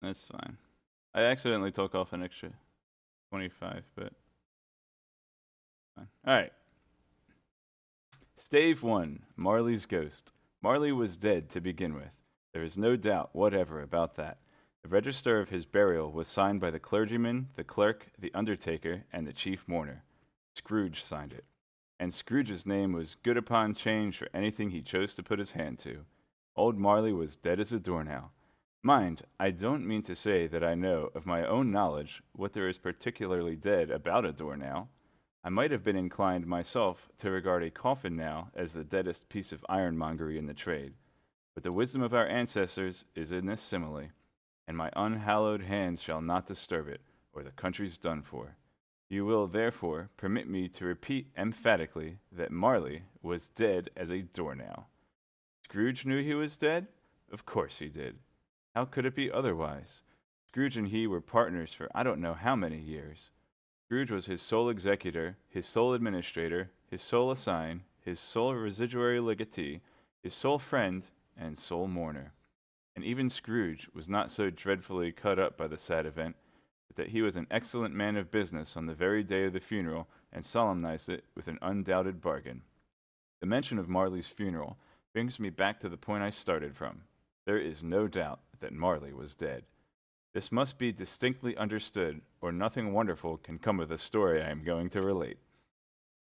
That's fine. I accidentally took off an extra 25, but fine. All right. Stave 1, Marley's Ghost. Marley was dead to begin with. There is no doubt whatever about that. The register of his burial was signed by the clergyman, the clerk, the undertaker, and the chief mourner. Scrooge signed it. And Scrooge's name was good upon change for anything he chose to put his hand to. Old Marley was dead as a doornail. Mind, I don't mean to say that I know, of my own knowledge, what there is particularly dead about a doornail. I might have been inclined myself to regard a coffin nail as the deadest piece of ironmongery in the trade, but the wisdom of our ancestors is in this simile, and my unhallowed hands shall not disturb it, or the country's done for. You will, therefore, permit me to repeat emphatically that Marley was dead as a doornail. Scrooge knew he was dead? Of course he did. How could it be otherwise? Scrooge and he were partners for I don't know how many years. Scrooge was his sole executor, his sole administrator, his sole assign, his sole residuary legatee, his sole friend, and sole mourner. And even Scrooge was not so dreadfully cut up by the sad event, but that he was an excellent man of business on the very day of the funeral, and solemnized it with an undoubted bargain. The mention of Marley's funeral brings me back to the point I started from. There is no doubt that Marley was dead. This must be distinctly understood, or nothing wonderful can come of the story I am going to relate.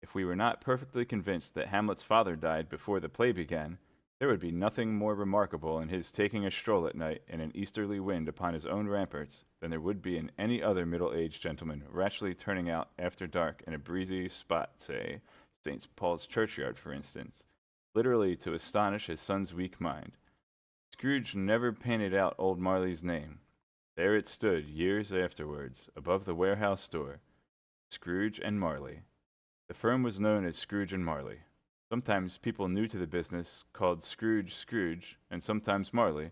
If we were not perfectly convinced that Hamlet's father died before the play began, there would be nothing more remarkable in his taking a stroll at night in an easterly wind upon his own ramparts than there would be in any other middle-aged gentleman rashly turning out after dark in a breezy spot, say, St. Paul's churchyard, for instance, literally to astonish his son's weak mind. Scrooge never painted out old Marley's name. There it stood years afterwards, above the warehouse door. Scrooge and Marley. The firm was known as Scrooge and Marley. Sometimes people new to the business called Scrooge Scrooge, and sometimes Marley,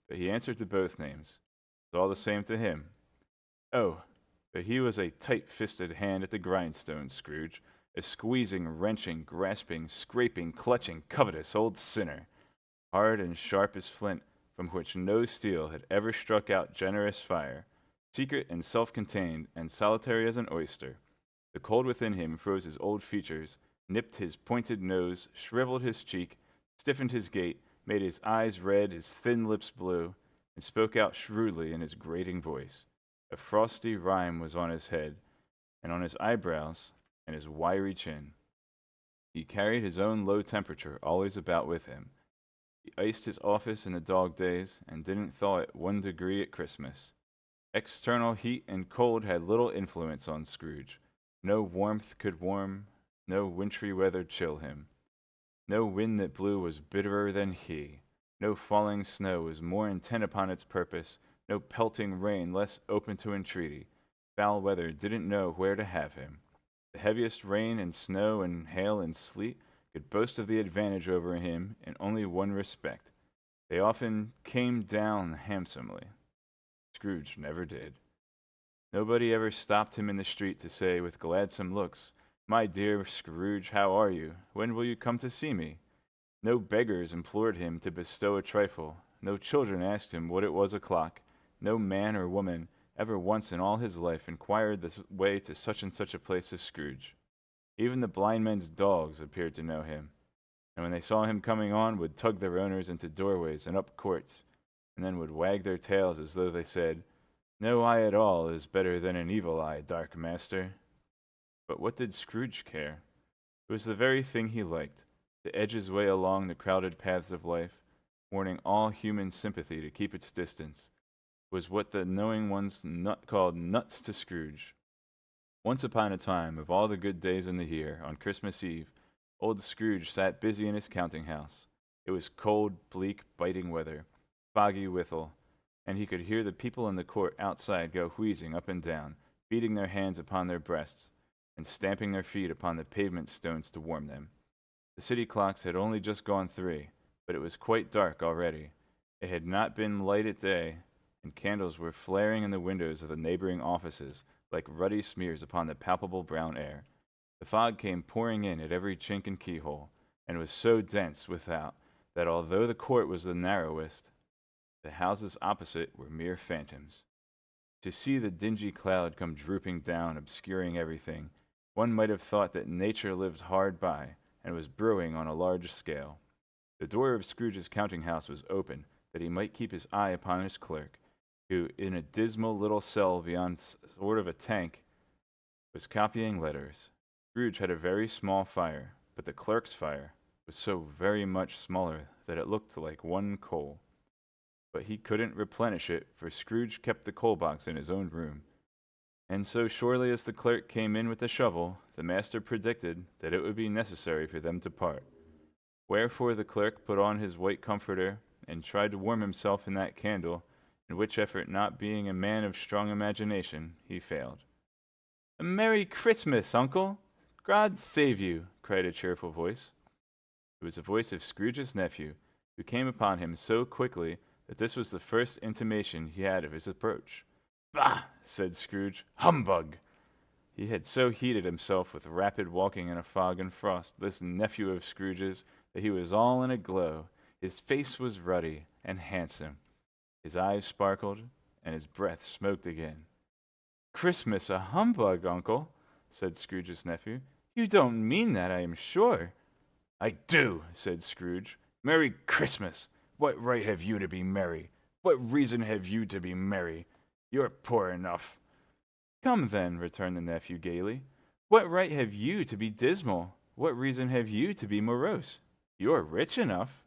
but he answered to both names. It was all the same to him. Oh, but he was a tight-fisted hand at the grindstone, Scrooge, a squeezing, wrenching, grasping, scraping, clutching, covetous old sinner, hard and sharp as flint, from which no steel had ever struck out generous fire, secret and self-contained, and solitary as an oyster. The cold within him froze his old features, nipped his pointed nose, shriveled his cheek, stiffened his gait, made his eyes red, his thin lips blue, and spoke out shrewdly in his grating voice. A frosty rime was on his head, and on his eyebrows, and his wiry chin. He carried his own low temperature always about with him. He iced his office in the dog days, and didn't thaw it 1 degree at Christmas. External heat and cold had little influence on Scrooge. No warmth could warm, no wintry weather chill him. No wind that blew was bitterer than he. No falling snow was more intent upon its purpose, no pelting rain less open to entreaty. Foul weather didn't know where to have him. The heaviest rain and snow and hail and sleet could boast of the advantage over him in only one respect. They often came down handsomely. Scrooge never did. Nobody ever stopped him in the street to say with gladsome looks, "My dear Scrooge, how are you? When will you come to see me?" No beggars implored him to bestow a trifle. No children asked him what it was o'clock. No man or woman ever once in all his life inquired the way to such and such a place as Scrooge. Even the blind men's dogs appeared to know him, and when they saw him coming on, would tug their owners into doorways and up courts, and then would wag their tails as though they said, "No eye at all is better than an evil eye, dark master." But what did Scrooge care? It was the very thing he liked, to edge his way along the crowded paths of life, warning all human sympathy to keep its distance, was what the knowing ones called nuts to Scrooge. Once upon a time, of all the good days in the year, on Christmas Eve, old Scrooge sat busy in his counting house. It was cold, bleak, biting weather, foggy withal, and he could hear the people in the court outside go wheezing up and down, beating their hands upon their breasts, and stamping their feet upon the pavement stones to warm them. The city clocks had only just gone 3, but it was quite dark already. It had not been light at day, and candles were flaring in the windows of the neighboring offices like ruddy smears upon the palpable brown air. The fog came pouring in at every chink and keyhole, and was so dense without that although the court was the narrowest, The houses opposite were mere phantoms. To see the dingy cloud come drooping down, obscuring everything, one might have thought that nature lived hard by, and was brewing on a large scale. The door of Scrooge's counting-house was open, that he might keep his eye upon his clerk, who, in a dismal little cell beyond sort of a tank, was copying letters. Scrooge had a very small fire, but the clerk's fire was so very much smaller that it looked like one coal. But he couldn't replenish it, for Scrooge kept the coal box in his own room. And so surely as the clerk came in with the shovel, the master predicted that it would be necessary for them to part. Wherefore the clerk put on his white comforter, and tried to warm himself in that candle, in which effort, not being a man of strong imagination, he failed. "A Merry Christmas, uncle! God save you!" cried a cheerful voice. It was the voice of Scrooge's nephew, who came upon him so quickly that this was the first intimation he had of his approach. "Bah!" said Scrooge. "Humbug!" He had so heated himself with rapid walking in a fog and frost, this nephew of Scrooge's, that he was all in a glow. His face was ruddy and handsome. His eyes sparkled, and his breath smoked again. "Christmas a humbug, uncle," said Scrooge's nephew. "You don't mean that, I am sure." "I do," said Scrooge. "Merry Christmas! What right have you to be merry? What reason have you to be merry? You're poor enough." "Come, then," returned the nephew gaily. "What right have you to be dismal? What reason have you to be morose? You're rich enough."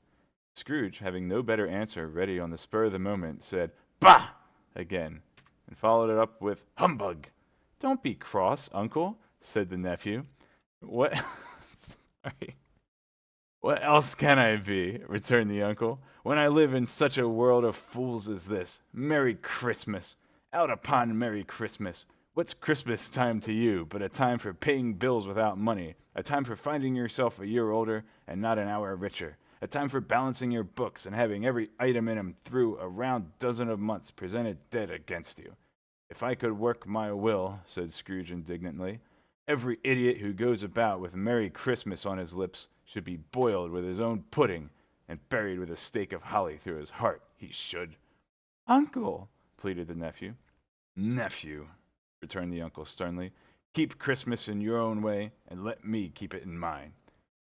Scrooge, having no better answer ready on the spur of the moment, said, "Bah!" again, and followed it up with "Humbug!" "Don't be cross, uncle," said the nephew. "What? Sorry. What else can I be?" returned the uncle, "when I live in such a world of fools as this? Merry Christmas! Out upon Merry Christmas! What's Christmas time to you but a time for paying bills without money, a time for finding yourself a year older and not an hour richer, a time for balancing your books and having every item in 'em through a round dozen of months presented dead against you? If I could work my will," said Scrooge indignantly, "every idiot who goes about with Merry Christmas on his lips should be boiled with his own pudding and buried with a stake of holly through his heart, he should." "Uncle!" pleaded the nephew. "Nephew!" returned the uncle sternly. "Keep Christmas in your own way, and let me keep it in mine."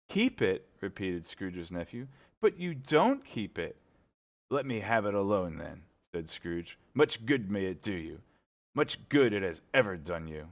"Keep it?" repeated Scrooge's nephew. "But you don't keep it." "Let me have it alone, then," said Scrooge. "Much good may it do you. Much good it has ever done you."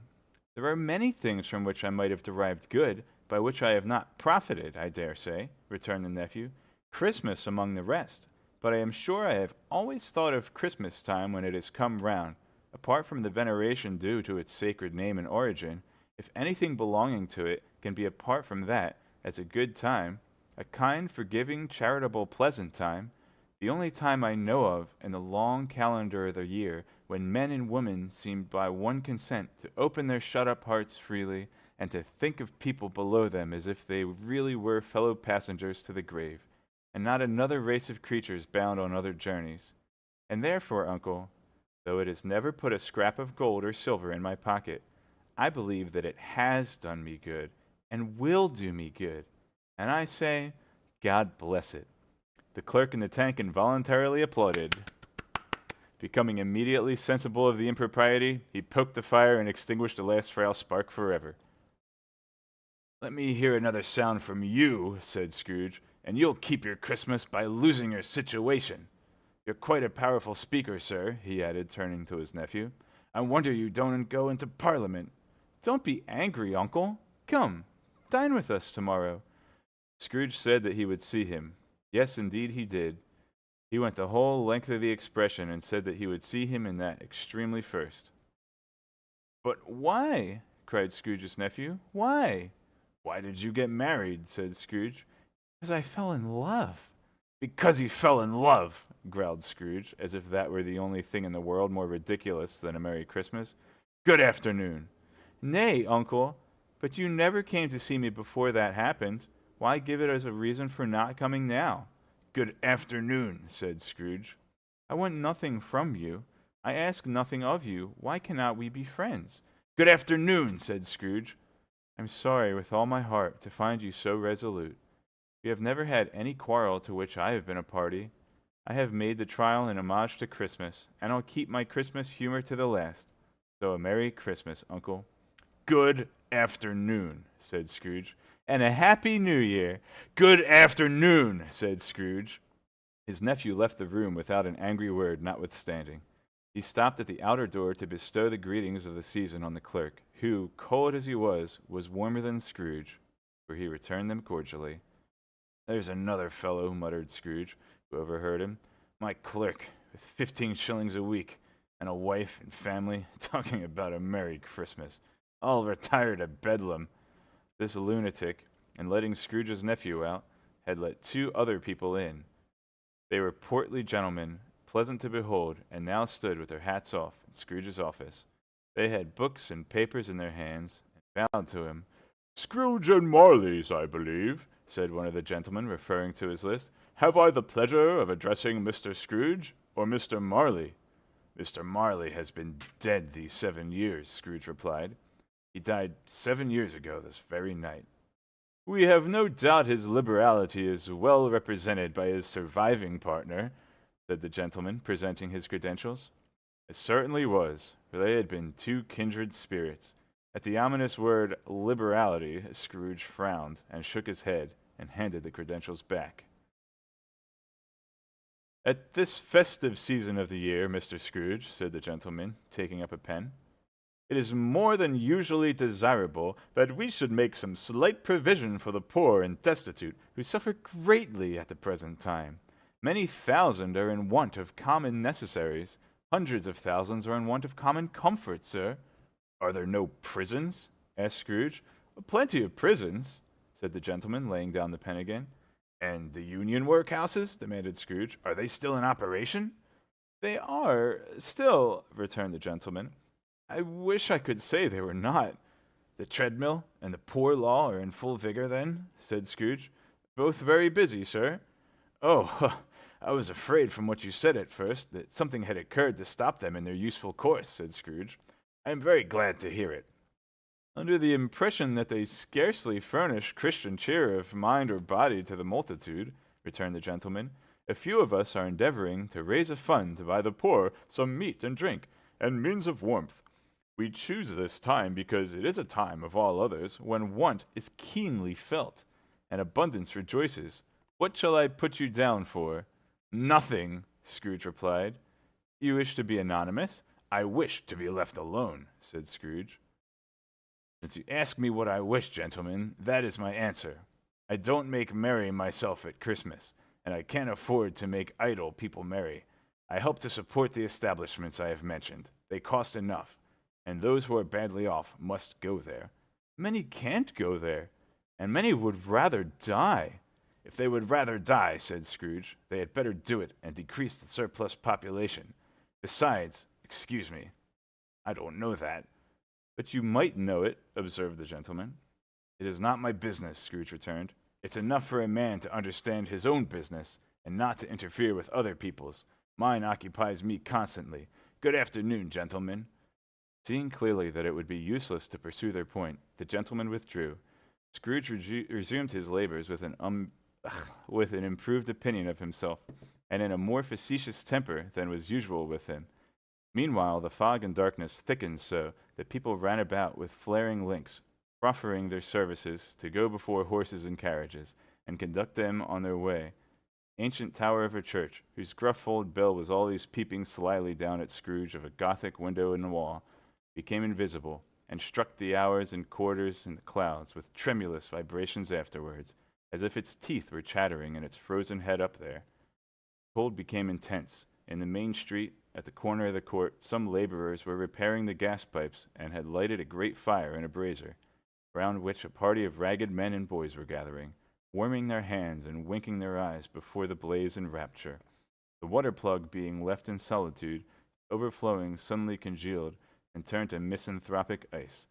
"There are many things from which I might have derived good, by which I have not profited, I dare say," returned the nephew. "Christmas among the rest. But I am sure I have always thought of Christmas time when it has come round. Apart from the veneration due to its sacred name and origin, if anything belonging to it can be apart from that, as a good time, a kind, forgiving, charitable, pleasant time, the only time I know of in the long calendar of the year when men and women seem by one consent to open their shut-up hearts freely, and to think of people below them as if they really were fellow passengers to the grave, and not another race of creatures bound on other journeys. And therefore, uncle, though it has never put a scrap of gold or silver in my pocket, I believe that it has done me good, and will do me good. And I say, God bless it." The clerk in the tank involuntarily applauded. Becoming immediately sensible of the impropriety, he poked the fire and extinguished the last frail spark forever. "Let me hear another sound from you," said Scrooge, "and you'll keep your Christmas by losing your situation. You're quite a powerful speaker, sir," he added, turning to his nephew. "I wonder you don't go into Parliament." "Don't be angry, uncle. Come, dine with us tomorrow." Scrooge said that he would see him. Yes, indeed he did. He went the whole length of the expression and said that he would see him in that extremely first. "But why?" cried Scrooge's nephew. "Why?" "Why did you get married?" said Scrooge. "Because I fell in love." "Because you fell in love!" growled Scrooge, as if that were the only thing in the world more ridiculous than a Merry Christmas. "Good afternoon." "Nay, uncle, but you never came to see me before that happened. Why give it as a reason for not coming now?" "Good afternoon," said Scrooge. "I want nothing from you. I ask nothing of you. Why cannot we be friends?" "Good afternoon," said Scrooge. "I'm sorry with all my heart to find you so resolute. We have never had any quarrel to which I have been a party. I have made the trial in homage to Christmas, and I'll keep my Christmas humor to the last. So a Merry Christmas, Uncle." "Good afternoon," said Scrooge. "And a Happy New Year." "Good afternoon," said Scrooge. His nephew left the room without an angry word, notwithstanding. He stopped at the outer door to bestow the greetings of the season on the clerk, who, cold as he was warmer than Scrooge, for he returned them cordially. "There's another fellow," muttered Scrooge, who overheard him. "My clerk, with 15 shillings a week, and a wife and family, talking about a Merry Christmas. I'll retire to Bedlam." This lunatic, in letting Scrooge's nephew out, had let two other people in. They were portly gentlemen, pleasant to behold, and now stood with their hats off in Scrooge's office. They had books and papers in their hands, and bowed to him. "Scrooge and Marley's, I believe," said one of the gentlemen, referring to his list. "Have I the pleasure of addressing Mr. Scrooge or Mr. Marley?" "Mr. Marley has been dead these 7 years," Scrooge replied. "He died 7 years ago this very night." "We have no doubt his liberality is well represented by his surviving partner," said the gentleman, presenting his credentials. It certainly was, for they had been two kindred spirits. At the ominous word liberality, Scrooge frowned and shook his head and handed the credentials back. "At this festive season of the year, Mr. Scrooge," said the gentleman, taking up a pen, "it is more than usually desirable that we should make some slight provision for the poor and destitute, who suffer greatly at the present time. Many thousand are in want of common necessaries. Hundreds of thousands are in want of common comfort, sir." "Are there no prisons?" asked Scrooge. "Plenty of prisons," said the gentleman, laying down the pen again. "And the Union workhouses?" demanded Scrooge. "Are they still in operation?" "They are, still," returned the gentleman. "I wish I could say they were not." "The treadmill and the poor law are in full vigor, then?" said Scrooge. "Both very busy, sir." "Oh, I was afraid from what you said at first that something had occurred to stop them in their useful course," said Scrooge. "I am very glad to hear it." "Under the impression that they scarcely furnish Christian cheer of mind or body to the multitude," returned the gentleman, "a few of us are endeavoring to raise a fund to buy the poor some meat and drink, and means of warmth. We choose this time because it is a time of all others when want is keenly felt, and abundance rejoices. What shall I put you down for?" "Nothing," Scrooge replied. "You wish to be anonymous?" "I wish to be left alone," said Scrooge. "Since you ask me what I wish, gentlemen, that is my answer. I don't make merry myself at Christmas, and I can't afford to make idle people merry. I help to support the establishments I have mentioned. They cost enough, and those who are badly off must go there. Many can't go there, and many would rather die." "If they would rather die," said Scrooge, "they had better do it and decrease the surplus population. Besides, excuse me, I don't know that." "But you might know it," observed the gentleman. "It is not my business," Scrooge returned. "It's enough for a man to understand his own business, and not to interfere with other people's. Mine occupies me constantly. Good afternoon, gentlemen." Seeing clearly that it would be useless to pursue their point, the gentleman withdrew. Scrooge resumed his labors with an improved opinion of himself, and in a more facetious temper than was usual with him. Meanwhile, the fog and darkness thickened so that people ran about with flaring links, proffering their services to go before horses and carriages, and conduct them on their way. Ancient tower of a church, whose gruff old bell was always peeping slyly down at Scrooge of a Gothic window in the wall, became invisible, and struck the hours and quarters in the clouds with tremulous vibrations afterwards, as if its teeth were chattering in its frozen head up there. The cold became intense. In the main street, at the corner of the court, some laborers were repairing the gas pipes and had lighted a great fire in a brazier, round which a party of ragged men and boys were gathering, warming their hands and winking their eyes before the blaze in rapture. The water plug being left in solitude, overflowing suddenly congealed and turned to misanthropic ice.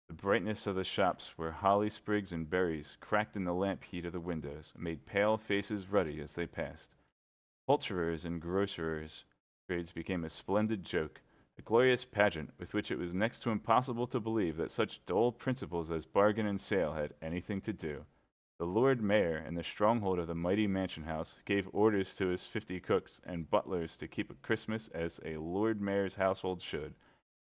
The brightness of the shops, where holly sprigs and berries cracked in the lamp heat of the windows, made pale faces ruddy as they passed. Poulterers' and grocers' trades became a splendid joke, a glorious pageant with which it was next to impossible to believe that such dull principles as bargain and sale had anything to do. The Lord Mayor, in the stronghold of the mighty mansion house, gave orders to his 50 cooks and butlers to keep a Christmas as a Lord Mayor's household should,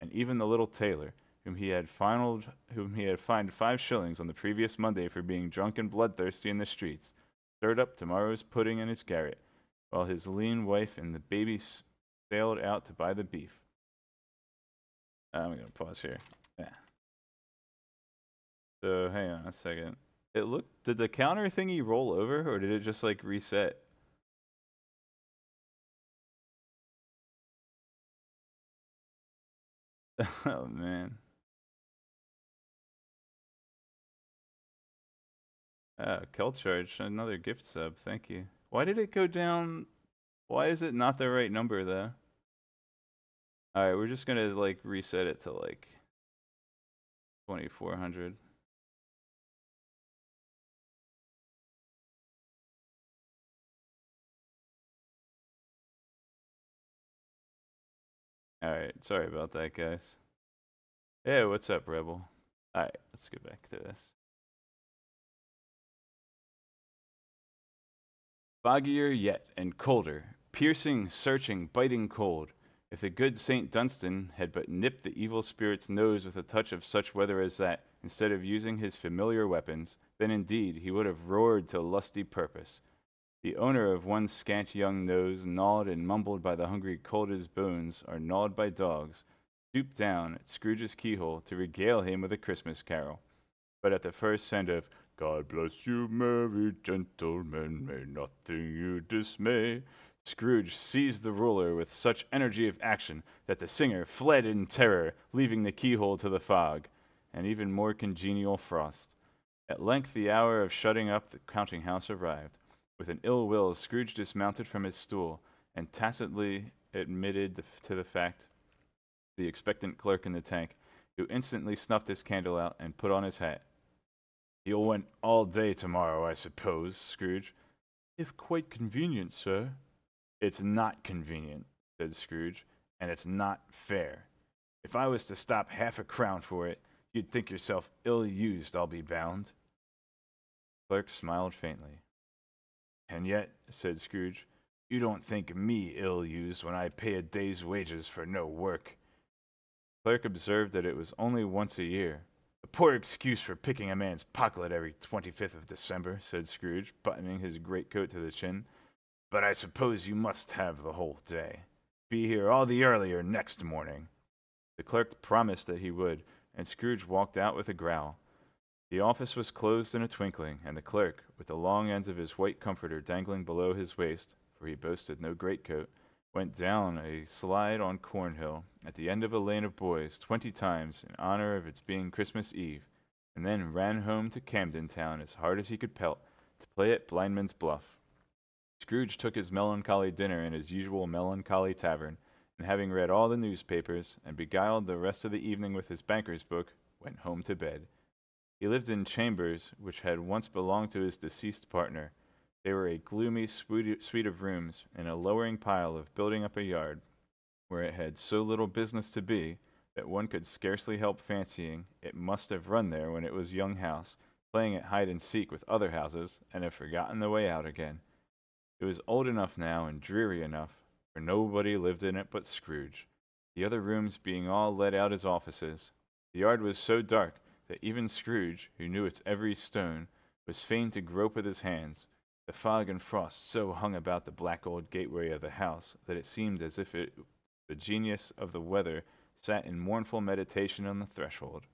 and even the little tailor, whom he had fined 5 shillings on the previous Monday for being drunk and bloodthirsty in the streets, stirred up tomorrow's pudding in his garret, while his lean wife and the baby sailed out to buy the beef. I'm gonna pause here. Yeah. So hang on a second. Did the counter thingy roll over, or did it just like reset? Oh man. Kelcharge, another gift sub, thank you. Why did it go down? Why is it not the right number though? Alright, we're just gonna like reset it to like 2400. Alright, sorry about that, guys. Hey, what's up, Rebel? Alright, let's get back to this. Foggier yet and colder, piercing, searching, biting cold. If the good St. Dunstan had but nipped the evil spirit's nose with a touch of such weather as that, instead of using his familiar weapons, then indeed he would have roared to lusty purpose. The owner of one scant young nose, gnawed and mumbled by the hungry cold as bones are gnawed by dogs, stooped down at Scrooge's keyhole to regale him with a Christmas carol. But at the first sound of "God bless you, merry gentlemen, may nothing you dismay," Scrooge seized the ruler with such energy of action that the singer fled in terror, leaving the keyhole to the fog, and even more congenial frost. At length the hour of shutting up the counting house arrived. With an ill will, Scrooge dismounted from his stool, and tacitly admitted to the fact the expectant clerk in the tank, who instantly snuffed his candle out and put on his hat. "You'll want all day tomorrow, I suppose, Scrooge?" "If quite convenient, sir." "It's not convenient," said Scrooge, "and it's not fair. If I was to stop half a crown for it, you'd think yourself ill-used, I'll be bound." The clerk smiled faintly. "And yet," said Scrooge, "you don't think me ill-used when I pay a day's wages for no work." The clerk observed that it was only once a year. "A poor excuse for picking a man's pocket every 25th of December," said Scrooge, buttoning his greatcoat to the chin. "But I suppose you must have the whole day. Be here all the earlier next morning." The clerk promised that he would, and Scrooge walked out with a growl. The office was closed in a twinkling, and the clerk, with the long ends of his white comforter dangling below his waist, for he boasted no greatcoat, went down a slide on Cornhill, at the end of a lane of boys, 20 times, in honor of its being Christmas Eve, and then ran home to Camden Town as hard as he could pelt, to play at Blindman's Buff. Scrooge took his melancholy dinner in his usual melancholy tavern, and having read all the newspapers, and beguiled the rest of the evening with his banker's book, went home to bed. He lived in chambers which had once belonged to his deceased partner. They were a gloomy suite of rooms, in a lowering pile of building up a yard, where it had so little business to be, that one could scarcely help fancying it must have run there when it was young house, playing at hide and seek with other houses, and have forgotten the way out again. It was old enough now, and dreary enough, for nobody lived in it but Scrooge, the other rooms being all let out as offices. The yard was so dark that even Scrooge, who knew its every stone, was fain to grope with his hands. The fog and frost so hung about the black old gateway of the house that it seemed as if the genius of the weather sat in mournful meditation on the threshold.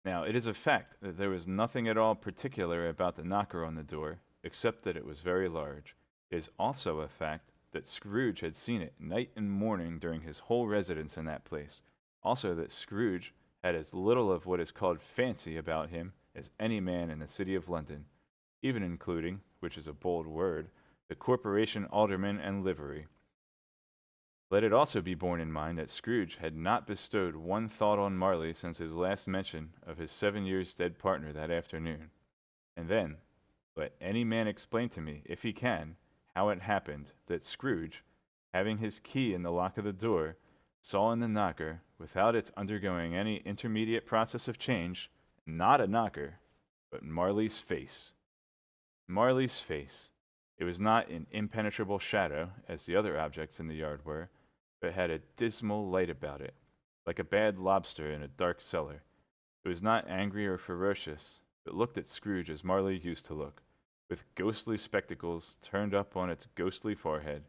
Now, it is a fact that there was nothing at all particular about the knocker on the door, except that it was very large. It is also a fact that Scrooge had seen it night and morning during his whole residence in that place. Also, that Scrooge had as little of what is called fancy about him as any man in the city of London, even including, which is a bold word, the corporation alderman and livery. Let it also be borne in mind that Scrooge had not bestowed one thought on Marley since his last mention of his 7 years dead partner that afternoon. And then, let any man explain to me, if he can, how it happened that Scrooge, having his key in the lock of the door, saw in the knocker, without its undergoing any intermediate process of change, Not a knocker, but Marley's face. Marley's face. It was not in impenetrable shadow, as the other objects in the yard were, but had a dismal light about it, like a bad lobster in a dark cellar. It was not angry or ferocious, but looked at Scrooge as Marley used to look, with ghostly spectacles turned up on its ghostly forehead.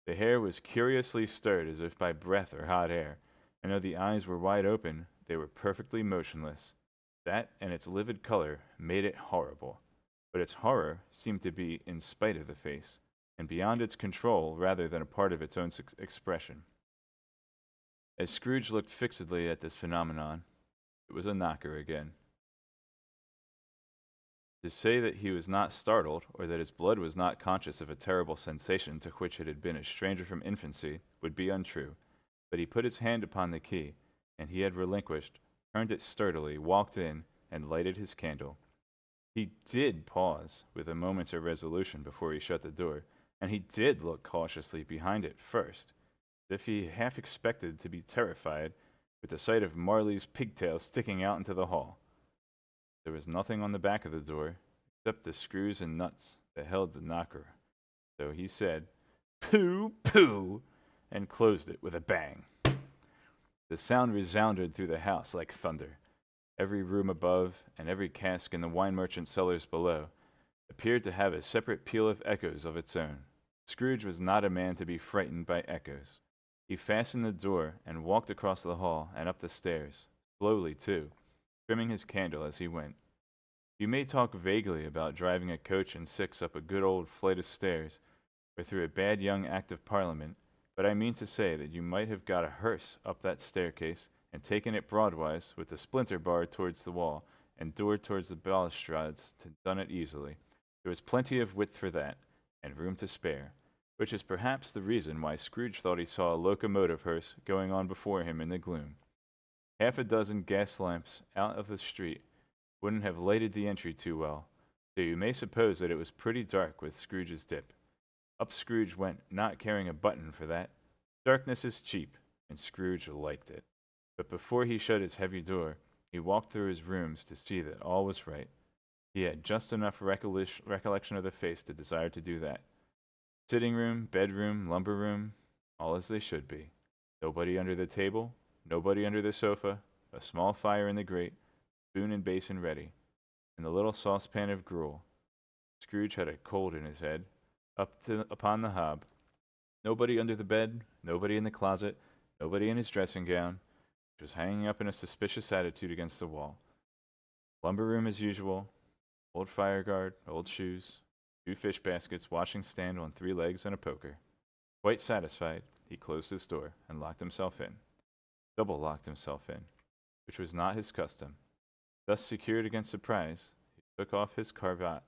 The hair was curiously stirred as if by breath or hot air, and though the eyes were wide open, they were perfectly motionless. That and its livid color made it horrible, but its horror seemed to be in spite of the face, and beyond its control rather than a part of its own expression. As Scrooge looked fixedly at this phenomenon, it was a knocker again. To say that he was not startled, or that his blood was not conscious of a terrible sensation to which it had been a stranger from infancy, would be untrue. But he put his hand upon the key, and he had relinquished, turned it sturdily, walked in, and lighted his candle. He did pause, with a moment's irresolution before he shut the door, and he did look cautiously behind it first, as if he half expected to be terrified with the sight of Marley's pigtail sticking out into the hall. There was nothing on the back of the door, except the screws and nuts that held the knocker, so he said, "Pooh, pooh!" and closed it with a bang. The sound resounded through the house like thunder. Every room above, and every cask in the wine merchant's cellars below, appeared to have a separate peal of echoes of its own. Scrooge was not a man to be frightened by echoes. He fastened the door and walked across the hall and up the stairs, slowly too, trimming his candle as he went. You may talk vaguely about driving a coach and six up a good old flight of stairs, or through a bad young Act of Parliament, but I mean to say that you might have got a hearse up that staircase and taken it broadwise, with the splinter bar towards the wall and door towards the balustrades, to done it easily. There was plenty of width for that, and room to spare, which is perhaps the reason why Scrooge thought he saw a locomotive hearse going on before him in the gloom. Half a dozen gas lamps out of the street wouldn't have lighted the entry too well, so you may suppose that it was pretty dark with Scrooge's dip. Up Scrooge went, not caring a button for that. Darkness is cheap, and Scrooge liked it. But before he shut his heavy door, he walked through his rooms to see that all was right. He had just enough recollection of the face to desire to do that. Sitting room, bedroom, lumber room, all as they should be. Nobody under the table, nobody under the sofa, a small fire in the grate, spoon and basin ready, and the little saucepan of gruel. Scrooge had a cold in his head, upon the hob. Nobody under the bed, nobody in the closet, nobody in his dressing gown, which was hanging up in a suspicious attitude against the wall. Lumber room as usual, old fire guard, old shoes, 2 fish baskets, washing stand on 3 legs, and a poker. Quite satisfied, he closed his door and locked himself in. Double locked himself in, which was not his custom. Thus secured against surprise, he took off his cravat,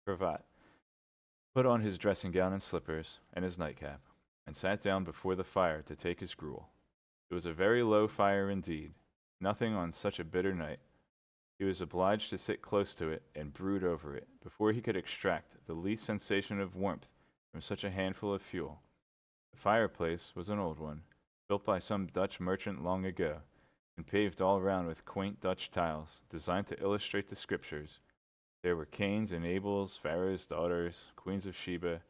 put on his dressing gown and slippers, and his nightcap, and sat down before the fire to take his gruel. It was a very low fire indeed, nothing on such a bitter night. He was obliged to sit close to it and brood over it before he could extract the least sensation of warmth from such a handful of fuel. The fireplace was an old one, built by some Dutch merchant long ago, and paved all round with quaint Dutch tiles, designed to illustrate the Scriptures. There were Cains and Abels, Pharaoh's daughters, queens of Sheba,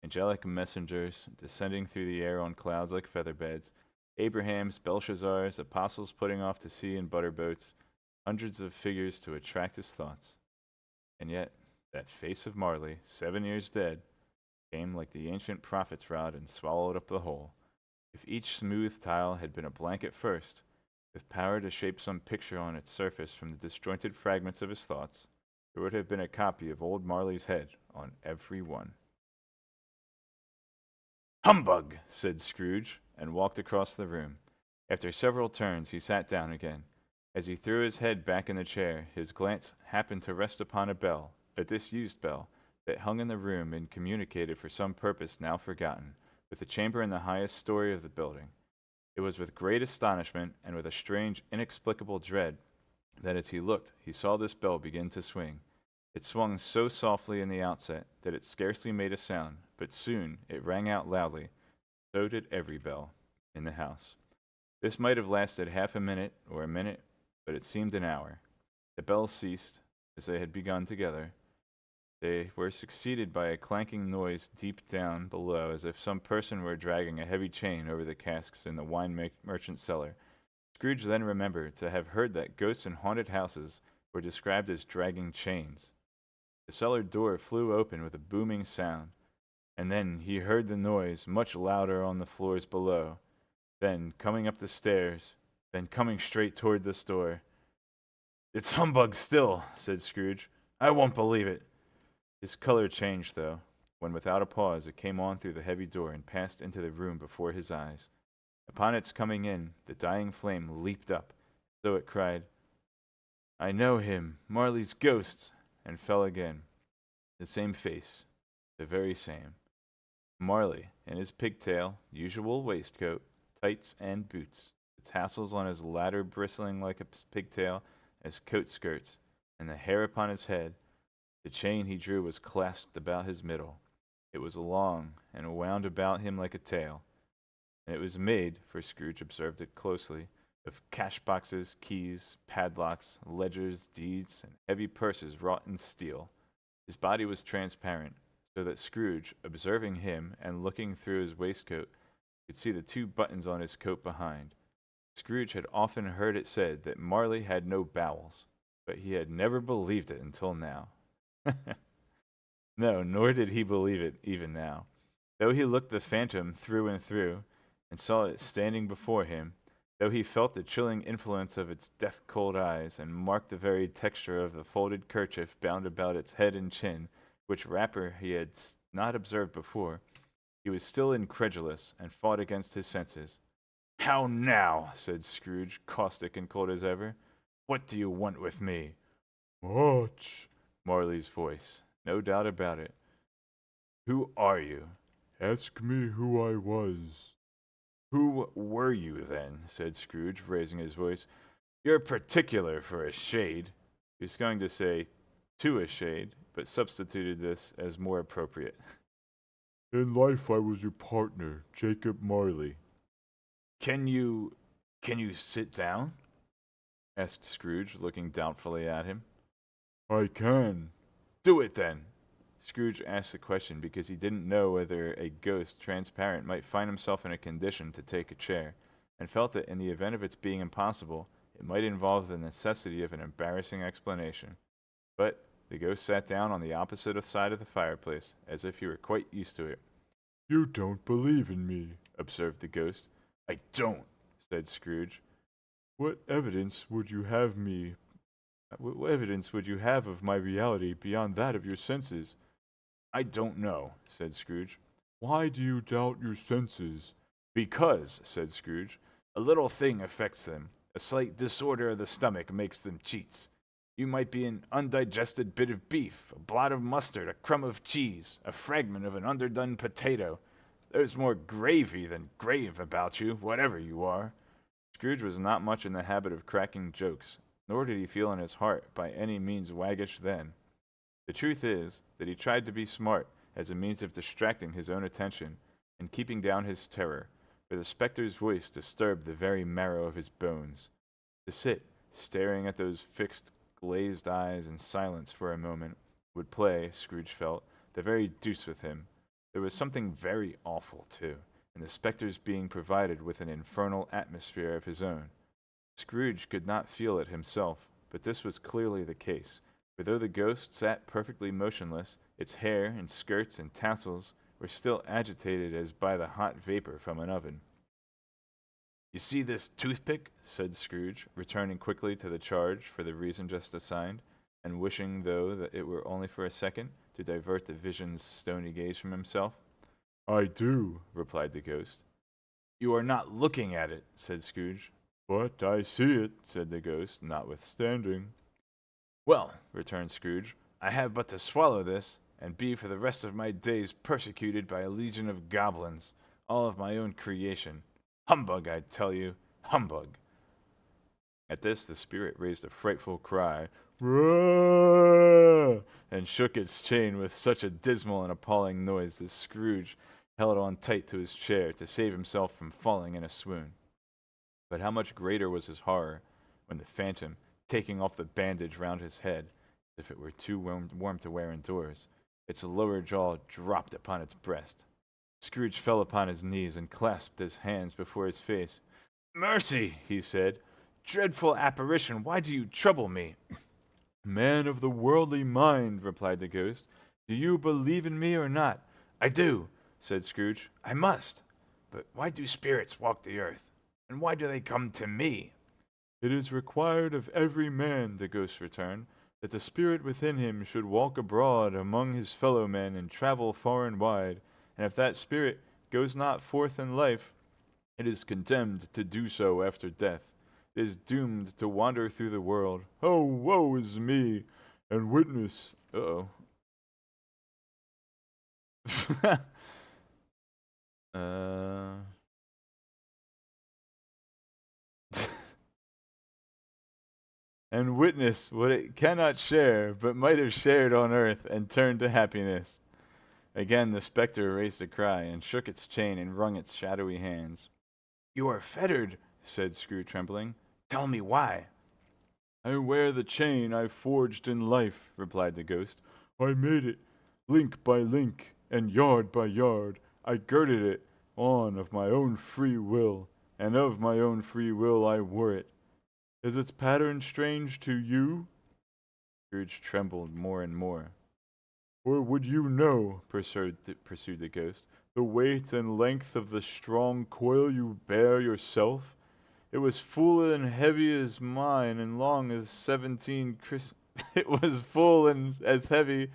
angelic messengers descending through the air on clouds like feather beds, Abrahams, Belshazzars, apostles putting off to sea in butter boats, hundreds of figures to attract his thoughts. And yet, that face of Marley, 7 years dead, came like the ancient prophet's rod and swallowed up the whole. If each smooth tile had been a blanket first, with power to shape some picture on its surface from the disjointed fragments of his thoughts, there would have been a copy of old Marley's head on every one. "Humbug!" said Scrooge, and walked across the room. After several turns, he sat down again. As he threw his head back in the chair, his glance happened to rest upon a bell, a disused bell, that hung in the room and communicated for some purpose now forgotten, with the chamber in the highest story of the building. It was with great astonishment, and with a strange, inexplicable dread, that as he looked, he saw this bell begin to swing. It swung so softly in the outset that it scarcely made a sound, but soon it rang out loudly. So did every bell in the house. This might have lasted half a minute or a minute, but it seemed an hour. The bells ceased, as they had begun together. They were succeeded by a clanking noise deep down below, as if some person were dragging a heavy chain over the casks in the wine merchant's cellar. Scrooge then remembered to have heard that ghosts in haunted houses were described as dragging chains. The cellar door flew open with a booming sound, and then he heard the noise much louder on the floors below, then coming up the stairs, then coming straight toward this door. "It's humbug still," said Scrooge. "I won't believe it." His color changed, though, when without a pause it came on through the heavy door and passed into the room before his eyes. Upon its coming in, the dying flame leaped up, as though it cried, "I know him, Marley's ghost," and fell again. The same face, the very same. Marley, in his pigtail, usual waistcoat, tights, and boots, the tassels on his latter bristling like a pigtail as coat skirts, and the hair upon his head. The chain he drew was clasped about his middle. It was long, and wound about him like a tail, and it was made, for Scrooge observed it closely, of cash boxes, keys, padlocks, ledgers, deeds, and heavy purses wrought in steel. His body was transparent, so that Scrooge, observing him and looking through his waistcoat, could see the 2 buttons on his coat behind. Scrooge had often heard it said that Marley had no bowels, but he had never believed it until now. No, nor did he believe it even now. Though he looked the phantom through and through, and saw it standing before him, though he felt the chilling influence of its death-cold eyes, and marked the very texture of the folded kerchief bound about its head and chin, which wrapper he had not observed before, he was still incredulous, and fought against his senses. "How now?" said Scrooge, caustic and cold as ever. "What do you want with me?" "Much." Marley's voice. No doubt about it. "Who are you?" "Ask me who I was." "Who were you, then?" said Scrooge, raising his voice. "You're particular for a shade." He was going to say, "to a shade," but substituted this as more appropriate. "In life I was your partner, Jacob Marley." Can you sit down?" asked Scrooge, looking doubtfully at him. "I can." "Do it, then." Scrooge asked the question because he didn't know whether a ghost transparent might find himself in a condition to take a chair, and felt that in the event of its being impossible, it might involve the necessity of an embarrassing explanation. But the ghost sat down on the opposite side of the fireplace, as if he were quite used to it. "You don't believe in me," observed the ghost. "I don't," said Scrooge. "What evidence would you have of my reality beyond that of your senses?" "I don't know," said Scrooge. "Why do you doubt your senses?" "Because," said Scrooge, "a little thing affects them. A slight disorder of the stomach makes them cheats. You might be an undigested bit of beef, a blot of mustard, a crumb of cheese, a fragment of an underdone potato. There's more gravy than grave about you, whatever you are." Scrooge was not much in the habit of cracking jokes, nor did he feel in his heart by any means waggish then. The truth is that he tried to be smart as a means of distracting his own attention and keeping down his terror, for the spectre's voice disturbed the very marrow of his bones. To sit, staring at those fixed, glazed eyes in silence for a moment, would play, Scrooge felt, the very deuce with him. There was something very awful, too, in the spectre's being provided with an infernal atmosphere of his own. Scrooge could not feel it himself, but this was clearly the case, for though the ghost sat perfectly motionless, its hair and skirts and tassels were still agitated as by the hot vapor from an oven. "You see this toothpick?" said Scrooge, returning quickly to the charge for the reason just assigned, and wishing, though, that it were only for a second, to divert the vision's stony gaze from himself. "I do," replied the ghost. "You are not looking at it," said Scrooge. "But I see it," said the ghost, notwithstanding. "Well," returned Scrooge, "I have but to swallow this, and be for the rest of my days persecuted by a legion of goblins, all of my own creation. Humbug, I tell you, humbug!" At this the spirit raised a frightful cry, "Rah!" and shook its chain with such a dismal and appalling noise that Scrooge held on tight to his chair to save himself from falling in a swoon. But how much greater was his horror when the phantom, taking off the bandage round his head, as if it were too warm to wear indoors. Its lower jaw dropped upon its breast. Scrooge fell upon his knees and clasped his hands before his face. "Mercy!" he said. "Dreadful apparition, why do you trouble me?" "Man of the worldly mind," replied the ghost, "do you believe in me or not?" "I do," said Scrooge. "I must. But why do spirits walk the earth? And why do they come to me?" "It is required of every man," the ghost returned, "that the spirit within him should walk abroad among his fellow men and travel far and wide, and if that spirit goes not forth in life, it is condemned to do so after death. It is doomed to wander through the world. Oh, woe is me! And witness, uh, and witness what it cannot share, but might have shared on earth and turned to happiness. Again the spectre raised a cry, and shook its chain and wrung its shadowy hands. "You are fettered," said Scrooge, trembling. "Tell me why." "I wear the chain I forged in life," replied the ghost. "I made it, link by link, and yard by yard. I girded it on of my own free will, and of my own free will I wore it. Is its pattern strange to you?" Scrooge trembled more and more. "Or would you know," pursued the ghost, "the weight and length of the strong coil you bear yourself? It was full and heavy as mine, and long as 17 It was full and as heavy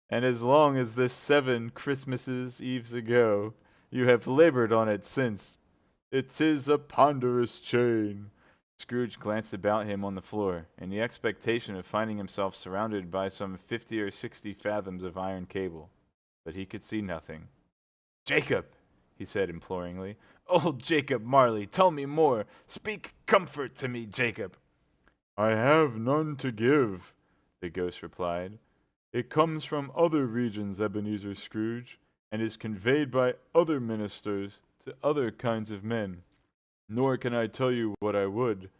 and as long as this 7 Christmases Eves ago. You have labored on it since. It is a ponderous chain." Scrooge glanced about him on the floor, in the expectation of finding himself surrounded by some 50 or 60 fathoms of iron cable, but he could see nothing. "Jacob!" he said imploringly. "Old Jacob Marley, tell me more. Speak comfort to me, Jacob." "I have none to give," the ghost replied. "It comes from other regions, Ebenezer Scrooge, and is conveyed by other ministers to other kinds of men. Nor can I tell you what I would.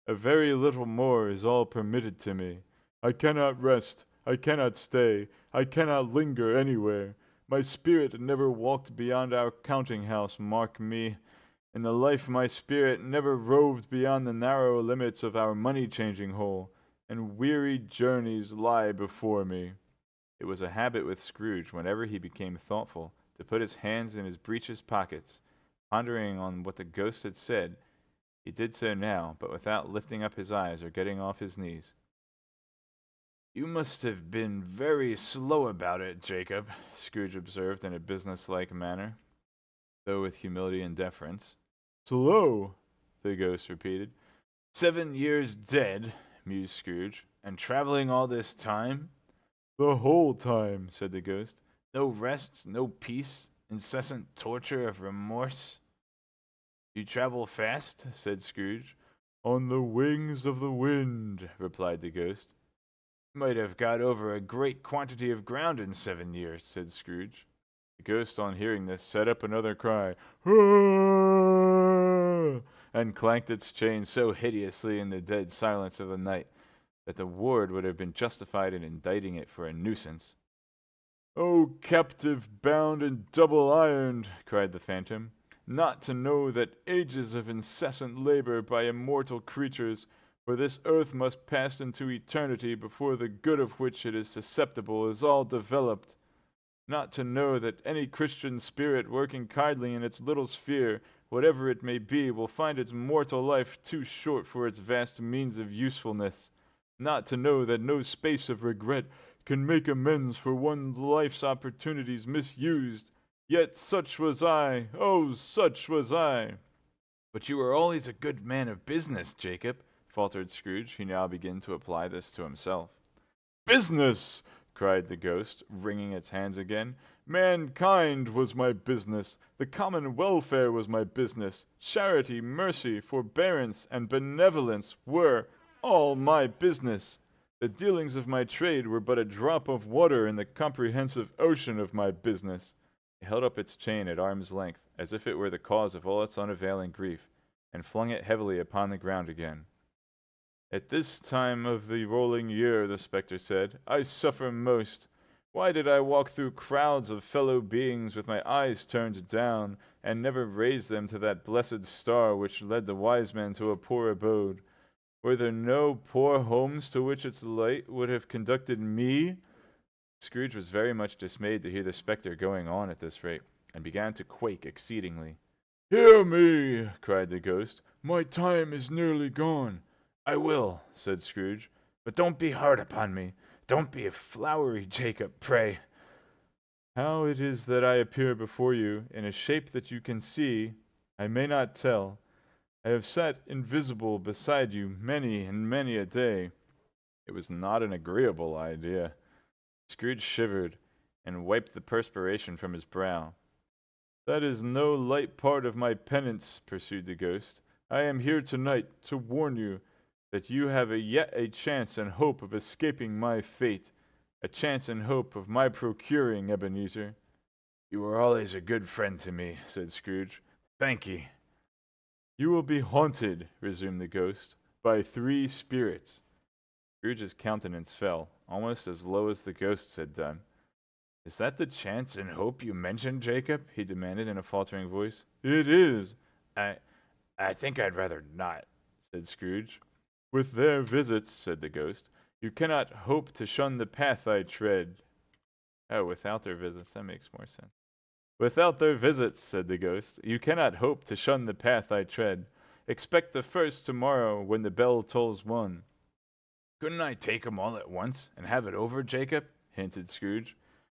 A very little more is all permitted to me. I cannot rest, I cannot stay, I cannot linger anywhere. My spirit never walked beyond our counting-house, mark me. In the life my spirit never roved beyond the narrow limits of our money-changing hole, and weary journeys lie before me." It was a habit with Scrooge, whenever he became thoughtful, to put his hands in his breeches pockets, pondering on what the ghost had said. He did so now, but without lifting up his eyes or getting off his knees. "You must have been very slow about it, Jacob," Scrooge observed in a business-like manner, though with humility and deference. "Slow?" the ghost repeated. 7 years dead," mused Scrooge, "and traveling all this time?" "The whole time," said the ghost. "No rest, no peace, incessant torture of remorse?" "You travel fast?" said Scrooge. "On the wings of the wind," replied the ghost. "You might have got over a great quantity of ground in 7 years," said Scrooge. The ghost, on hearing this, set up another cry, "Hurrah!" and clanked its chain so hideously in the dead silence of the night that the ward would have been justified in indicting it for a nuisance. "O captive bound and double ironed," cried the phantom, "not to know that ages of incessant labor by immortal creatures, for this earth must pass into eternity before the good of which it is susceptible is all developed. Not to know that any Christian spirit working kindly in its little sphere, whatever it may be, will find its mortal life too short for its vast means of usefulness. Not to know that no space of regret can make amends for one's life's opportunities misused. Yet such was I, oh, such was I." "But you were always a good man of business, Jacob," faltered Scrooge, who now began to apply this to himself. "Business!" cried the ghost, wringing its hands again. "Mankind was my business. The common welfare was my business. Charity, mercy, forbearance, and benevolence were all my business. The dealings of my trade were but a drop of water in the comprehensive ocean of my business." He held up its chain at arm's length, as if it were the cause of all its unavailing grief, and flung it heavily upon the ground again. At this time of the rolling year, the spectre said, I suffer most. Why did I walk through crowds of fellow beings with my eyes turned down, and never raise them to that blessed star which led the wise man to a poor abode? Were there no poor homes to which its light would have conducted me? Scrooge was very much dismayed to hear the spectre going on at this rate, and began to quake exceedingly. Hear me, cried the ghost. My time is nearly gone. I will, said Scrooge, but don't be hard upon me. Don't be a flowery Jacob, pray. How it is that I appear before you in a shape that you can see, I may not tell. I have sat invisible beside you many and many a day. It was not an agreeable idea. Scrooge shivered, and wiped the perspiration from his brow. That is no light part of my penance, pursued the ghost. I am here tonight to warn you that you have yet a chance and hope of escaping my fate, a chance and hope of my procuring Ebenezer. You were always a good friend to me, said Scrooge. Thank ye. You will be haunted, resumed the ghost, by 3 spirits. Scrooge's countenance fell, almost as low as the ghost's had done. Is that the chance and hope you mentioned, Jacob? He demanded in a faltering voice. It is. I think I'd rather not, said Scrooge. With their visits, said the ghost, you cannot hope to shun the path I tread. Oh, without their visits, that makes more sense. Without their visits, said the ghost, you cannot hope to shun the path I tread. Expect the first tomorrow when the bell tolls 1. Couldn't I take 'em all at once and have it over, Jacob? Hinted Scrooge.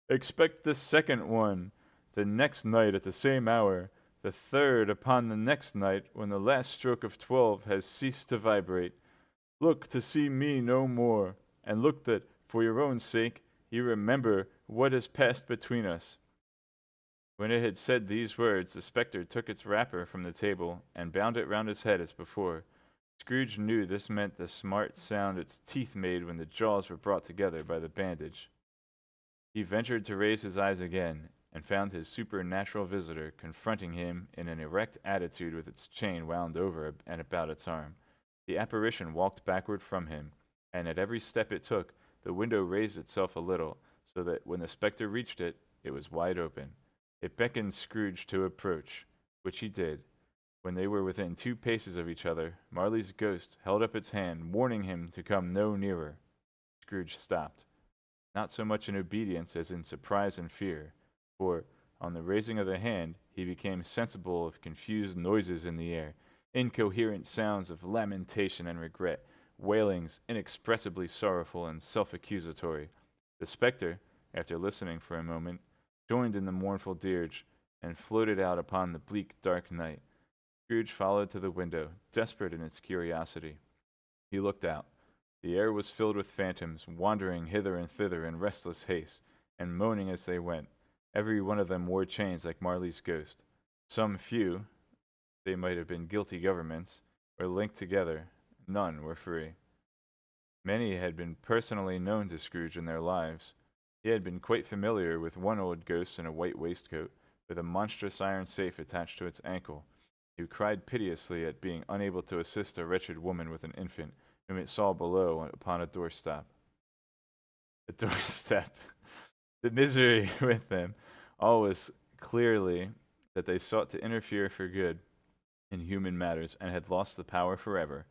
Expect the second one the next night at the same hour, the third upon the next night when the last stroke of 12 has ceased to vibrate. Look to see me no more, and look that, for your own sake, you remember what has passed between us. When it had said these words, the spectre took its wrapper from the table and bound it round his head as before. Scrooge knew this meant the smart sound its teeth made when the jaws were brought together by the bandage. He ventured to raise his eyes again, and found his supernatural visitor confronting him in an erect attitude with its chain wound over and about its arm. The apparition walked backward from him, and at every step it took, the window raised itself a little, so that when the spectre reached it, it was wide open. It beckoned Scrooge to approach, which he did. When they were within 2 paces of each other, Marley's ghost held up its hand, warning him to come no nearer. Scrooge stopped, not so much in obedience as in surprise and fear, for, on the raising of the hand, he became sensible of confused noises in the air, incoherent sounds of lamentation and regret, wailings inexpressibly sorrowful and self-accusatory. The spectre, after listening for a moment, joined in the mournful dirge, and floated out upon the bleak, dark night. Scrooge followed to the window, desperate in its curiosity. He looked out. The air was filled with phantoms, wandering hither and thither in restless haste, and moaning as they went. Every one of them wore chains like Marley's ghost. Some few, they might have been guilty governments, were linked together. None were free. Many had been personally known to Scrooge in their lives. He had been quite familiar with one old ghost in a white waistcoat, with a monstrous iron safe attached to its ankle, who cried piteously at being unable to assist a wretched woman with an infant, whom it saw below upon a doorstep. A doorstep. The misery with them all was clearly that they sought to interfere for good in human matters, and had lost the power forever.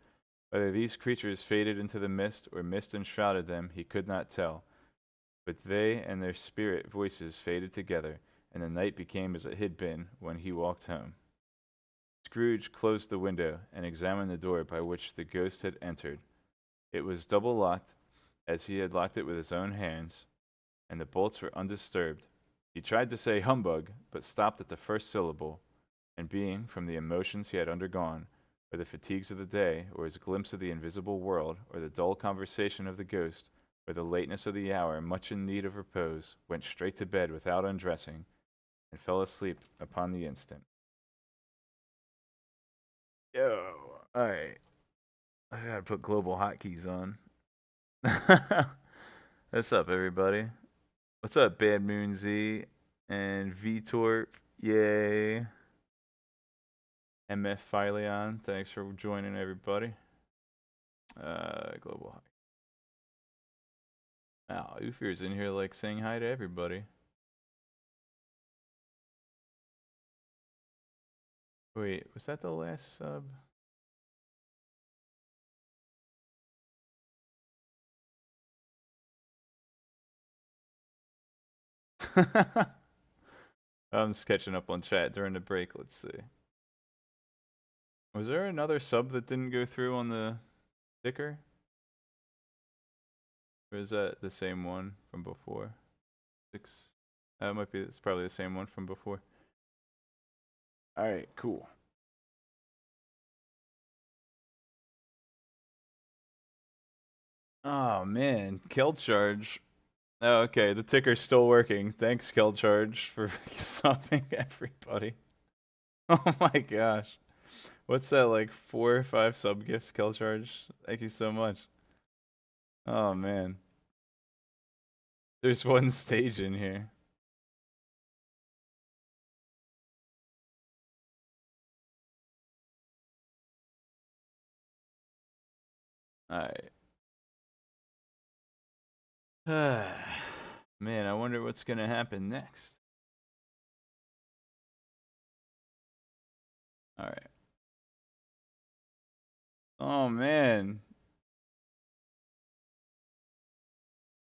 Whether these creatures faded into the mist, or mist enshrouded them, he could not tell. But they and their spirit voices faded together, and the night became as it had been when he walked home. Scrooge closed the window, and examined the door by which the ghost had entered. It was double locked, as he had locked it with his own hands, and the bolts were undisturbed. He tried to say humbug, but stopped at the first syllable, and being, from the emotions he had undergone, or the fatigues of the day, or his glimpse of the invisible world, or the dull conversation of the ghost, or the lateness of the hour, much in need of repose, went straight to bed without undressing, and fell asleep upon the instant. Yo, alright. I gotta put global hotkeys on. What's up, everybody? What's up, Bad Moon Z and VTorp? Yay. MF Fileon, thanks for joining, everybody. Global hi. Oh, Ufir's in here like saying hi to everybody. Wait, was that the last sub? I'm just catching up on chat during the break. Let's see. Was there another sub that didn't go through on the sticker? Or is that the same one from before? 6. That might be. It's probably the same one from before. All right, cool. Oh man, kill charge. Oh, okay, the ticker's still working. Thanks, kill charge, for stopping everybody. Oh my gosh. What's that, like 4 or 5 sub gifts, kill charge? Thank you so much. Oh man. There's one stage in here. Alright. Man, I wonder what's gonna happen next. Alright. Oh man.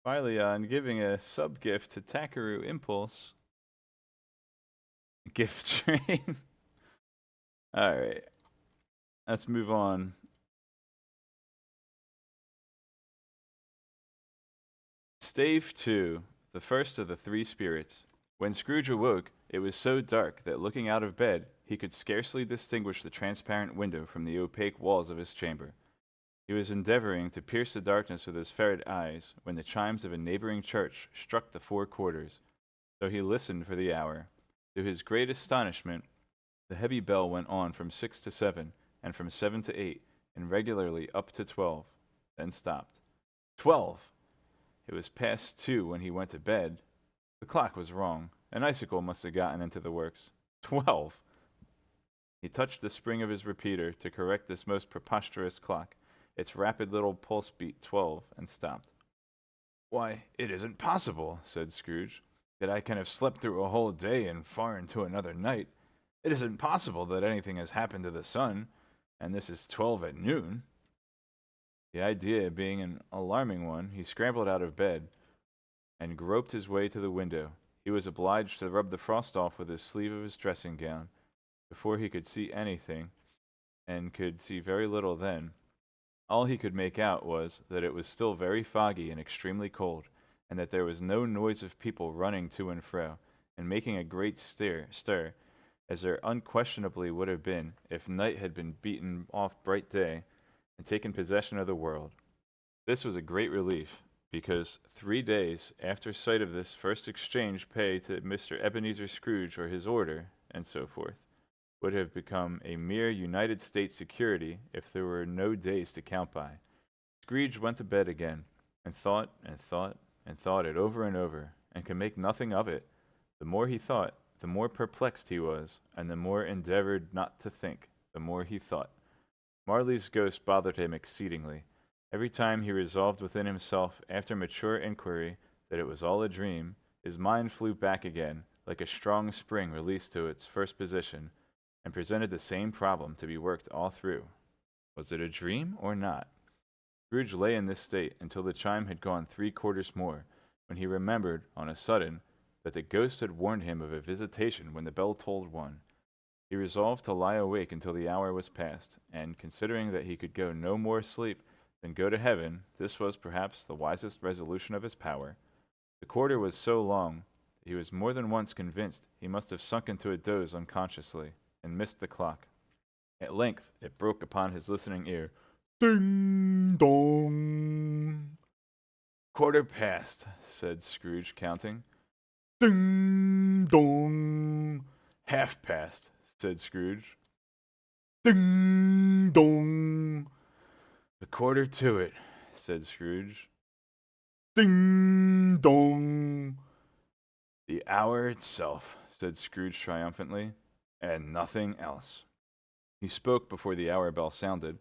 Fileon giving a sub gift to Takaru Impulse. Gift train. Alright. Let's move on. Stave 2, the first of the 3 spirits. When Scrooge awoke, it was so dark that looking out of bed, he could scarcely distinguish the transparent window from the opaque walls of his chamber. He was endeavoring to pierce the darkness with his ferret eyes when the chimes of a neighboring church struck the 4 quarters. So he listened for the hour. To his great astonishment, the heavy bell went on from 6 to 7, and from 7 to 8, and regularly up to 12, then stopped. 12! It was past 2 when he went to bed. The clock was wrong. An icicle must have gotten into the works. 12! He touched the spring of his repeater to correct this most preposterous clock. Its rapid little pulse beat 12 and stopped. Why, it isn't possible, said Scrooge, that I can have slept through a whole day and far into another night. It isn't possible that anything has happened to the sun, and this is 12 at noon. The idea being an alarming one, he scrambled out of bed and groped his way to the window. He was obliged to rub the frost off with his sleeve of his dressing gown before he could see anything, and could see very little then. All he could make out was that it was still very foggy and extremely cold, and that there was no noise of people running to and fro, and making a great stir, as there unquestionably would have been if night had been beaten off bright day and taken possession of the world. This was a great relief, because 3 days after sight of this first exchange pay to Mr. Ebenezer Scrooge or his order, and so forth, would have become a mere United States security if there were no days to count by. Scrooge went to bed again, and thought and thought and thought it over and over, and could make nothing of it. The more he thought, the more perplexed he was, and the more endeavored not to think, the more he thought. Marley's ghost bothered him exceedingly. Every time he resolved within himself, after mature inquiry, that it was all a dream, his mind flew back again, like a strong spring released to its first position, and presented the same problem to be worked all through. Was it a dream or not? Scrooge lay in this state until the chime had gone 3/4 more, when he remembered, on a sudden, that the ghost had warned him of a visitation when the bell tolled 1. He resolved to lie awake until the hour was past, and, considering that he could go no more sleep than go to heaven, this was perhaps the wisest resolution of his power. The quarter was so long that he was more than once convinced he must have sunk into a doze unconsciously, and missed the clock. At length it broke upon his listening ear. Ding dong. 1/4 past, said Scrooge, counting. Ding dong. 1/2 past, said Scrooge. Ding dong. 1/4 to it, said Scrooge. Ding dong. The hour itself, said Scrooge triumphantly, and nothing else. He spoke before the hour bell sounded,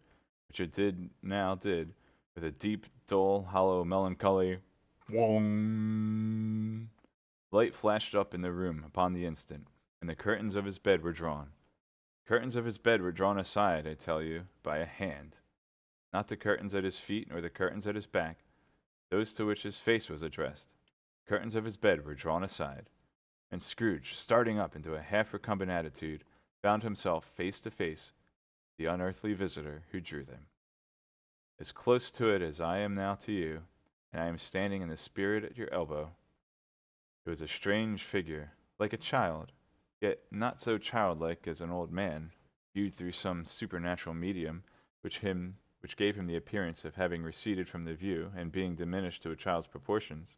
which it did, with a deep, dull, hollow, melancholy "Wong." Light flashed up in the room upon the instant, and the curtains of his bed were drawn. Curtains of his bed were drawn aside, I tell you, by a hand. Not the curtains at his feet, nor the curtains at his back, those to which his face was addressed. Curtains of his bed were drawn aside, and Scrooge, starting up into a half recumbent attitude, found himself face to face with the unearthly visitor who drew them. As close to it as I am now to you, and I am standing in the spirit at your elbow. It was a strange figure, like a child, yet not so childlike as an old man, viewed through some supernatural medium, which gave him the appearance of having receded from the view and being diminished to a child's proportions.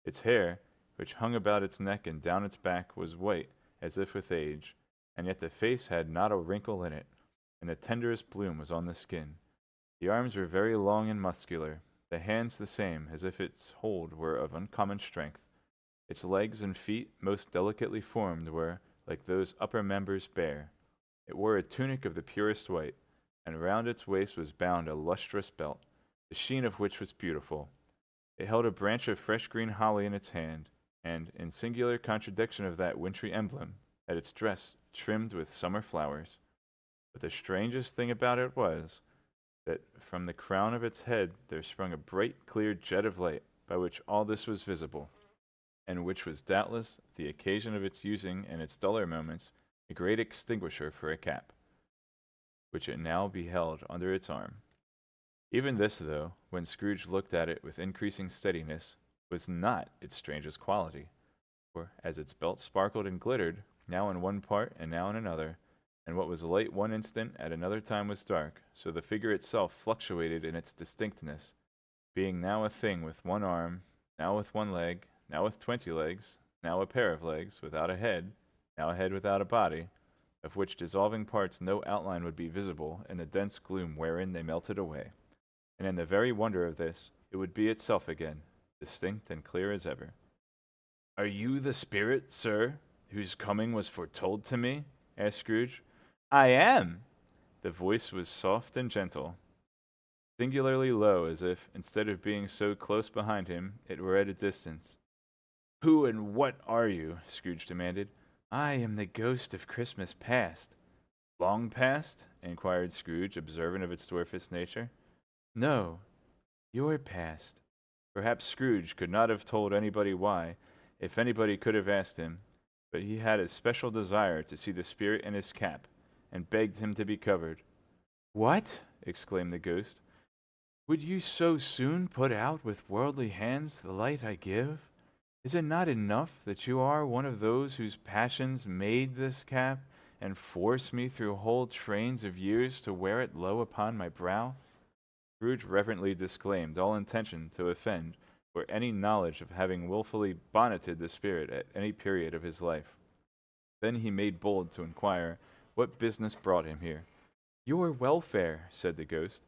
Its hair, which hung about its neck and down its back, was white, as if with age, and yet the face had not a wrinkle in it, and the tenderest bloom was on the skin. The arms were very long and muscular, the hands the same, as if its hold were of uncommon strength. Its legs and feet, most delicately formed, were, like those upper members, bare. It wore a tunic of the purest white, and round its waist was bound a lustrous belt, the sheen of which was beautiful. It held a branch of fresh green holly in its hand, and, in singular contradiction of that wintry emblem, had its dress trimmed with summer flowers. But the strangest thing about it was, that from the crown of its head there sprung a bright clear jet of light, by which all this was visible, and which was doubtless the occasion of its using in its duller moments a great extinguisher for a cap, which it now beheld under its arm. Even this, though, when Scrooge looked at it with increasing steadiness, was not its strangest quality, for as its belt sparkled and glittered, now in one part and now in another, and what was light one instant at another time was dark, so the figure itself fluctuated in its distinctness, being now a thing with one arm, now with one leg, now with 20 legs, now a pair of legs, without a head, now a head without a body, of which dissolving parts no outline would be visible in the dense gloom wherein they melted away. And in the very wonder of this, it would be itself again, distinct and clear as ever. "Are you the spirit, sir, whose coming was foretold to me?" asked Scrooge. "I am." The voice was soft and gentle, singularly low, as if, instead of being so close behind him, it were at a distance. "Who and what are you?" Scrooge demanded. "I am the ghost of Christmas past." "Long past?" inquired Scrooge, observant of its dwarfish nature. "No, your past." Perhaps Scrooge could not have told anybody why, if anybody could have asked him, but he had a special desire to see the spirit in his cap, and begged him to be covered. "What!" exclaimed the ghost. "Would you so soon put out with worldly hands the light I give? Is it not enough that you are one of those whose passions made this cap, and force me through whole trains of years to wear it low upon my brow?" Scrooge reverently disclaimed all intention to offend, or any knowledge of having wilfully bonneted the spirit at any period of his life. Then he made bold to inquire what business brought him here. "Your welfare," said the ghost.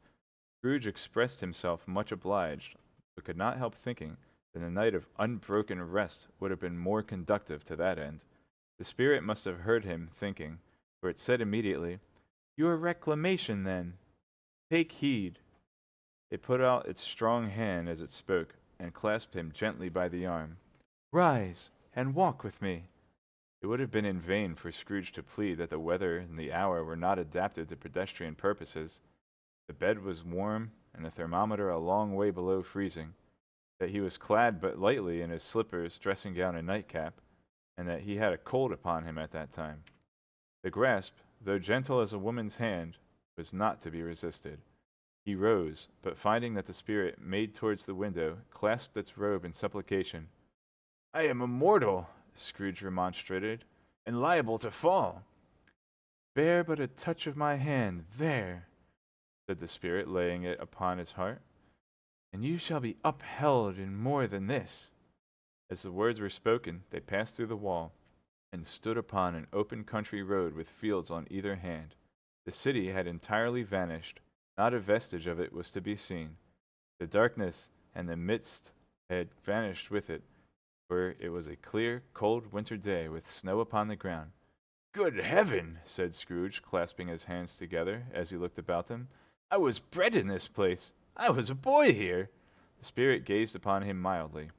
Scrooge expressed himself much obliged, but could not help thinking that a night of unbroken rest would have been more conducive to that end. The spirit must have heard him thinking, for it said immediately, "Your reclamation, then. Take heed." It put out its strong hand as it spoke, and clasped him gently by the arm. "Rise, and walk with me." It would have been in vain for Scrooge to plead that the weather and the hour were not adapted to pedestrian purposes. The bed was warm, and the thermometer a long way below freezing, that he was clad but lightly in his slippers, dressing gown, and nightcap, and that he had a cold upon him at that time. The grasp, though gentle as a woman's hand, was not to be resisted. He rose, but finding that the spirit made towards the window, clasped its robe in supplication. "I am immortal," Scrooge remonstrated, "and liable to fall." "Bear but a touch of my hand, there," said the spirit, laying it upon his heart, "and you shall be upheld in more than this." As the words were spoken, they passed through the wall, and stood upon an open country road with fields on either hand. The city had entirely vanished. Not a vestige of it was to be seen. The darkness and the mist had vanished with it, for it was a clear, cold winter day with snow upon the ground. "Good heaven!" said Scrooge, clasping his hands together as he looked about him. "I was bred in this place. I was a boy here. The spirit gazed upon him mildly.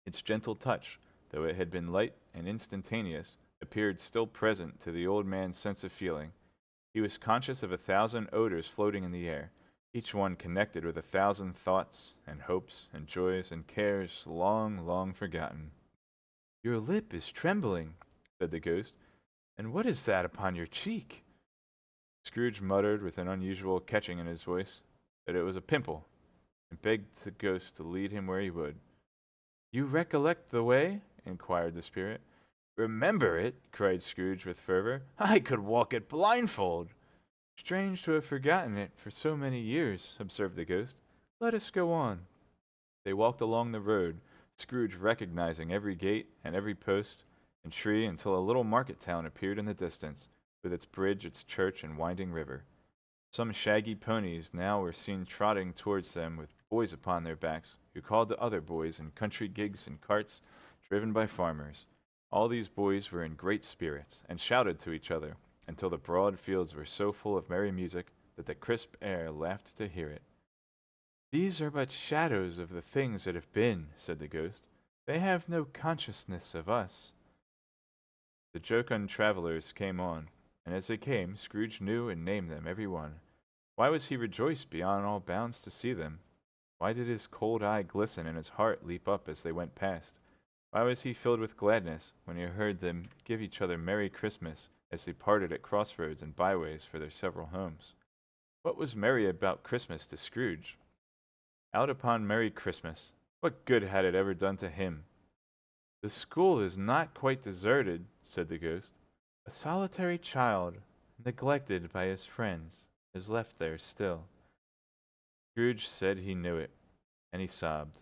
Its gentle touch, though it had been light and instantaneous, appeared still present to the old man's sense of feeling. He was conscious of 1,000 odors floating in the air, each one connected with 1,000 thoughts and hopes and joys and cares long, long forgotten. Your lip is trembling, said the ghost, and what is that upon your cheek? Scrooge muttered with an unusual catching in his voice that it was a pimple, and begged the ghost to lead him where he would. You recollect the way? Inquired the spirit. Remember it? Cried Scrooge with fervor. I could walk it blindfold. Strange to have forgotten it for so many years, observed the ghost. Let us go on. They walked along the road, Scrooge recognizing every gate and every post and tree until a little market town appeared in the distance, with its bridge, its church, and winding river. Some shaggy ponies now were seen trotting towards them with boys upon their backs, who called to other boys in country gigs and carts driven by farmers. All these boys were in great spirits, and shouted to each other, until the broad fields were so full of merry music that the crisp air laughed to hear it. These are but shadows of the things that have been, said the ghost. They have no consciousness of us. The jocund travelers came on, and as they came, Scrooge knew and named them every one. Why was he rejoiced beyond all bounds to see them? Why did his cold eye glisten and his heart leap up as they went past? Why was he filled with gladness when he heard them give each other Merry Christmas as they parted at crossroads and byways for their several homes? What was merry about Christmas to Scrooge? Out upon Merry Christmas! What good had it ever done to him? The school is not quite deserted, said the ghost. A solitary child, neglected by his friends, is left there still. Scrooge said he knew it, and he sobbed.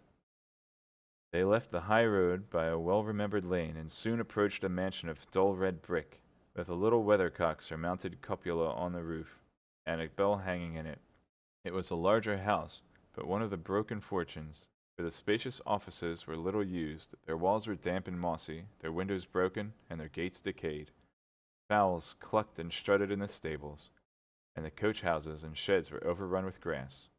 They left the high road by a well-remembered lane and soon approached a mansion of dull red brick, with a little weathercock-surmounted cupola on the roof, and a bell hanging in it. It was a larger house, but one of the broken fortunes, for the spacious offices were little used, their walls were damp and mossy, their windows broken, and their gates decayed. Fowls clucked and strutted in the stables, and the coach-houses and sheds were overrun with grass.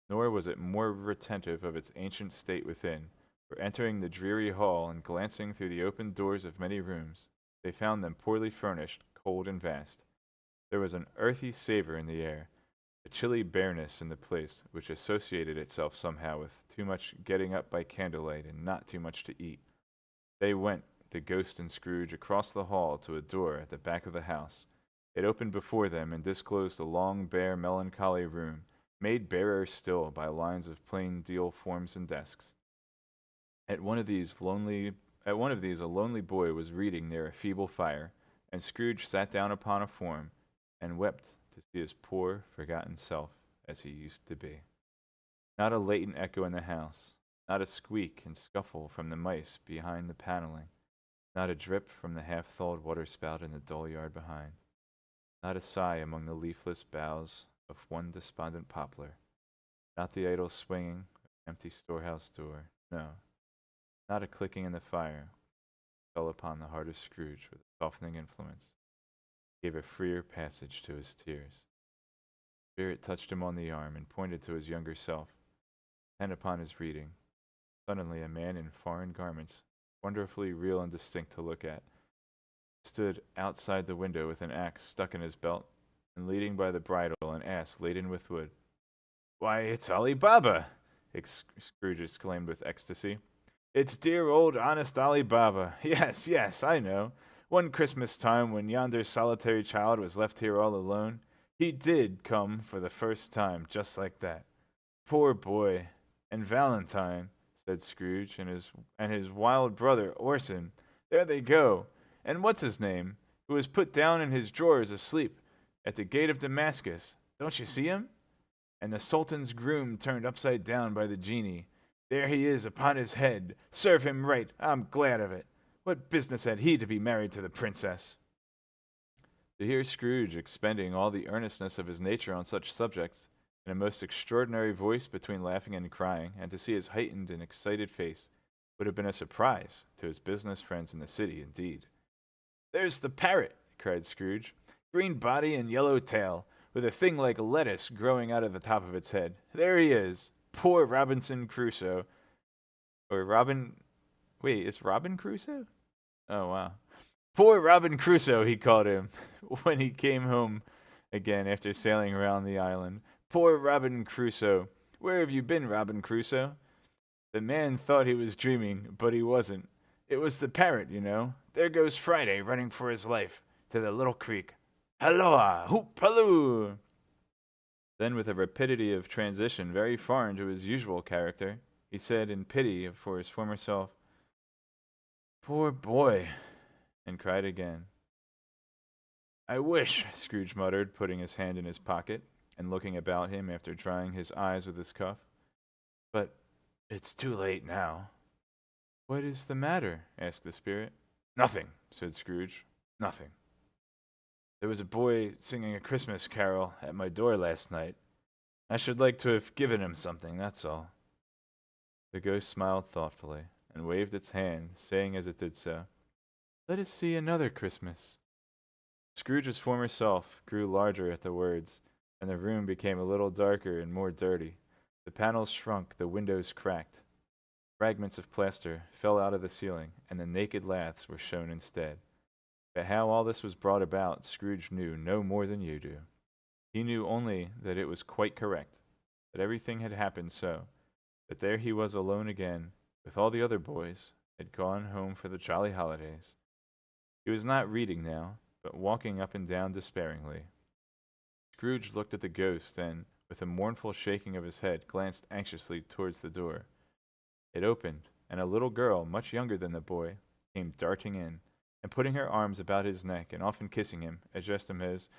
Nor was it more retentive of its ancient state within, for entering the dreary hall and glancing through the open doors of many rooms, they found them poorly furnished, cold and vast. There was an earthy savor in the air, a chilly bareness in the place, which associated itself somehow with too much getting up by candlelight and not too much to eat. They went, the ghost and Scrooge, across the hall to a door at the back of the house. It opened before them and disclosed a long, bare, melancholy room, made barer still by lines of plain deal forms and desks. At one of these a lonely boy was reading near a feeble fire, and Scrooge sat down upon a form and wept to see his poor, forgotten self as he used to be. Not a latent echo in the house, not a squeak and scuffle from the mice behind the paneling, not a drip from the half-thawed waterspout in the dull yard behind, not a sigh among the leafless boughs of one despondent poplar, not the idle swinging of an empty storehouse door, no, not a clicking in the fire, fell upon the heart of Scrooge with a softening influence, gave a freer passage to his tears. The spirit touched him on the arm and pointed to his younger self, intent upon his reading. Suddenly a man in foreign garments, wonderfully real and distinct to look at, stood outside the window with an axe stuck in his belt, and leading by the bridle an ass laden with wood. Why, it's Ali Baba! Scrooge exclaimed with ecstasy. It's dear old honest Ali Baba. Yes, yes, I know. One Christmas time when yonder solitary child was left here all alone, he did come for the first time just like that. Poor boy. And Valentine, said Scrooge, and his wild brother Orson. There they go. And what's his name, who was put down in his drawers asleep at the gate of Damascus. Don't you see him? And the Sultan's groom turned upside down by the genie. There he is upon his head. Serve him right. I'm glad of it. What business had he to be married to the princess? To hear Scrooge expending all the earnestness of his nature on such subjects, in a most extraordinary voice between laughing and crying, and to see his heightened and excited face, would have been a surprise to his business friends in the city, indeed. There's the parrot, cried Scrooge. Green body and yellow tail, with a thing like lettuce growing out of the top of its head. There he is. Poor Robinson Crusoe. Or Robin. Wait, it's Robin Crusoe? Oh, wow. Poor Robin Crusoe, he called him, when he came home again after sailing around the island. Poor Robin Crusoe. Where have you been, Robin Crusoe? The man thought he was dreaming, but he wasn't. It was the parrot, you know. There goes Friday running for his life to the little creek. Halloa! Hoop halloo! Then, with a rapidity of transition very foreign to his usual character, he said in pity for his former self, Poor boy, and cried again. I wish, Scrooge muttered, putting his hand in his pocket and looking about him after drying his eyes with his cuff. But it's too late now. What is the matter? Asked the spirit. Nothing, said Scrooge. Nothing. There was a boy singing a Christmas carol at my door last night. I should like to have given him something, that's all. The ghost smiled thoughtfully and waved its hand, saying as it did so, Let us see another Christmas. Scrooge's former self grew larger at the words, and the room became a little darker and more dirty. The panels shrunk, the windows cracked. Fragments of plaster fell out of the ceiling, and the naked laths were shown instead. But how all this was brought about, Scrooge knew no more than you do. He knew only that it was quite correct, that everything had happened so, that there he was alone again, with all the other boys, had gone home for the jolly holidays. He was not reading now, but walking up and down despairingly. Scrooge looked at the ghost and, with a mournful shaking of his head, glanced anxiously towards the door. It opened, and a little girl, much younger than the boy, came darting in, and putting her arms about his neck and often kissing him, addressed him as,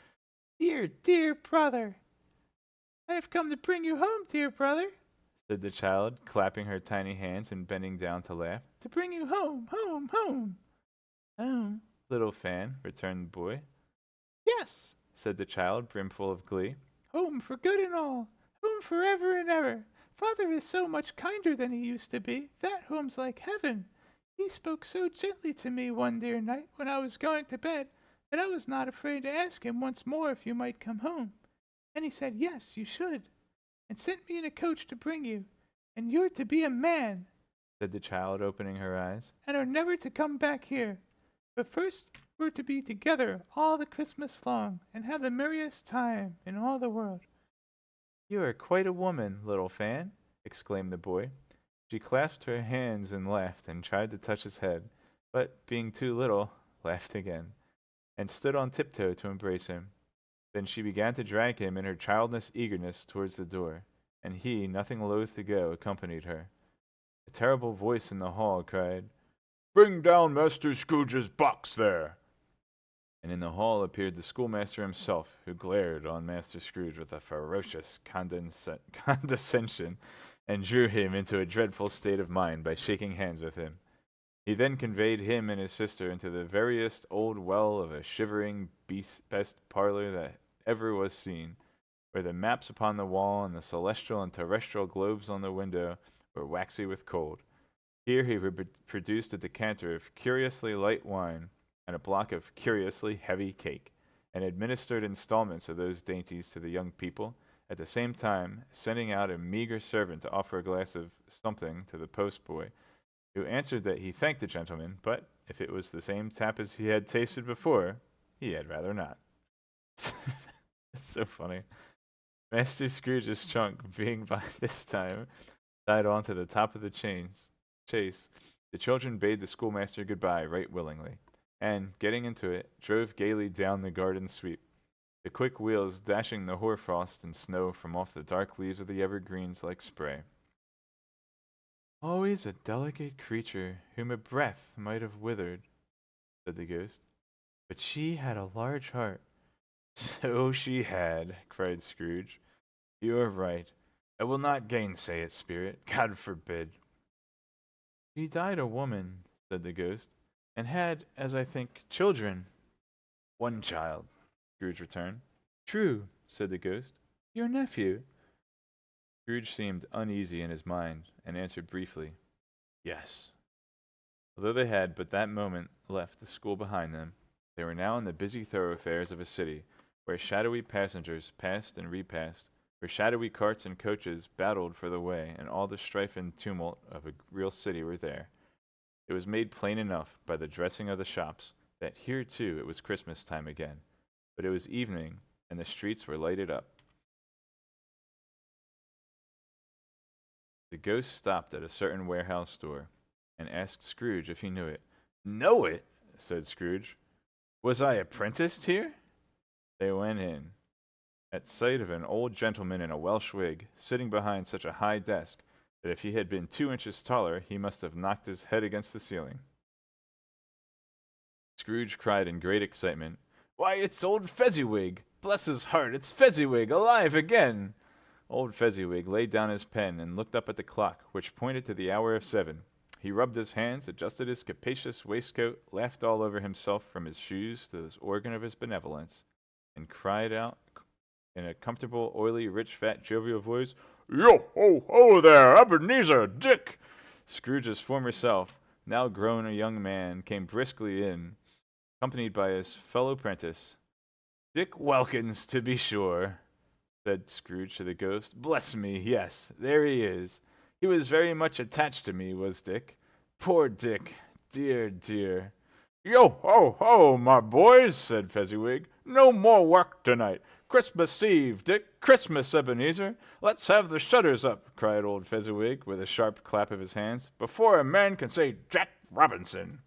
Dear, dear brother! I have come to bring you home, dear brother, said the child, clapping her tiny hands and bending down to laugh. To bring you home, home, home! Home, little Fan, returned the boy. Yes, said the child, brimful of glee. Home for good and all, home for ever and ever. Father is so much kinder than he used to be. That home's like heaven. He spoke so gently to me one dear night when I was going to bed that I was not afraid to ask him once more if you might come home. And he said, yes, you should, and sent me in a coach to bring you. And you're to be a man, said the child, opening her eyes, and are never to come back here. But first we're to be together all the Christmas long, and have the merriest time in all the world. You are quite a woman, little Fan, exclaimed the boy. She clasped her hands and laughed, and tried to touch his head, but, being too little, laughed again, and stood on tiptoe to embrace him. Then she began to drag him in her childish eagerness towards the door, and he, nothing loath to go, accompanied her. A terrible voice in the hall cried, Bring down Master Scrooge's box there! And in the hall appeared the schoolmaster himself, who glared on Master Scrooge with a ferocious condescension, and drew him into a dreadful state of mind by shaking hands with him. He then conveyed him and his sister into the veriest old well of a shivering best parlor that ever was seen, where the maps upon the wall and the celestial and terrestrial globes on the window were waxy with cold. Here he produced a decanter of curiously light wine and a block of curiously heavy cake, and administered installments of those dainties to the young people, at the same time sending out a meagre servant to offer a glass of something to the postboy, who answered that he thanked the gentleman, but if it was the same tap as he had tasted before, he had rather not. It's so funny. Master Scrooge's trunk being by this time tied on to the top of the chase, the children bade the schoolmaster goodbye right willingly, and, getting into it, drove gaily down the garden sweep, the quick wheels dashing the hoarfrost and snow from off the dark leaves of the evergreens like spray. Always a delicate creature whom a breath might have withered, said the ghost. But she had a large heart. So she had, cried Scrooge. You are right. I will not gainsay it, spirit. God forbid. She died a woman, said the ghost, and had, as I think, children. One child, Scrooge returned. True, said the ghost. Your nephew. Scrooge seemed uneasy in his mind, and answered briefly, Yes. Although they had but that moment left the school behind them, they were now in the busy thoroughfares of a city, where shadowy passengers passed and repassed, where shadowy carts and coaches battled for the way, and all the strife and tumult of a real city were there. It was made plain enough by the dressing of the shops that here too it was Christmas time again, but it was evening, and the streets were lighted up. The ghost stopped at a certain warehouse door, and asked Scrooge if he knew it. Know it? Said Scrooge. Was I apprenticed here? They went in, at sight of an old gentleman in a Welsh wig, sitting behind such a high desk that if he had been 2 inches taller he must have knocked his head against the ceiling. Scrooge cried in great excitement, Why, it's old Fezziwig! Bless his heart, it's Fezziwig, alive again! Old Fezziwig laid down his pen and looked up at the clock, which pointed to the hour of 7. He rubbed his hands, adjusted his capacious waistcoat, laughed all over himself from his shoes to this organ of his benevolence, and cried out in a comfortable, oily, rich, fat, jovial voice, Yo, ho, ho there, Ebenezer, Dick! Scrooge's former self, now grown a young man, came briskly in, accompanied by his fellow prentice. Dick Welkins, to be sure, said Scrooge to the ghost. Bless me, yes, there he is. He was very much attached to me, was Dick. Poor Dick, dear, dear. Yo, ho, ho, my boys, said Fezziwig. No more work tonight. Christmas Eve, Dick. Christmas, Ebenezer. Let's have the shutters up, cried old Fezziwig, with a sharp clap of his hands, before a man can say Jack Robinson.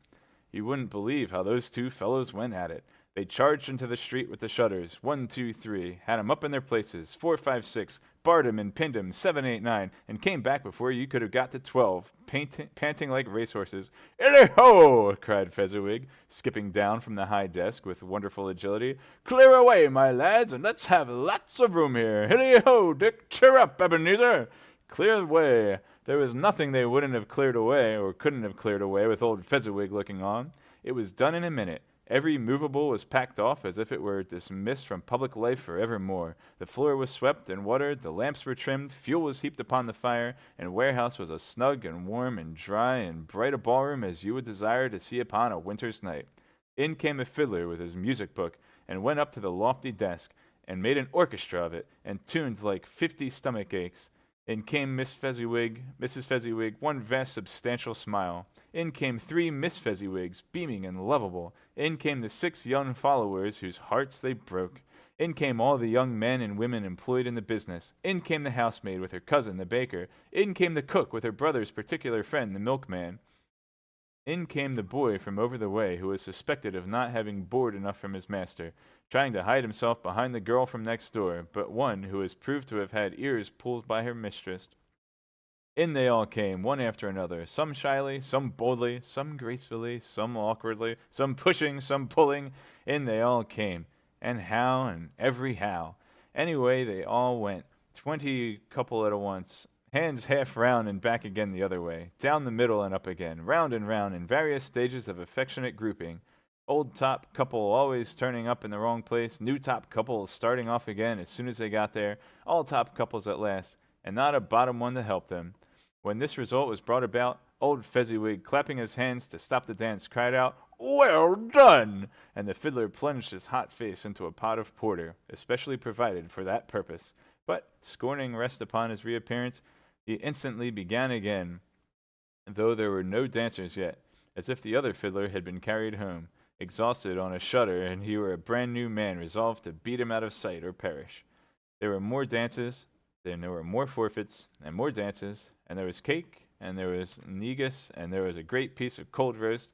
You wouldn't believe how those two fellows went at it. They charged into the street with the shutters. 1, 2, 3. Had 'em up in their places. 4, 5, 6. Barred 'em and pinned 'em. 7, 8, 9. And came back before you could have got to 12, panting like racehorses. Illy-ho! Cried Fezziwig, skipping down from the high desk with wonderful agility. Clear away, my lads, and let's have lots of room here. Hilly-ho, Dick! Cheer up, Ebenezer! Clear away. There was nothing they wouldn't have cleared away, or couldn't have cleared away, with old Fezziwig looking on. It was done in a minute. Every movable was packed off as if it were dismissed from public life for evermore. The floor was swept and watered, the lamps were trimmed, fuel was heaped upon the fire, and warehouse was as snug and warm and dry and bright a ballroom as you would desire to see upon a winter's night. In came a fiddler with his music book, and went up to the lofty desk, and made an orchestra of it, and tuned like 50 stomach aches. In came Mrs. Fezziwig, one vast substantial smile. In came 3 Miss Fezziwigs, beaming and lovable. In came the 6 young followers whose hearts they broke. In came all the young men and women employed in the business. In came the housemaid with her cousin, the baker. In came the cook with her brother's particular friend, the milkman. In came the boy from over the way, who was suspected of not having board enough from his master, trying to hide himself behind the girl from next door, but one who was proved to have had ears pulled by her mistress. In they all came, one after another, some shyly, some boldly, some gracefully, some awkwardly, some pushing, some pulling. In they all came, and how, and every how. Anyway, they all went, 20 couple at once, hands half round and back again the other way, down the middle and up again, round and round, in various stages of affectionate grouping. Old top couple always turning up in the wrong place, new top couple starting off again as soon as they got there, all top couples at last, and not a bottom one to help them. When this result was brought about, old Fezziwig, clapping his hands to stop the dance, cried out, Well done! And the fiddler plunged his hot face into a pot of porter, especially provided for that purpose. But, scorning rest upon his reappearance, he instantly began again, though there were no dancers yet, as if the other fiddler had been carried home, exhausted on a shutter, and he were a brand new man resolved to beat him out of sight or perish. There were more dances, then there were more forfeits, and more dances, and there was cake, and there was negus, and there was a great piece of cold roast,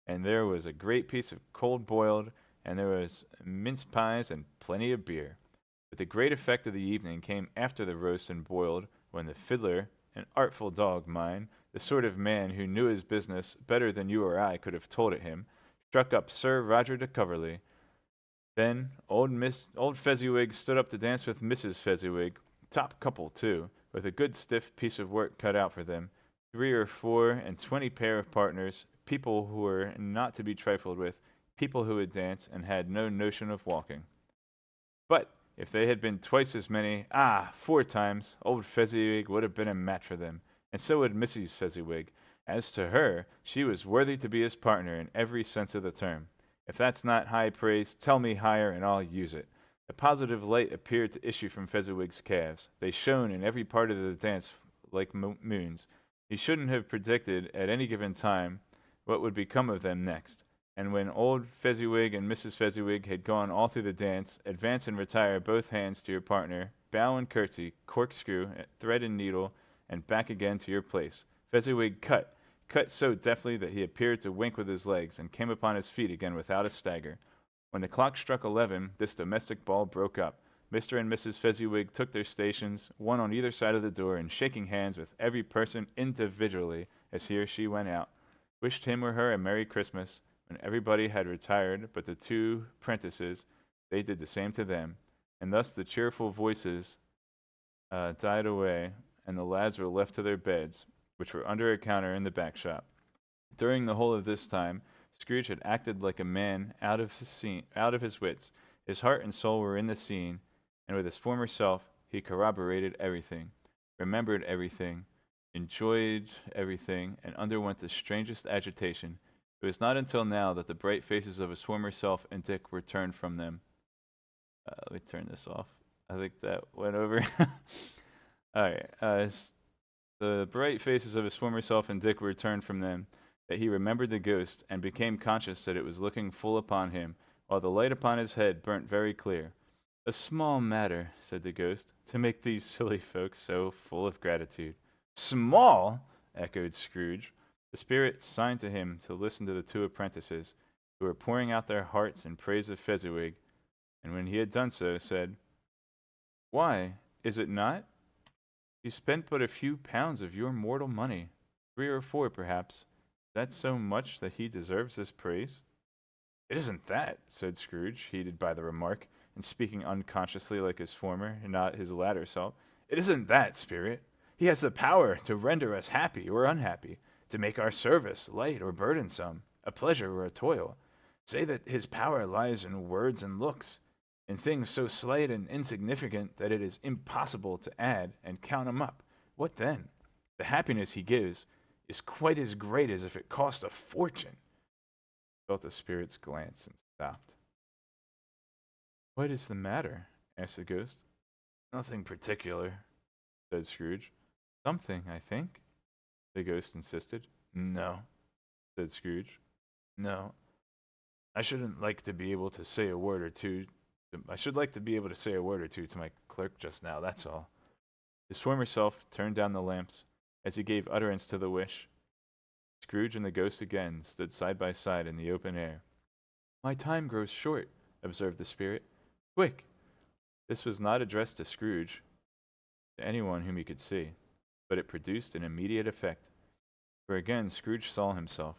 and there was a great piece of cold boiled, and there was mince pies and plenty of beer. But the great effect of the evening came after the roast and boiled, when the fiddler, an artful dog, mind, the sort of man who knew his business better than you or I could have told it him, struck up Sir Roger de Coverley. Then old Fezziwig stood up to dance with Mrs. Fezziwig, top couple too, with a good stiff piece of work cut out for them, 3 or 4 and 20 pair of partners, people who were not to be trifled with, people who would dance and had no notion of walking. But if they had been twice as many, 4 times, old Fezziwig would have been a match for them, and so would Mrs. Fezziwig. As to her, she was worthy to be his partner in every sense of the term. If that's not high praise, tell me higher and I'll use it. A positive light appeared to issue from Fezziwig's calves. They shone in every part of the dance like moons. He shouldn't have predicted at any given time what would become of them next. And when old Fezziwig and Mrs. Fezziwig had gone all through the dance, advance and retire both hands to your partner, bow and curtsy, corkscrew, thread and needle, and back again to your place. Fezziwig cut so deftly that he appeared to wink with his legs, and came upon his feet again without a stagger. When the clock struck 11, this domestic ball broke up. Mr. and Mrs. Fezziwig took their stations, one on either side of the door, and shaking hands with every person individually as he or she went out, wished him or her a Merry Christmas. When everybody had retired but the two prentices, they did the same to them, and thus the cheerful voices died away, and the lads were left to their beds, which were under a counter in the back shop. During the whole of this time, Scrooge had acted like a man out of his wits. His heart and soul were in the scene, and with his former self he corroborated everything, remembered everything, enjoyed everything, and underwent the strangest agitation. It was not until now that the bright faces of his former self and Dick were turned from them. Let me turn this off. I think that went over. All right. The bright faces of his former self and Dick were turned from them, that he remembered the ghost, and became conscious that it was looking full upon him, while the light upon his head burnt very clear. A small matter, said the ghost, to make these silly folks so full of gratitude. Small? Echoed Scrooge. The spirit signed to him to listen to the two apprentices, who were pouring out their hearts in praise of Fezziwig, and when he had done so, said, Why, is it not? You spent but a few pounds of your mortal money, 3 or 4 perhaps. Is that so much that he deserves this praise? It isn't that, said Scrooge, heated by the remark, and speaking unconsciously like his former, and not his latter self. It isn't that, spirit. He has the power to render us happy or unhappy, to make our service light or burdensome, a pleasure or a toil. Say that his power lies in words and looks, in things so slight and insignificant that it is impossible to add and count 'em up. What then? The happiness he gives is quite as great as if it cost a fortune. Felt the spirit's glance and stopped. What is the matter? Asked the ghost. Nothing particular, said Scrooge. Something, I think, the ghost insisted. No, said Scrooge. No. I shouldn't like to be able to say a word or two. I should like to be able to say a word or two to my clerk just now, that's all. His former self turned down the lamps as he gave utterance to the wish. Scrooge and the ghost again stood side by side in the open air. My time grows short, observed the spirit. Quick! This was not addressed to Scrooge, to anyone whom he could see, but it produced an immediate effect. For again Scrooge saw himself.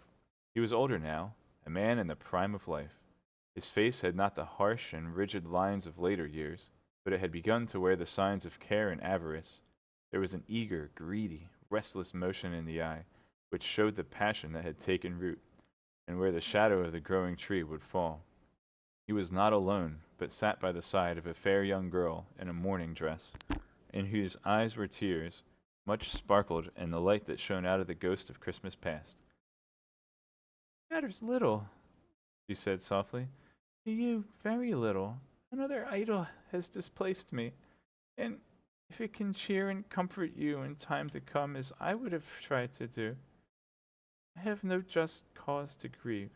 He was older now, a man in the prime of life. His face had not the harsh and rigid lines of later years, but it had begun to wear the signs of care and avarice. There was an eager, greedy, restless motion in the eye, which showed the passion that had taken root, and where the shadow of the growing tree would fall. He was not alone, but sat by the side of a fair young girl in a mourning dress, in whose eyes were tears, much sparkled in the light that shone out of the ghost of Christmas past. Matters little, she said softly. To you, very little. Another idol has displaced me, and if it can cheer and comfort you in time to come as I would have tried to do, I have no just cause to grieve.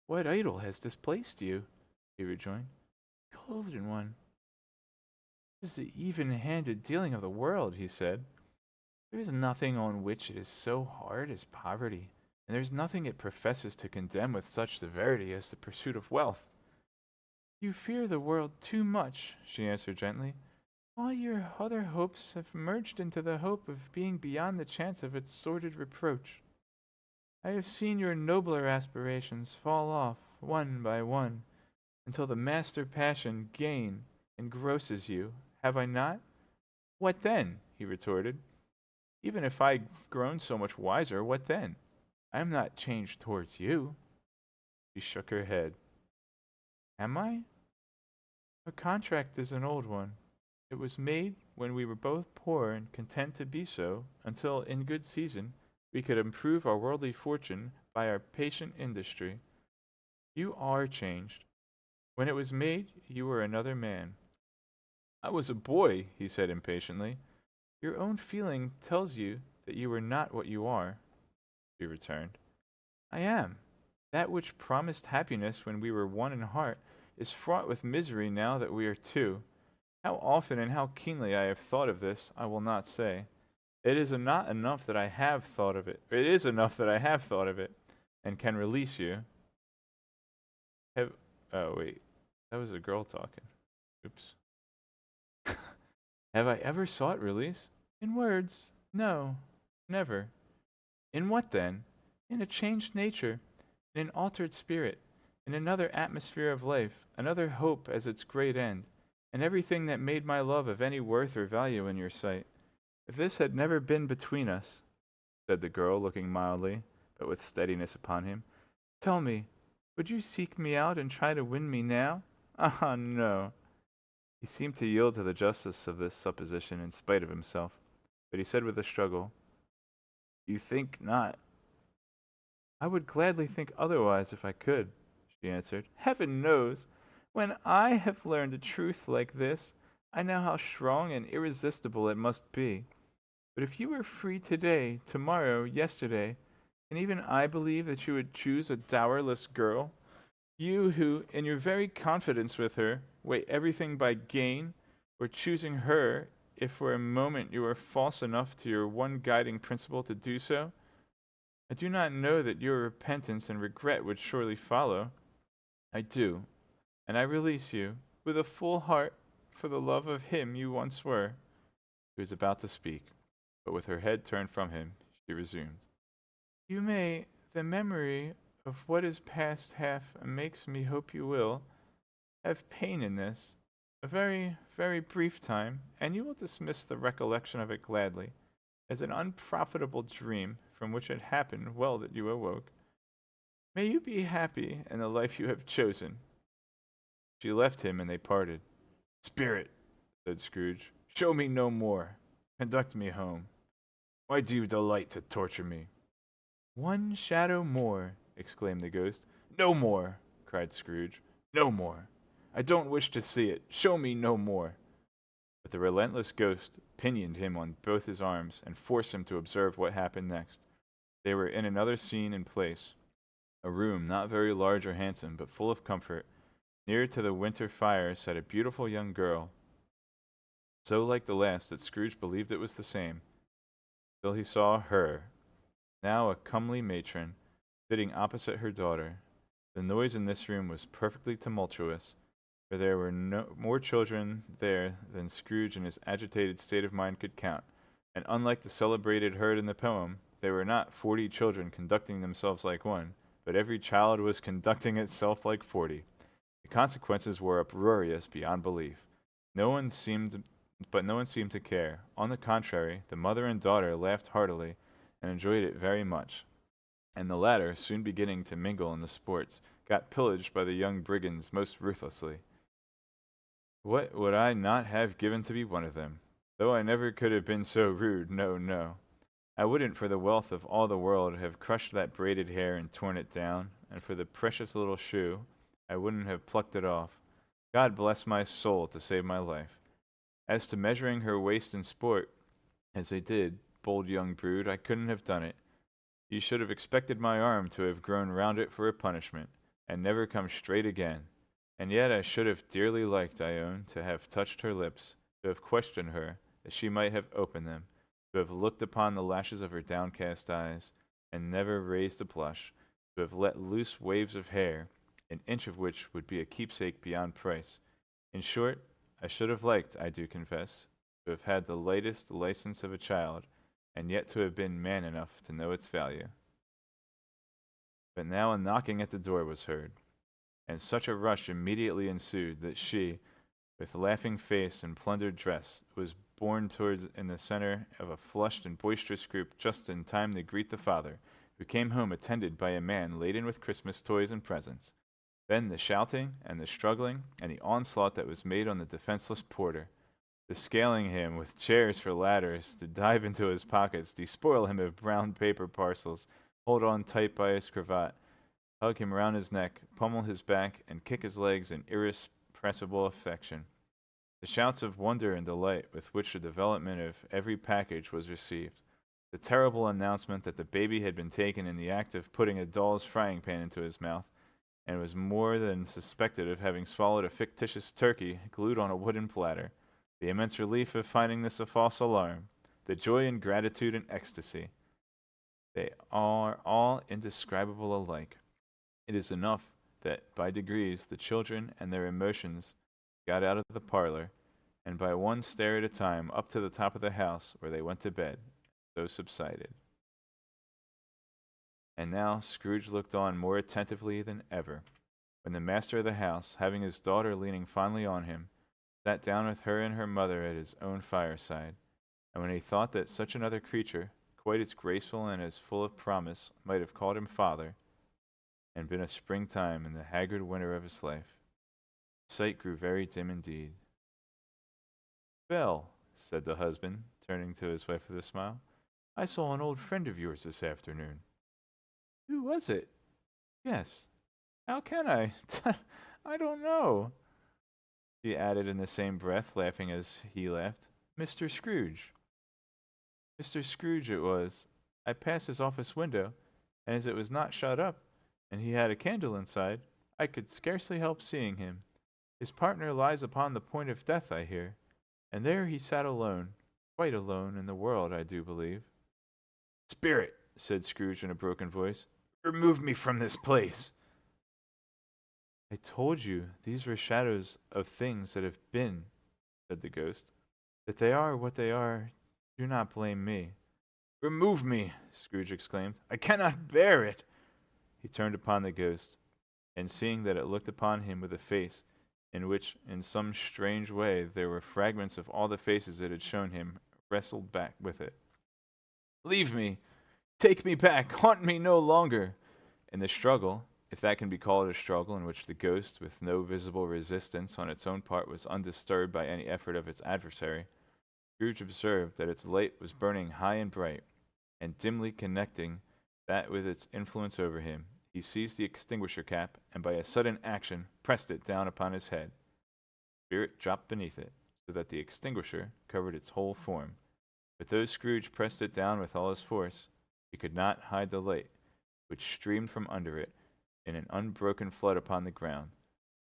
What idol has displaced you? He rejoined. The golden one. This is the even-handed dealing of the world, he said. There is nothing on which it is so hard as poverty, and there is nothing it professes to condemn with such severity as the pursuit of wealth. You fear the world too much, she answered gently. All your other hopes have merged into the hope of being beyond the chance of its sordid reproach. I have seen your nobler aspirations fall off, one by one, until the master passion, gain, engrosses you, have I not? What then? He retorted. Even if I've grown so much wiser, what then? I am not changed towards you. She shook her head. Am I? Our contract is an old one. It was made when we were both poor and content to be so, until, in good season, we could improve our worldly fortune by our patient industry. You are changed. When it was made, you were another man. I was a boy, he said impatiently. Your own feeling tells you that you are not what you are, she returned. I am. That which promised happiness when we were one in heart is fraught with misery now that we are two. How often and how keenly I have thought of this, I will not say. It is not enough that I have thought of it. It is enough that I have thought of it, and can release you. Have oh wait, that was a girl talking. Oops. Have I ever sought release? In words, no, never. In what then? In a changed nature, in an altered spirit, in another atmosphere of life, another hope as its great end, and everything that made my love of any worth or value in your sight. If this had never been between us, said the girl, looking mildly, but with steadiness upon him, tell me, would you seek me out and try to win me now? Ah, no. He seemed to yield to the justice of this supposition in spite of himself, but he said with a struggle, You think not. I would gladly think otherwise if I could, she answered. Heaven knows! When I have learned a truth like this, I know how strong and irresistible it must be. But if you were free today, tomorrow, yesterday, and even I believe that you would choose a dowerless girl, you who, in your very confidence with her, weigh everything by gain, or choosing her if for a moment you are false enough to your one guiding principle to do so, I do not know that your repentance and regret would surely follow. I do, and I release you, with a full heart, for the love of him you once were. She was about to speak, but with her head turned from him, she resumed. You may, the memory of what is past half makes me hope you will, have pain in this, a very, very brief time, and you will dismiss the recollection of it gladly, as an unprofitable dream from which it happened well that you awoke. May you be happy in the life you have chosen. She left him and they parted. Spirit, said Scrooge, show me no more. Conduct me home. Why do you delight to torture me? One shadow more, exclaimed the ghost. No more, cried Scrooge. No more. I don't wish to see it. Show me no more. But the relentless ghost pinioned him on both his arms and forced him to observe what happened next. They were in another scene and place, a room not very large or handsome, but full of comfort. Near to the winter fire sat a beautiful young girl, so like the last that Scrooge believed it was the same, till he saw her, now a comely matron, sitting opposite her daughter. The noise in this room was perfectly tumultuous, for there were more children there than Scrooge in his agitated state of mind could count, and unlike the celebrated herd in the poem, there were not 40 children conducting themselves like one, but every child was conducting itself like 40. The consequences were uproarious beyond belief. No one seemed to care. On the contrary, the mother and daughter laughed heartily, and enjoyed it very much. And the latter, soon beginning to mingle in the sports, got pillaged by the young brigands most ruthlessly. What would I not have given to be one of them? Though I never could have been so rude, no, no. I wouldn't for the wealth of all the world have crushed that braided hair and torn it down, and for the precious little shoe, I wouldn't have plucked it off. God bless my soul to save my life. As to measuring her waist in sport, as they did, bold young brood, I couldn't have done it. You should have expected my arm to have grown round it for a punishment, and never come straight again. And yet I should have dearly liked, I own, to have touched her lips, to have questioned her, that she might have opened them, to have looked upon the lashes of her downcast eyes, and never raised a blush, to have let loose waves of hair, an inch of which would be a keepsake beyond price. In short, I should have liked, I do confess, to have had the lightest license of a child, and yet to have been man enough to know its value. But now a knocking at the door was heard, and such a rush immediately ensued that she, with laughing face and plundered dress, was borne towards in the center of a flushed and boisterous group just in time to greet the father, who came home attended by a man laden with Christmas toys and presents. Then the shouting and the struggling and the onslaught that was made on the defenseless porter, the scaling him with chairs for ladders, to dive into his pockets, despoil him of brown paper parcels, hold on tight by his cravat, hug him round his neck, pummel his back, and kick his legs in irrepressible affection. The shouts of wonder and delight with which the development of every package was received, the terrible announcement that the baby had been taken in the act of putting a doll's frying pan into his mouth, and was more than suspected of having swallowed a fictitious turkey glued on a wooden platter, the immense relief of finding this a false alarm, the joy and gratitude and ecstasy. They are all indescribable alike. It is enough that by degrees the children and their emotions got out of the parlor, and by one stair at a time up to the top of the house where they went to bed, so subsided. And now Scrooge looked on more attentively than ever, when the master of the house, having his daughter leaning fondly on him, sat down with her and her mother at his own fireside, and when he thought that such another creature, quite as graceful and as full of promise, might have called him father, and been a springtime in the haggard winter of his life, the sight grew very dim indeed. "Belle," said the husband, turning to his wife with a smile, "I saw an old friend of yours this afternoon." "Who was it?" "Yes." "How can I? I don't know," she added in the same breath, laughing as he laughed. "Mr. Scrooge." "Mr. Scrooge it was. I passed his office window, and as it was not shut up, and he had a candle inside, I could scarcely help seeing him. His partner lies upon the point of death, I hear, and there he sat alone, quite alone in the world, I do believe." "Spirit," said Scrooge in a broken voice, "remove me from this place." "I told you these were shadows of things that have been," said the ghost. "That they are what they are, do not blame me." "Remove me!" Scrooge exclaimed. "I cannot bear it." He turned upon the ghost, and seeing that it looked upon him with a face in which in some strange way there were fragments of all the faces it had shown him, wrestled back with it. "Leave me! Take me back! Haunt me no longer!" In the struggle, if that can be called a struggle in which the ghost, with no visible resistance on its own part, was undisturbed by any effort of its adversary, Scrooge observed that its light was burning high and bright, and dimly connecting that with its influence over him, he seized the extinguisher cap, and by a sudden action pressed it down upon his head. The spirit dropped beneath it, so that the extinguisher covered its whole form. But though Scrooge pressed it down with all his force, he could not hide the light, which streamed from under it in an unbroken flood upon the ground.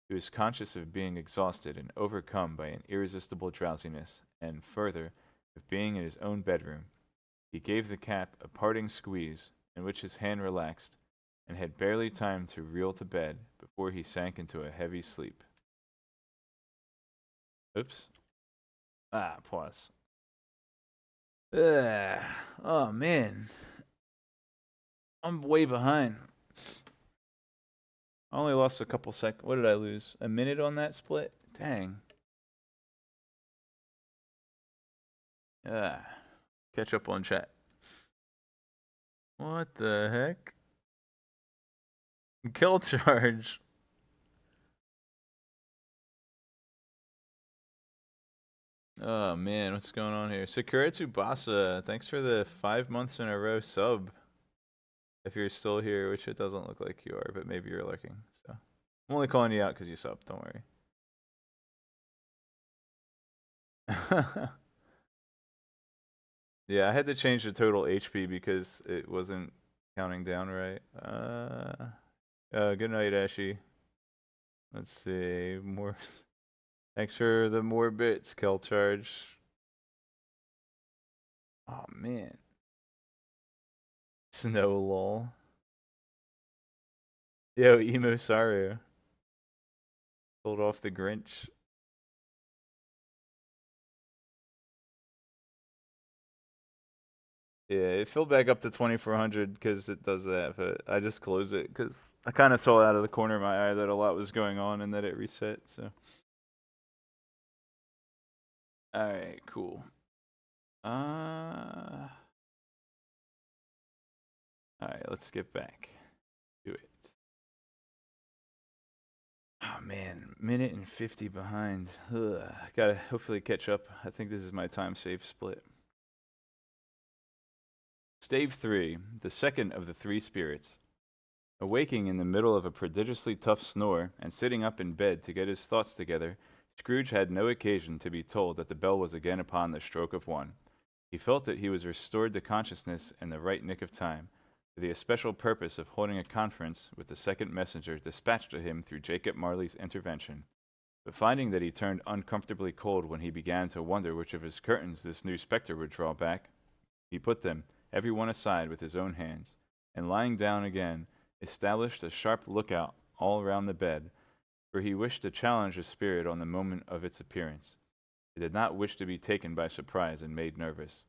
He was conscious of being exhausted and overcome by an irresistible drowsiness, and, further, of being in his own bedroom. He gave the cap a parting squeeze, in which his hand relaxed, and had barely time to reel to bed before he sank into a heavy sleep. Oops. Pause. Oh man, I'm way behind. I only lost a couple seconds. What did I lose? A minute on that split? Dang. Catch up on chat. What the heck? Kill charge. Oh man, what's going on here? Sakura Tsubasa, thanks for the 5 months in a row sub. If you're still here, which it doesn't look like you are, but maybe you're lurking. So I'm only calling you out because you subbed, don't worry. Yeah, I had to change the total HP because it wasn't counting down right. Good night, Ashy. Let's see, more. Thanks for the more bits, Kel Charge. Oh man. Snow lol. Yo, Emo Saru. Pulled off the Grinch. Yeah, it filled back up to 2400 because it does that, but I just closed it because I kind of saw out of the corner of my eye that a lot was going on and that it reset, so. Alright, cool. Alright, let's get back to it. Oh man, minute and 50 behind. Ugh, gotta hopefully catch up. I think this is my time save split. Stave 3, the second of the three spirits. Awaking in the middle of a prodigiously tough snore, and sitting up in bed to get his thoughts together, Scrooge had no occasion to be told that the bell was again upon the stroke of one. He felt that he was restored to consciousness in the right nick of time, for the especial purpose of holding a conference with the second messenger dispatched to him through Jacob Marley's intervention. But finding that he turned uncomfortably cold when he began to wonder which of his curtains this new spectre would draw back, he put them, every one aside with his own hands, and lying down again, established a sharp lookout all round the bed, for he wished to challenge the spirit on the moment of its appearance. He did not wish to be taken by surprise and made nervous.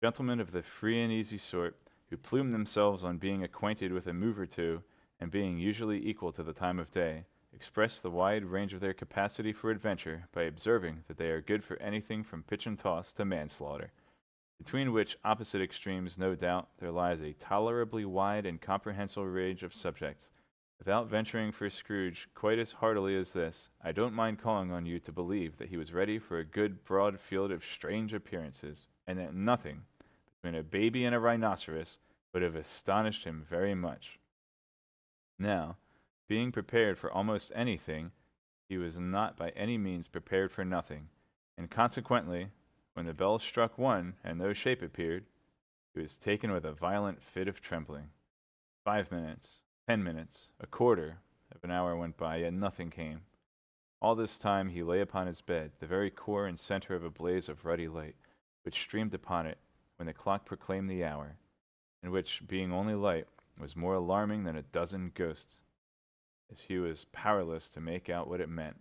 Gentlemen of the free and easy sort, who plume themselves on being acquainted with a move or two, and being usually equal to the time of day, express the wide range of their capacity for adventure by observing that they are good for anything from pitch and toss to manslaughter, between which opposite extremes, no doubt, there lies a tolerably wide and comprehensible range of subjects. Without venturing for Scrooge quite as heartily as this, I don't mind calling on you to believe that he was ready for a good broad field of strange appearances, and that nothing, between a baby and a rhinoceros, would have astonished him very much. Now, being prepared for almost anything, he was not by any means prepared for nothing, and consequently, when the bell struck one and no shape appeared, he was taken with a violent fit of trembling. 5 minutes, 10 minutes, a quarter of an hour went by, yet nothing came. All this time he lay upon his bed, the very core and center of a blaze of ruddy light, which streamed upon it when the clock proclaimed the hour, and which, being only light, was more alarming than a dozen ghosts, as he was powerless to make out what it meant,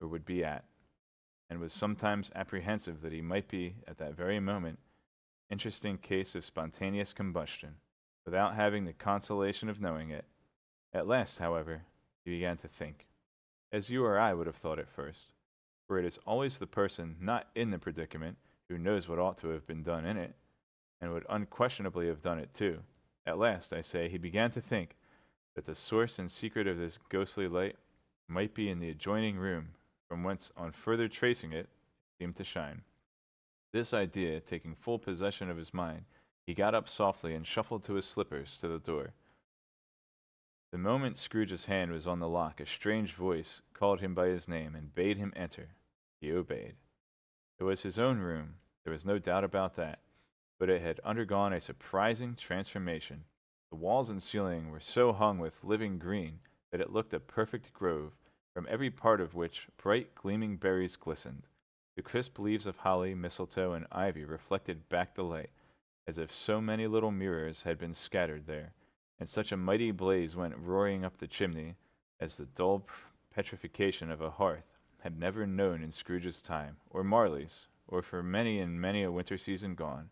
or would be at, and was sometimes apprehensive that he might be, at that very moment, interesting case of spontaneous combustion, without having the consolation of knowing it. At last, however, he began to think, as you or I would have thought at first, for it is always the person not in the predicament who knows what ought to have been done in it, and would unquestionably have done it too. At last, I say, he began to think that the source and secret of this ghostly light might be in the adjoining room, from whence, on further tracing it, seemed to shine. This idea taking full possession of his mind, he got up softly and shuffled to his slippers to the door. The moment Scrooge's hand was on the lock, a strange voice called him by his name and bade him enter. He obeyed. It was his own room, there was no doubt about that, but it had undergone a surprising transformation. The walls and ceiling were so hung with living green that it looked a perfect grove, from every part of which bright gleaming berries glistened. The crisp leaves of holly, mistletoe, and ivy reflected back the light, as if so many little mirrors had been scattered there, and such a mighty blaze went roaring up the chimney as the dull petrification of a hearth had never known in Scrooge's time, or Marley's, or for many and many a winter season gone.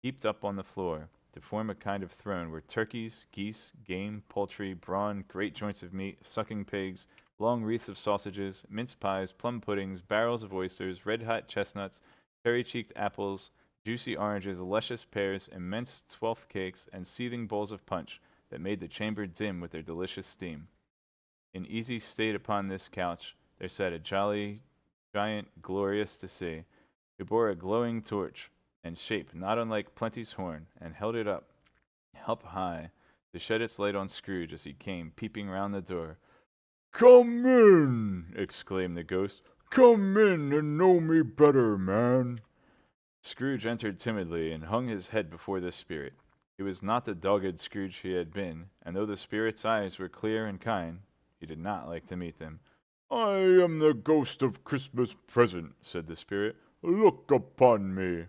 Heaped up on the floor, to form a kind of throne, were turkeys, geese, game, poultry, brawn, great joints of meat, sucking pigs, long wreaths of sausages, mince pies, plum puddings, barrels of oysters, red-hot chestnuts, cherry-cheeked apples, juicy oranges, luscious pears, immense twelfth cakes, and seething bowls of punch that made the chamber dim with their delicious steam. In easy state upon this couch there sat a jolly giant glorious to see, who bore a glowing torch, and shape not unlike Plenty's horn, and held it up high, to shed its light on Scrooge as he came peeping round the door. "Come in!" exclaimed the ghost. "Come in and know me better, man." Scrooge entered timidly, and hung his head before the spirit. He was not the dogged Scrooge he had been, and though the spirit's eyes were clear and kind, he did not like to meet them. "I am the ghost of Christmas present," said the spirit. "Look upon me."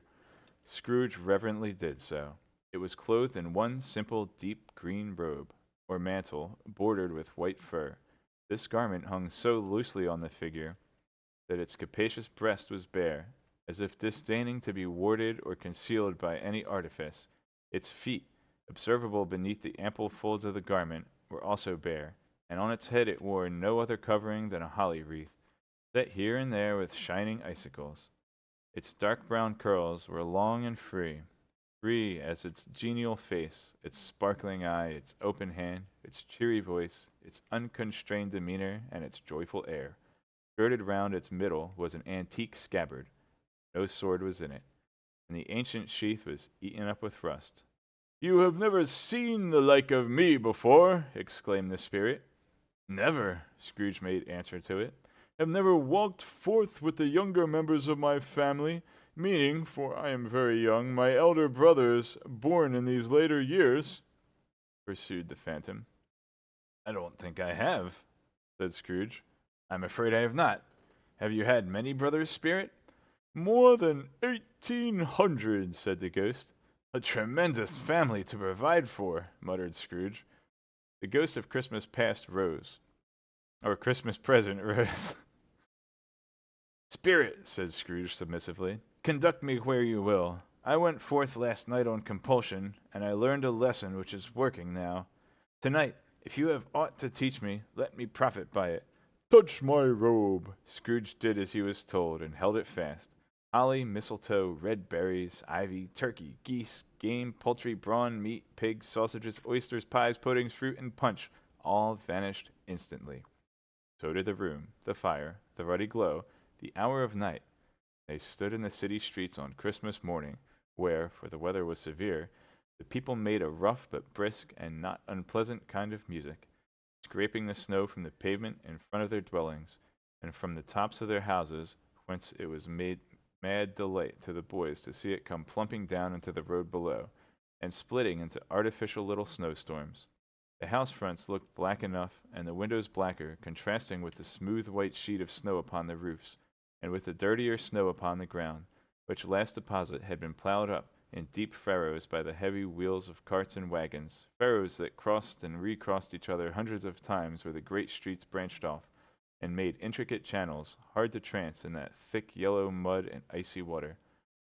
Scrooge reverently did so. It was clothed in one simple deep green robe, or mantle, bordered with white fur. This garment hung so loosely on the figure that its capacious breast was bare, as if disdaining to be warded or concealed by any artifice. Its feet, observable beneath the ample folds of the garment, were also bare, and on its head it wore no other covering than a holly wreath, set here and there with shining icicles. Its dark brown curls were long and free as its genial face, its sparkling eye, its open hand, its cheery voice, its unconstrained demeanor, and its joyful air. Girded round its middle was an antique scabbard. No sword was in it, and the ancient sheath was eaten up with rust. You have never seen the like of me before, exclaimed the spirit. Never, Scrooge made answer to it. Have never walked forth with the younger members of my family, meaning, for I am very young, my elder brothers, born in these later years, pursued the phantom. I don't think I have, said Scrooge. I'm afraid I have not. Have you had many brothers, Spirit? More than 1,800, said the ghost. A tremendous family to provide for, muttered Scrooge. The ghost of Christmas past rose. Or Christmas present rose. Spirit, said Scrooge submissively, conduct me where you will. I went forth last night on compulsion, and I learned a lesson which is working now. Tonight, if you have aught to teach me, let me profit by it. Touch my robe. Scrooge did as he was told, and held it fast. Holly, mistletoe, red berries, ivy, turkey, geese, game, poultry, brawn, meat, pigs, sausages, oysters, pies, puddings, fruit, and punch all vanished instantly. So did the room, the fire, the ruddy glow, the hour of night. They stood in the city streets on Christmas morning, where, for the weather was severe, the people made a rough but brisk and not unpleasant kind of music, scraping the snow from the pavement in front of their dwellings, and from the tops of their houses, whence it was made mad delight to the boys to see it come plumping down into the road below, and splitting into artificial little snowstorms. The house fronts looked black enough, and the windows blacker, contrasting with the smooth white sheet of snow upon the roofs, and with the dirtier snow upon the ground, which last deposit had been plowed up in deep furrows by the heavy wheels of carts and wagons, furrows that crossed and recrossed each other hundreds of times where the great streets branched off, and made intricate channels, hard to trance in that thick yellow mud and icy water.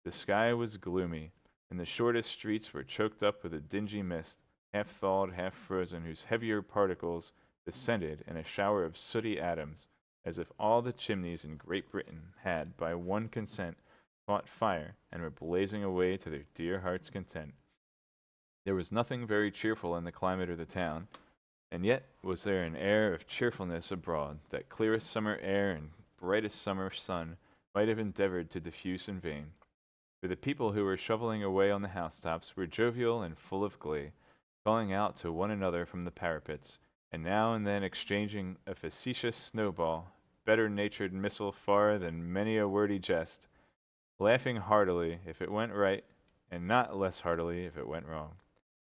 The sky was gloomy, and the shortest streets were choked up with a dingy mist, half thawed, half frozen, whose heavier particles descended in a shower of sooty atoms, as if all the chimneys in Great Britain had, by one consent, caught fire and were blazing away to their dear hearts' content. There was nothing very cheerful in the climate of the town, and yet was there an air of cheerfulness abroad that clearest summer air and brightest summer sun might have endeavored to diffuse in vain. For the people who were shoveling away on the housetops were jovial and full of glee, calling out to one another from the parapets, and now and then exchanging a facetious snowball, better-natured missile far than many a wordy jest, laughing heartily if it went right, and not less heartily if it went wrong.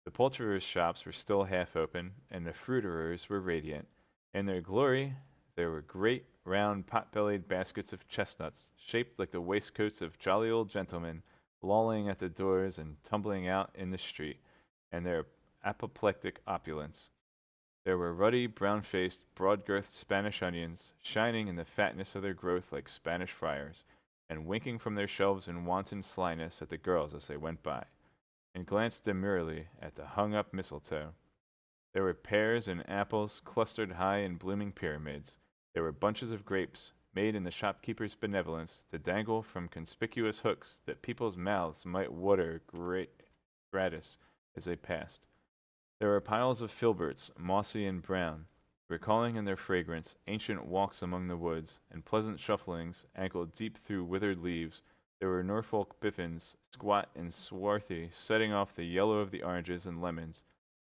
The poulterers' shops were still half open, and the fruiterers were radiant. In their glory, there were great, round, pot-bellied baskets of chestnuts, shaped like the waistcoats of jolly old gentlemen, lolling at the doors and tumbling out in the street, and their apoplectic opulence. There were ruddy, brown-faced, broad-girthed Spanish onions, shining in the fatness of their growth like Spanish friars, and winking from their shelves in wanton slyness at the girls as they went by, and glanced demurely at the hung-up mistletoe. There were pears and apples clustered high in blooming pyramids. There were bunches of grapes, made in the shopkeeper's benevolence to dangle from conspicuous hooks that people's mouths might water gratis as they passed. There were piles of filberts, mossy and brown, recalling in their fragrance ancient walks among the woods, and pleasant shufflings, ankle deep through withered leaves. There were Norfolk biffins, squat and swarthy, setting off the yellow of the oranges and lemons,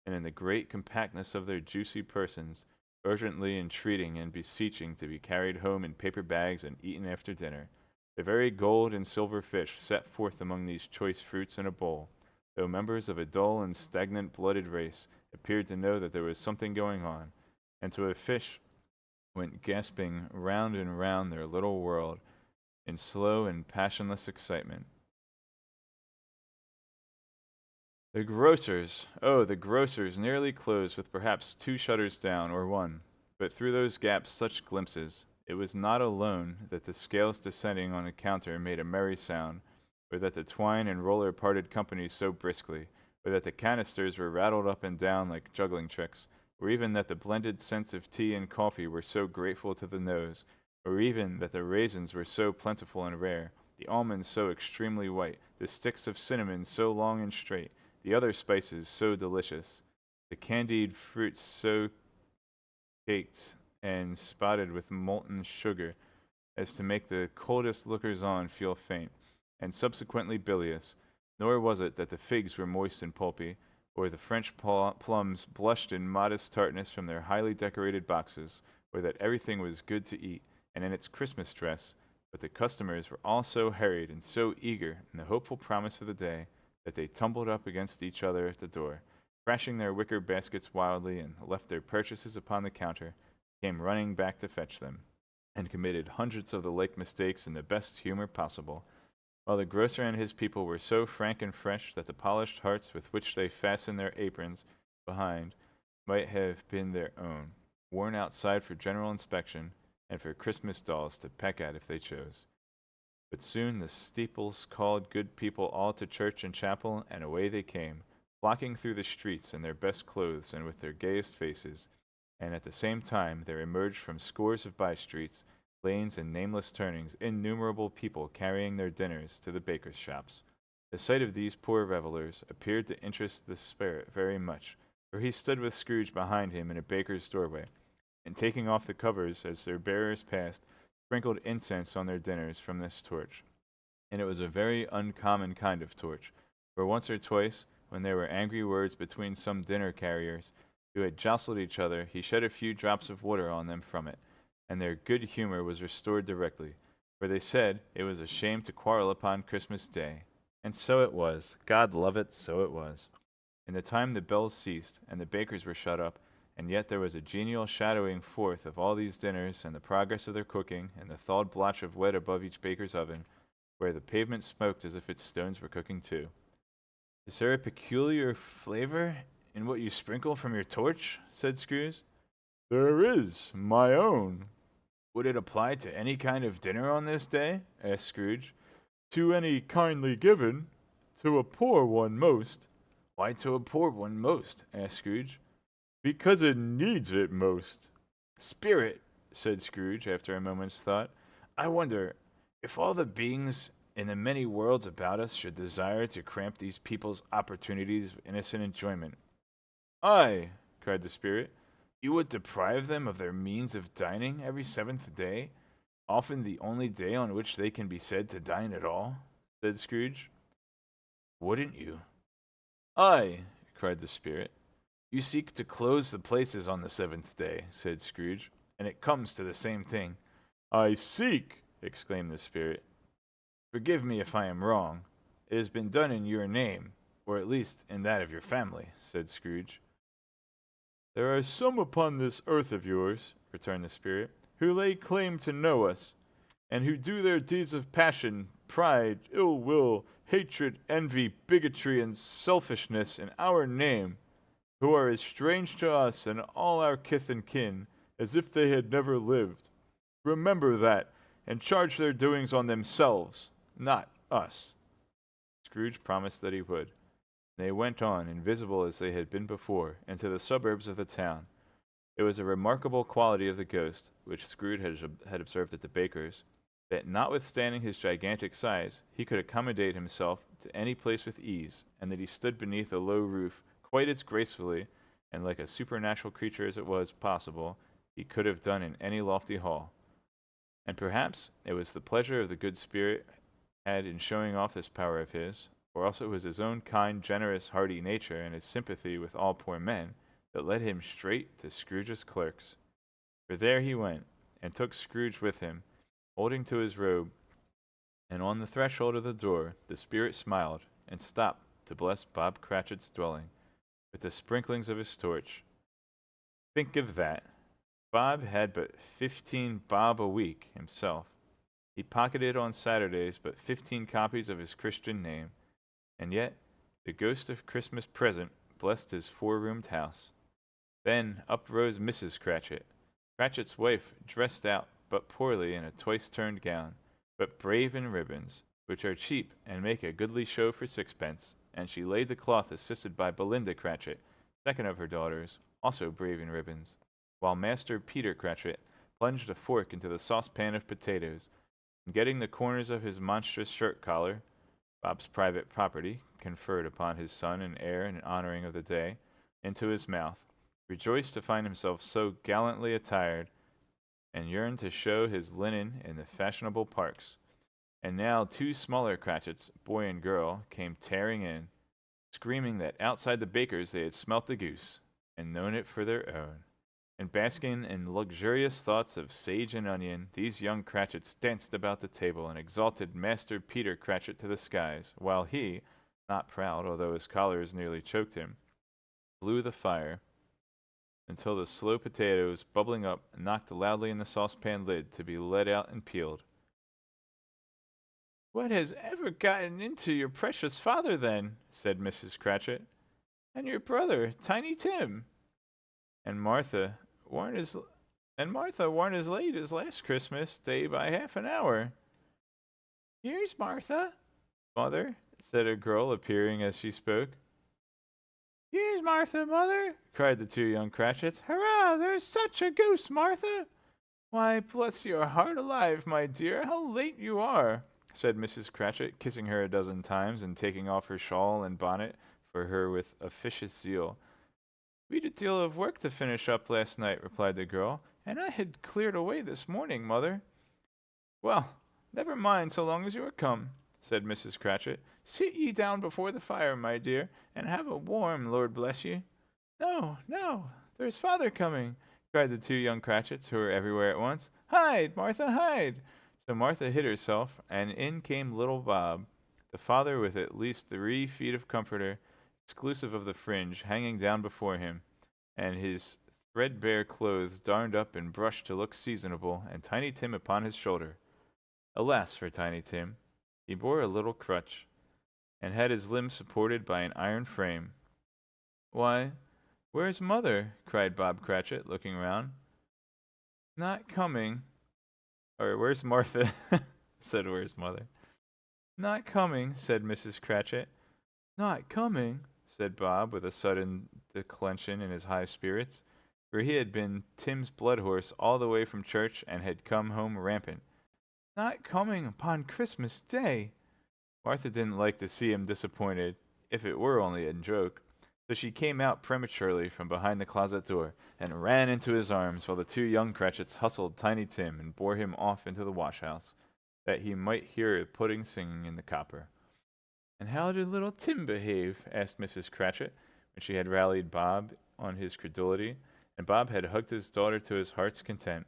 and in the great compactness of their juicy persons, urgently entreating and beseeching to be carried home in paper bags and eaten after dinner. The very gold and silver fish set forth among these choice fruits in a bowl, though members of a dull and stagnant blooded race, appeared to know that there was something going on, and to a fish went gasping round and round their little world in slow and passionless excitement. The grocers, oh, the grocers, nearly closed with perhaps two shutters down, or one, but through those gaps such glimpses. It was not alone that the scales descending on a counter made a merry sound, or that the twine and roller parted company so briskly, or that the canisters were rattled up and down like juggling tricks, or even that the blended scents of tea and coffee were so grateful to the nose, or even that the raisins were so plentiful and rare, the almonds so extremely white, the sticks of cinnamon so long and straight, the other spices so delicious, the candied fruits so caked and spotted with molten sugar as to make the coldest lookers-on feel faint, and subsequently bilious. Nor was it that the figs were moist and pulpy, or the French plums blushed in modest tartness from their highly decorated boxes, or that everything was good to eat and in its Christmas dress, but the customers were all so hurried and so eager in the hopeful promise of the day that they tumbled up against each other at the door, crashing their wicker baskets wildly, and left their purchases upon the counter, came running back to fetch them, and committed hundreds of the like mistakes in the best humor possible, while the grocer and his people were so frank and fresh that the polished hearts with which they fastened their aprons behind might have been their own, worn outside for general inspection, and for Christmas dolls to peck at if they chose. But soon the steeples called good people all to church and chapel, and away they came, flocking through the streets in their best clothes and with their gayest faces, and at the same time there emerged from scores of by-streets, lanes, and nameless turnings innumerable people carrying their dinners to the bakers' shops. The sight of these poor revelers appeared to interest the spirit very much, for he stood with Scrooge behind him in a baker's doorway, and taking off the covers as their bearers passed, sprinkled incense on their dinners from this torch. And it was a very uncommon kind of torch, for once or twice, when there were angry words between some dinner carriers who had jostled each other, he shed a few drops of water on them from it, and their good humor was restored directly, for they said it was a shame to quarrel upon Christmas Day. And so it was. God love it, so it was. In the time the bells ceased, and the bakers were shut up, and yet there was a genial shadowing forth of all these dinners, and the progress of their cooking, and the thawed blotch of wet above each baker's oven, where the pavement smoked as if its stones were cooking too. "Is there a peculiar flavor in what you sprinkle from your torch?" said Scrooge. "There is, my own." "Would it apply to any kind of dinner on this day?" asked Scrooge. "To any kindly given. To a poor one most." "Why to a poor one most?" asked Scrooge. "Because it needs it most." "Spirit," said Scrooge, after a moment's thought, "I wonder if all the beings in the many worlds about us should desire to cramp these people's opportunities of innocent enjoyment." "Aye," cried the Spirit, "you would deprive them of their means of dining every seventh day, often the only day on which they can be said to dine at all?" said Scrooge. "Wouldn't you?" "Aye," cried the Spirit. "You seek to close the places on the seventh day," said Scrooge, "and it comes to the same thing." "I seek!" exclaimed the Spirit. "Forgive me if I am wrong. It has been done in your name, or at least in that of your family," said Scrooge. "There are some upon this earth of yours," returned the Spirit, "who lay claim to know us, and who do their deeds of passion, pride, ill will, hatred, envy, bigotry, and selfishness in our name, who are as strange to us and all our kith and kin as if they had never lived. Remember that, and charge their doings on themselves, not us." Scrooge promised that he would. They went on, invisible as they had been before, into the suburbs of the town. It was a remarkable quality of the ghost, which Scrooge had observed at the baker's, that notwithstanding his gigantic size, he could accommodate himself to any place with ease, and that he stood beneath a low roof quite as gracefully, and like a supernatural creature as it was possible, he could have done in any lofty hall. And perhaps it was the pleasure of the good Spirit had in showing off this power of his, or else it was his own kind, generous, hearty nature, and his sympathy with all poor men, that led him straight to Scrooge's clerk's. For there he went, and took Scrooge with him, holding to his robe, and on the threshold of the door the Spirit smiled, and stopped to bless Bob Cratchit's dwelling, with the sprinklings of his torch. Think of that! Bob had but 15 bob a week himself. He pocketed on Saturdays but 15 copies of his Christian name, and yet the ghost of Christmas present blessed his four-roomed house. Then up rose Mrs. Cratchit, Cratchit's wife, dressed out but poorly in a twice-turned gown, but brave in ribbons, which are cheap and make a goodly show for sixpence, and she laid the cloth assisted by Belinda Cratchit, second of her daughters, also brave in ribbons, while Master Peter Cratchit plunged a fork into the saucepan of potatoes, and getting the corners of his monstrous shirt-collar, Bob's private property, conferred upon his son and heir in honoring of the day, into his mouth, rejoiced to find himself so gallantly attired, and yearned to show his linen in the fashionable parks. And now two smaller Cratchits, boy and girl, came tearing in, screaming that outside the baker's they had smelt the goose, and known it for their own. And basking in luxurious thoughts of sage and onion, these young Cratchits danced about the table and exalted Master Peter Cratchit to the skies, while he, not proud, although his collars nearly choked him, blew the fire until the slow potatoes, bubbling up, knocked loudly in the saucepan lid to be let out and peeled. "What has ever gotten into your precious father, then?" said Mrs. Cratchit. "And your brother, Tiny Tim? And Martha warn't as late as last Christmas Day by half an hour." "Here's Martha, mother," said a girl, appearing as she spoke. "Here's Martha, mother!" cried the two young Cratchits. "Hurrah! There's such a goose, Martha!" "Why, bless your heart alive, my dear, how late you are!" said Mrs. Cratchit, kissing her a dozen times and taking off her shawl and bonnet for her with officious zeal. "We'd a deal of work to finish up last night," replied the girl, "and I had cleared away this morning, mother." "Well, never mind so long as you are come," said Mrs. Cratchit. "Sit ye down before the fire, my dear, and have a warm, Lord bless you." "No, no, there's father coming," cried the two young Cratchits, who were everywhere at once. "Hide, Martha, hide!" So Martha hid herself, and in came little Bob, the father with at least 3 feet of comforter, exclusive of the fringe, hanging down before him, and his threadbare clothes darned up and brushed to look seasonable, and Tiny Tim upon his shoulder. Alas for Tiny Tim! He bore a little crutch, and had his limbs supported by an iron frame. "Why, where's mother?" cried Bob Cratchit, looking round. "Not coming." "Or where's Martha?" said "Where's mother?" "Not coming," said Mrs. Cratchit. "Not coming," said Bob, with a sudden declension in his high spirits, for he had been Tim's blood horse all the way from church and had come home rampant. "Not coming upon Christmas Day." Martha didn't like to see him disappointed, if it were only in joke, so she came out prematurely from behind the closet door and ran into his arms while the two young Cratchits hustled Tiny Tim and bore him off into the wash-house, that he might hear the pudding singing in the copper. "And how did little Tim behave?" asked Mrs. Cratchit, when she had rallied Bob on his credulity, and Bob had hugged his daughter to his heart's content.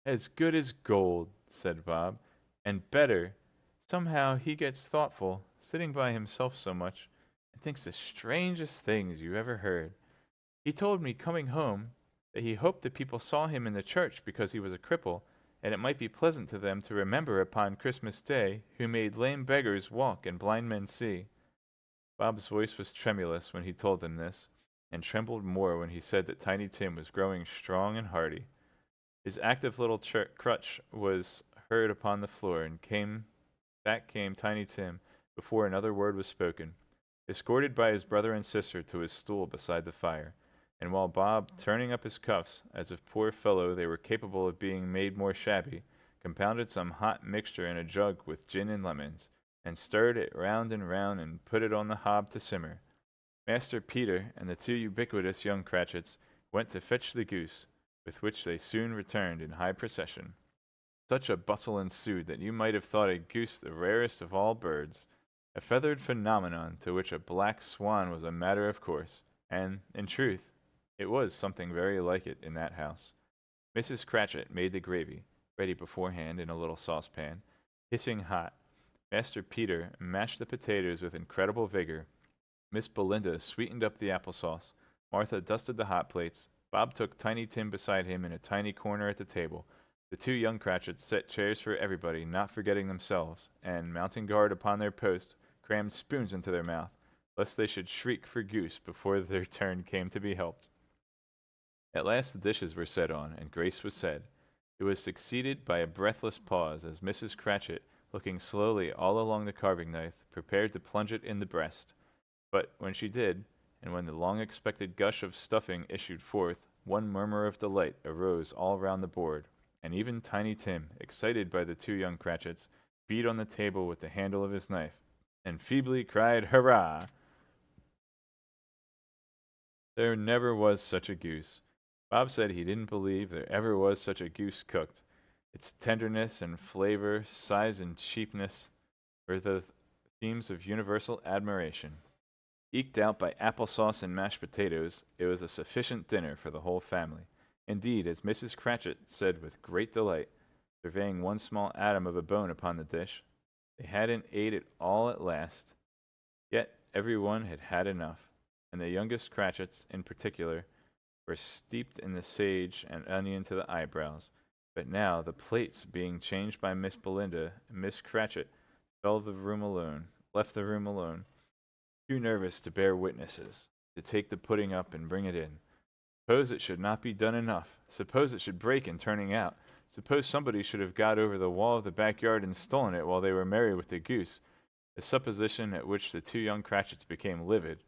"As good as gold," said Bob, "and better. Somehow he gets thoughtful, sitting by himself so much, and thinks the strangest things you ever heard. He told me, coming home, that he hoped the people saw him in the church because he was a cripple, and it might be pleasant to them to remember upon Christmas Day who made lame beggars walk and blind men see." Bob's voice was tremulous when he told them this, and trembled more when he said that Tiny Tim was growing strong and hearty. His active little crutch was heard upon the floor, and back came Tiny Tim before another word was spoken, escorted by his brother and sister to his stool beside the fire, and while Bob, turning up his cuffs, as if poor fellow they were capable of being made more shabby, compounded some hot mixture in a jug with gin and lemons, and stirred it round and put it on the hob to simmer, Master Peter and the two ubiquitous young Cratchits went to fetch the goose, with which they soon returned in high procession. Such a bustle ensued that you might have thought a goose the rarest of all birds, a feathered phenomenon to which a black swan was a matter of course, and, in truth, it was something very like it in that house. Mrs. Cratchit made the gravy, ready beforehand in a little saucepan, hissing hot. Master Peter mashed the potatoes with incredible vigor. Miss Belinda sweetened up the applesauce. Martha dusted the hot plates. Bob took Tiny Tim beside him in a tiny corner at the table. The two young Cratchits set chairs for everybody, not forgetting themselves, and, mounting guard upon their post, crammed spoons into their mouth, lest they should shriek for goose before their turn came to be helped. At last the dishes were set on, and grace was said. It was succeeded by a breathless pause as Mrs. Cratchit, looking slowly all along the carving knife, prepared to plunge it in the breast. But when she did, and when the long-expected gush of stuffing issued forth, one murmur of delight arose all round the board, and even Tiny Tim, excited by the two young Cratchits, beat on the table with the handle of his knife, and feebly cried "Hurrah!" There never was such a goose. Bob said he didn't believe there ever was such a goose cooked. Its tenderness and flavor, size and cheapness, were the themes of universal admiration. Eked out by applesauce and mashed potatoes, it was a sufficient dinner for the whole family. Indeed, as Mrs. Cratchit said with great delight, surveying one small atom of a bone upon the dish, they hadn't ate it all at last. Yet every one had had enough, and the youngest Cratchits, in particular, were steeped in the sage and onion to the eyebrows. But now, the plates being changed by Miss Belinda, Miss Cratchit left the room alone, too nervous to bear witnesses, to take the pudding up and bring it in. Suppose it should not be done enough. Suppose it should break in turning out. Suppose somebody should have got over the wall of the backyard and stolen it while they were merry with the goose. A supposition at which the two young Cratchits became livid.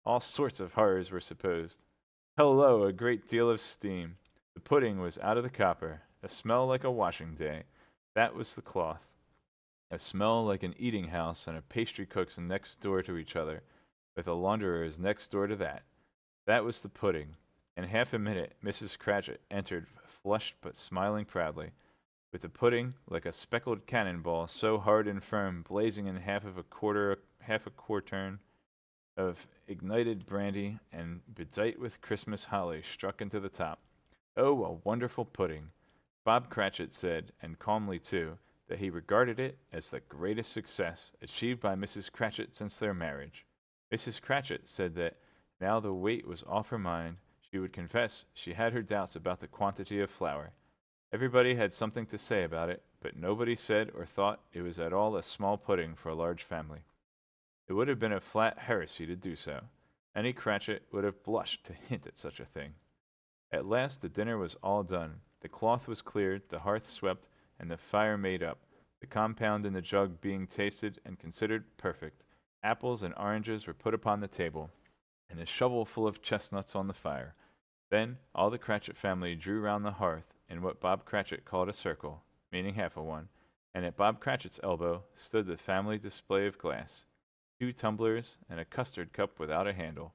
All sorts of horrors were supposed. Hello, a great deal of steam. The pudding was out of the copper. A smell like a washing day. That was the cloth. A smell like an eating house and a pastry cook's next door to each other, with a launderer's next door to that. That was the pudding. In half a minute Mrs. Cratchit entered, flushed but smiling proudly, with the pudding, like a speckled cannon-ball, so hard and firm, blazing in half a quartern of ignited brandy, and bedight with Christmas holly struck into the top. Oh, a wonderful pudding! Bob Cratchit said, and calmly too, that he regarded it as the greatest success achieved by Mrs. Cratchit since their marriage. Mrs. Cratchit said that, now the weight was off her mind, she would confess she had her doubts about the quantity of flour. Everybody had something to say about it, but nobody said or thought it was at all a small pudding for a large family. It would have been a flat heresy to do so. Any Cratchit would have blushed to hint at such a thing. At last the dinner was all done. The cloth was cleared, the hearth swept, and the fire made up, the compound in the jug being tasted and considered perfect. Apples and oranges were put upon the table, and a shovel full of chestnuts on the fire. Then all the Cratchit family drew round the hearth in what Bob Cratchit called a circle, meaning half a one, and at Bob Cratchit's elbow stood the family display of glass, 2 tumblers and a custard cup without a handle.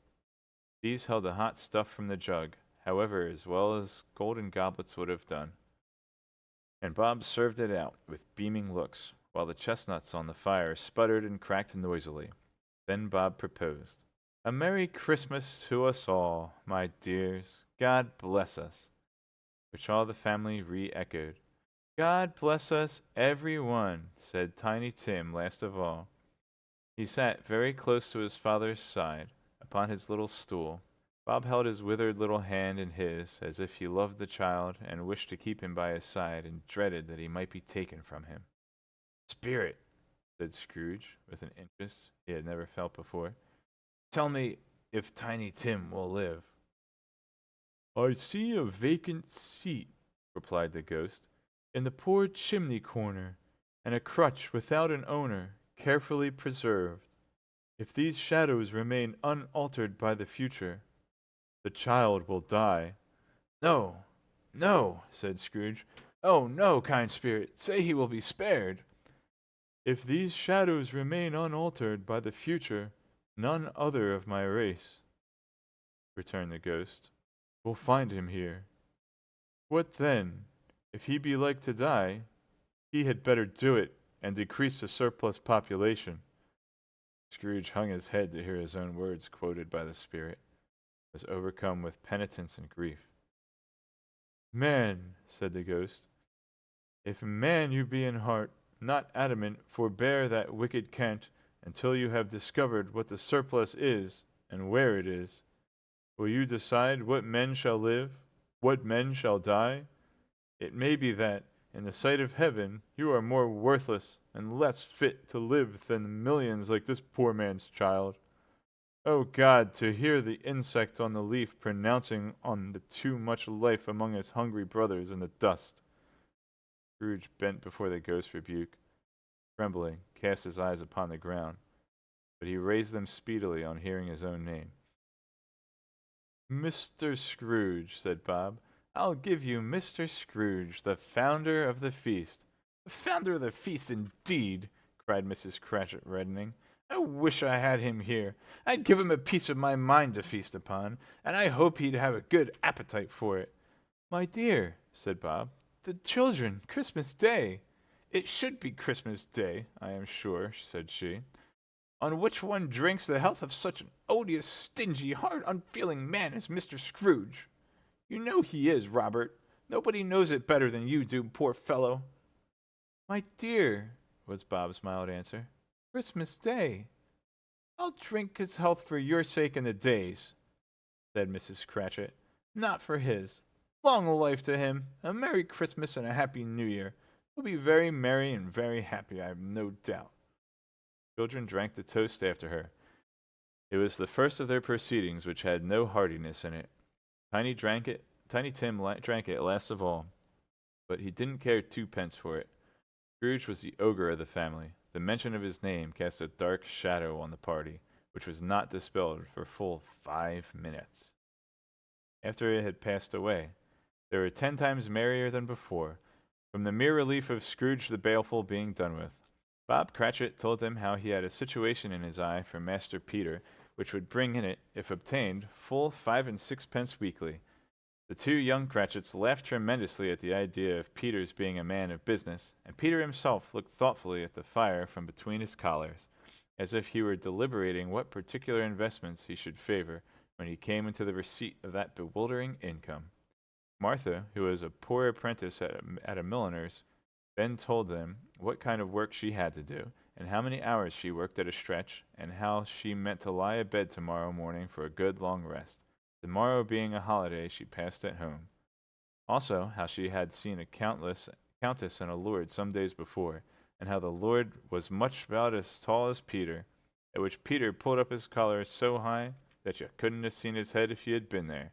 These held the hot stuff from the jug, however, as well as golden goblets would have done. And Bob served it out with beaming looks, while the chestnuts on the fire sputtered and cracked noisily. Then Bob proposed, "A Merry Christmas to us all, my dears. God bless us." Which all the family re-echoed. "God bless us, every one," said Tiny Tim last of all. He sat very close to his father's side, upon his little stool. Bob held his withered little hand in his, as if he loved the child and wished to keep him by his side, and dreaded that he might be taken from him. "Spirit," said Scrooge, with an interest he had never felt before, "tell me if Tiny Tim will live." "I see a vacant seat," replied the ghost, "in the poor chimney corner, and a crutch without an owner, carefully preserved. If these shadows remain unaltered by the future, the child will die." "No, no," said Scrooge. "Oh, no, kind spirit, say he will be spared." "If these shadows remain unaltered by the future, none other of my race," returned the ghost, "will find him here. What then? If he be like to die, he had better do it, and decrease the surplus population." Scrooge hung his head to hear his own words quoted by the spirit, was overcome with penitence and grief. "Man," said the ghost, "if man you be in heart, not adamant, forbear that wicked cant until you have discovered what the surplus is, and where it is. Will you decide what men shall live, what men shall die? It may be that, in the sight of heaven, you are more worthless and less fit to live than millions like this poor man's child. O God, to hear the insect on the leaf pronouncing on the too much life among his hungry brothers in the dust." Scrooge bent before the ghost's rebuke, trembling, cast his eyes upon the ground, but he raised them speedily on hearing his own name. "Mr. Scrooge," said Bob. "I'll give you Mr. Scrooge, the founder of the feast." "The founder of the feast, indeed!" cried Mrs. Cratchit, reddening. "I wish I had him here. I'd give him a piece of my mind to feast upon, and I hope he'd have a good appetite for it." "My dear," said Bob, "the children, Christmas Day." "It should be Christmas Day, I am sure," said she. On which one drinks the health of such an odious, stingy, hard, unfeeling man as Mr. Scrooge. You know he is, Robert. Nobody knows it better than you do, poor fellow. My dear, was Bob's mild answer, Christmas Day. I'll drink his health for your sake and the day's, said Mrs. Cratchit, not for his. Long life to him, a Merry Christmas and a Happy New Year. He'll be very merry and very happy, I have no doubt. Children drank the toast after her. It was the first of their proceedings which had no heartiness in it. Tiny Tim drank it last of all, but he didn't care twopence for it. Scrooge was the ogre of the family. The mention of his name cast a dark shadow on the party, which was not dispelled for full 5 minutes. After it had passed away, they were 10 times merrier than before, from the mere relief of Scrooge the Baleful being done with. Bob Cratchit told them how he had a situation in his eye for Master Peter, which would bring in it, if obtained, full 5 and 6 pence weekly. The 2 young Cratchits laughed tremendously at the idea of Peter's being a man of business, and Peter himself looked thoughtfully at the fire from between his collars, as if he were deliberating what particular investments he should favor when he came into the receipt of that bewildering income. Martha, who was a poor apprentice at a milliner's, then told them what kind of work she had to do, and how many hours she worked at a stretch, and how she meant to lie abed tomorrow morning for a good long rest. Tomorrow being a holiday she passed at home. Also, how she had seen a countess and a lord some days before, and how the lord was much about as tall as Peter, at which Peter pulled up his collar so high that you couldn't have seen his head if you had been there.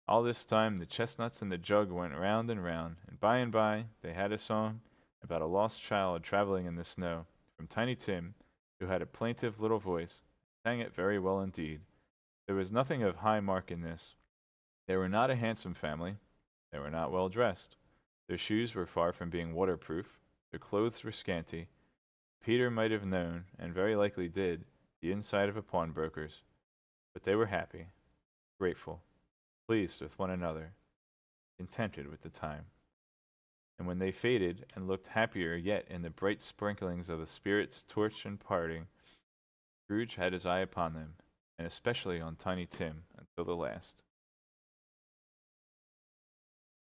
All this time the chestnuts and the jug went round and by they had a song about a lost child traveling in the snow, from Tiny Tim, who had a plaintive little voice, sang it very well indeed. There was nothing of high mark in this. They were not a handsome family. They were not well dressed. Their shoes were far from being waterproof. Their clothes were scanty. Peter might have known, and very likely did, the inside of a pawnbroker's. But they were happy, grateful, pleased with one another, contented with the time. And when they faded and looked happier yet in the bright sprinklings of the spirit's torch and parting, Scrooge had his eye upon them, and especially on Tiny Tim, until the last.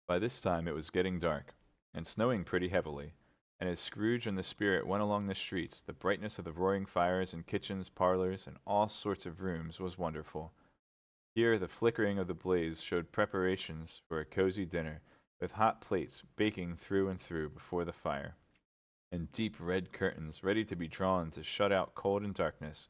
By this time it was getting dark, and snowing pretty heavily, and as Scrooge and the spirit went along the streets, the brightness of the roaring fires in kitchens, parlors, and all sorts of rooms was wonderful. Here the flickering of the blaze showed preparations for a cozy dinner, with hot plates baking through and through before the fire, and deep red curtains ready to be drawn to shut out cold and darkness.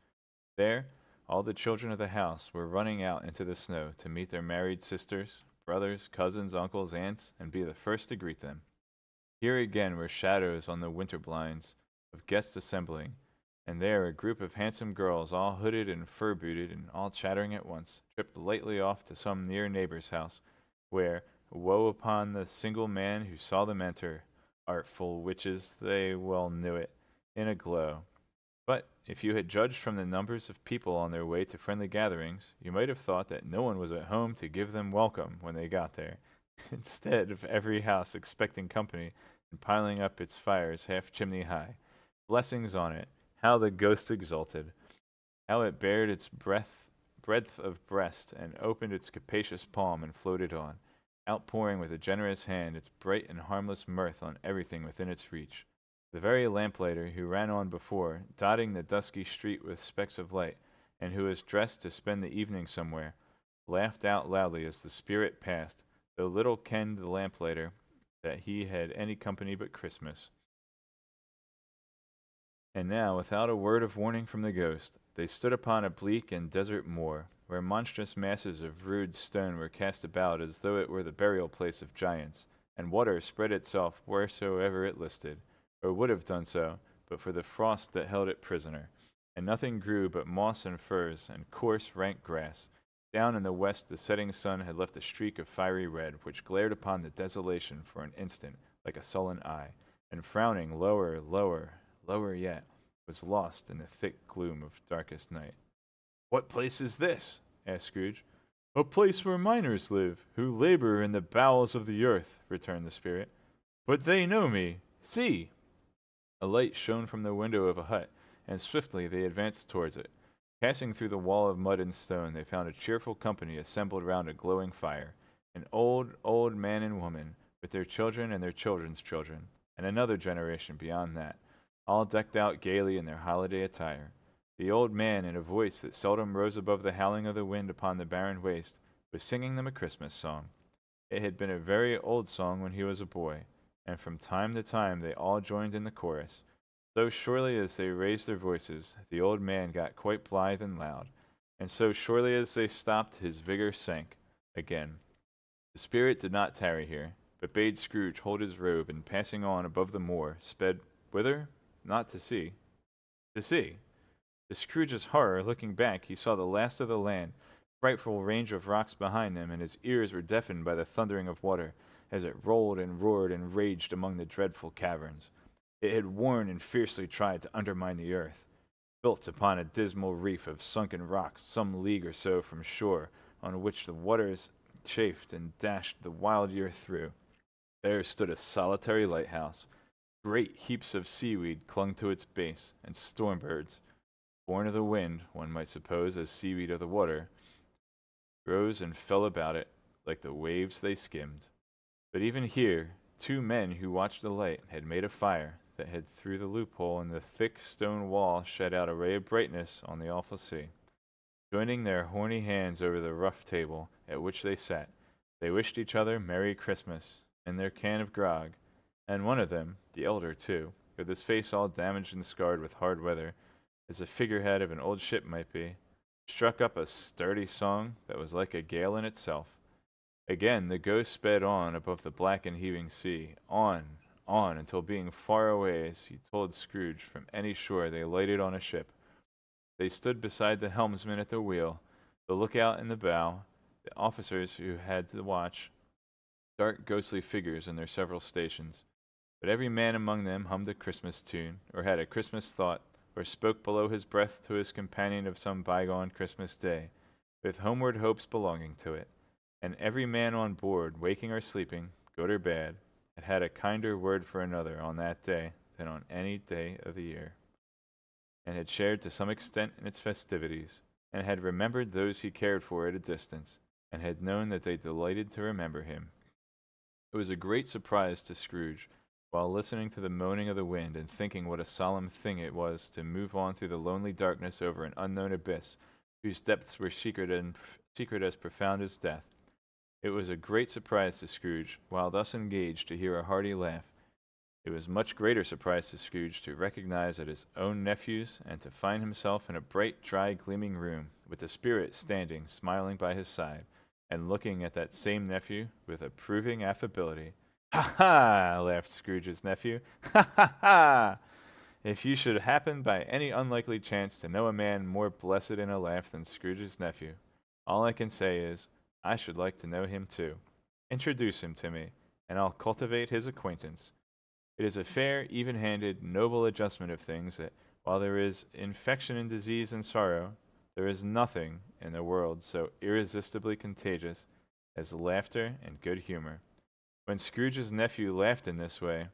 There, all the children of the house were running out into the snow to meet their married sisters, brothers, cousins, uncles, aunts, and be the first to greet them. Here again were shadows on the winter blinds of guests assembling, and there a group of handsome girls, all hooded and fur-booted, and all chattering at once, tripped lightly off to some near neighbor's house, where, woe upon the single man who saw them enter, artful witches, they well knew it, in a glow. But if you had judged from the numbers of people on their way to friendly gatherings, you might have thought that no one was at home to give them welcome when they got there, instead of every house expecting company and piling up its fires half chimney high. Blessings on it! How the ghost exulted! How it bared its breadth of breast, and opened its capacious palm and floated on, outpouring with a generous hand its bright and harmless mirth on everything within its reach. The very lamplighter who ran on before, dotting the dusky street with specks of light, and who was dressed to spend the evening somewhere, laughed out loudly as the spirit passed, though little kenned the lamplighter that he had any company but Christmas. And now, without a word of warning from the ghost, they stood upon a bleak and desert moor, where monstrous masses of rude stone were cast about as though it were the burial place of giants, and water spread itself wheresoever it listed, or would have done so, but for the frost that held it prisoner, and nothing grew but moss and furze, and coarse, rank grass. Down in the west the setting sun had left a streak of fiery red, which glared upon the desolation for an instant like a sullen eye, and frowning lower, lower yet, was lost in the thick gloom of darkest night. "What place is this?" asked Scrooge. "A place where miners live, who labor in the bowels of the earth," returned the spirit. "But they know me. See!" A light shone from the window of a hut, and swiftly they advanced towards it. Passing through the wall of mud and stone, they found a cheerful company assembled round a glowing fire, an old, old man and woman, with their children and their children's children, and another generation beyond that, all decked out gaily in their holiday attire. The old man, in a voice that seldom rose above the howling of the wind upon the barren waste, was singing them a Christmas song. It had been a very old song when he was a boy, and from time to time they all joined in the chorus. So surely as they raised their voices, the old man got quite blithe and loud, and so surely as they stopped, his vigor sank again. The spirit did not tarry here, but bade Scrooge hold his robe, and passing on above the moor, sped whither? Not to sea. To sea. To Scrooge's horror, looking back, he saw the last of the land, frightful range of rocks behind him, and his ears were deafened by the thundering of water, as it rolled and roared and raged among the dreadful caverns. It had worn and fiercely tried to undermine the earth. Built upon a dismal reef of sunken rocks some league or so from shore, on which the waters chafed and dashed the wild year through, there stood a solitary lighthouse. Great heaps of seaweed clung to its base, and storm birds, born of the wind, one might suppose, as seaweed of the water, rose and fell about it like the waves they skimmed. But even here, two men who watched the light had made a fire that had through the loophole in the thick stone wall shed out a ray of brightness on the awful sea. Joining their horny hands over the rough table at which they sat, they wished each other Merry Christmas and their can of grog, and one of them, the elder too, with his face all damaged and scarred with hard weather, as the figurehead of an old ship might be, struck up a sturdy song that was like a gale in itself. Again the ghost sped on above the black and heaving sea, on, until being far away, as he told Scrooge, from any shore they lighted on a ship. They stood beside the helmsman at the wheel, the lookout in the bow, the officers who had the watch, dark ghostly figures in their several stations. But every man among them hummed a Christmas tune, or had a Christmas thought, or spoke below his breath to his companion of some bygone Christmas day, with homeward hopes belonging to it. And every man on board, waking or sleeping, good or bad, had had a kinder word for another on that day than on any day of the year, and had shared to some extent in its festivities, and had remembered those he cared for at a distance, and had known that they delighted to remember him. It was a great surprise to Scrooge, while listening to the moaning of the wind and thinking what a solemn thing it was to move on through the lonely darkness over an unknown abyss, whose depths were secret as profound as death. It was a great surprise to Scrooge, while thus engaged, to hear a hearty laugh. It was much greater surprise to Scrooge to recognize at his own nephew's, and to find himself in a bright, dry, gleaming room, with the spirit standing, smiling by his side, and looking at that same nephew with approving affability. "Ha ha!" laughed Scrooge's nephew. "Ha ha ha! If you should happen by any unlikely chance to know a man more blessed in a laugh than Scrooge's nephew, all I can say is, I should like to know him too. Introduce him to me, and I'll cultivate his acquaintance. It is a fair, even-handed, noble adjustment of things that, while there is infection and disease and sorrow, there is nothing in the world so irresistibly contagious as laughter and good humor." When Scrooge's nephew laughed in this way,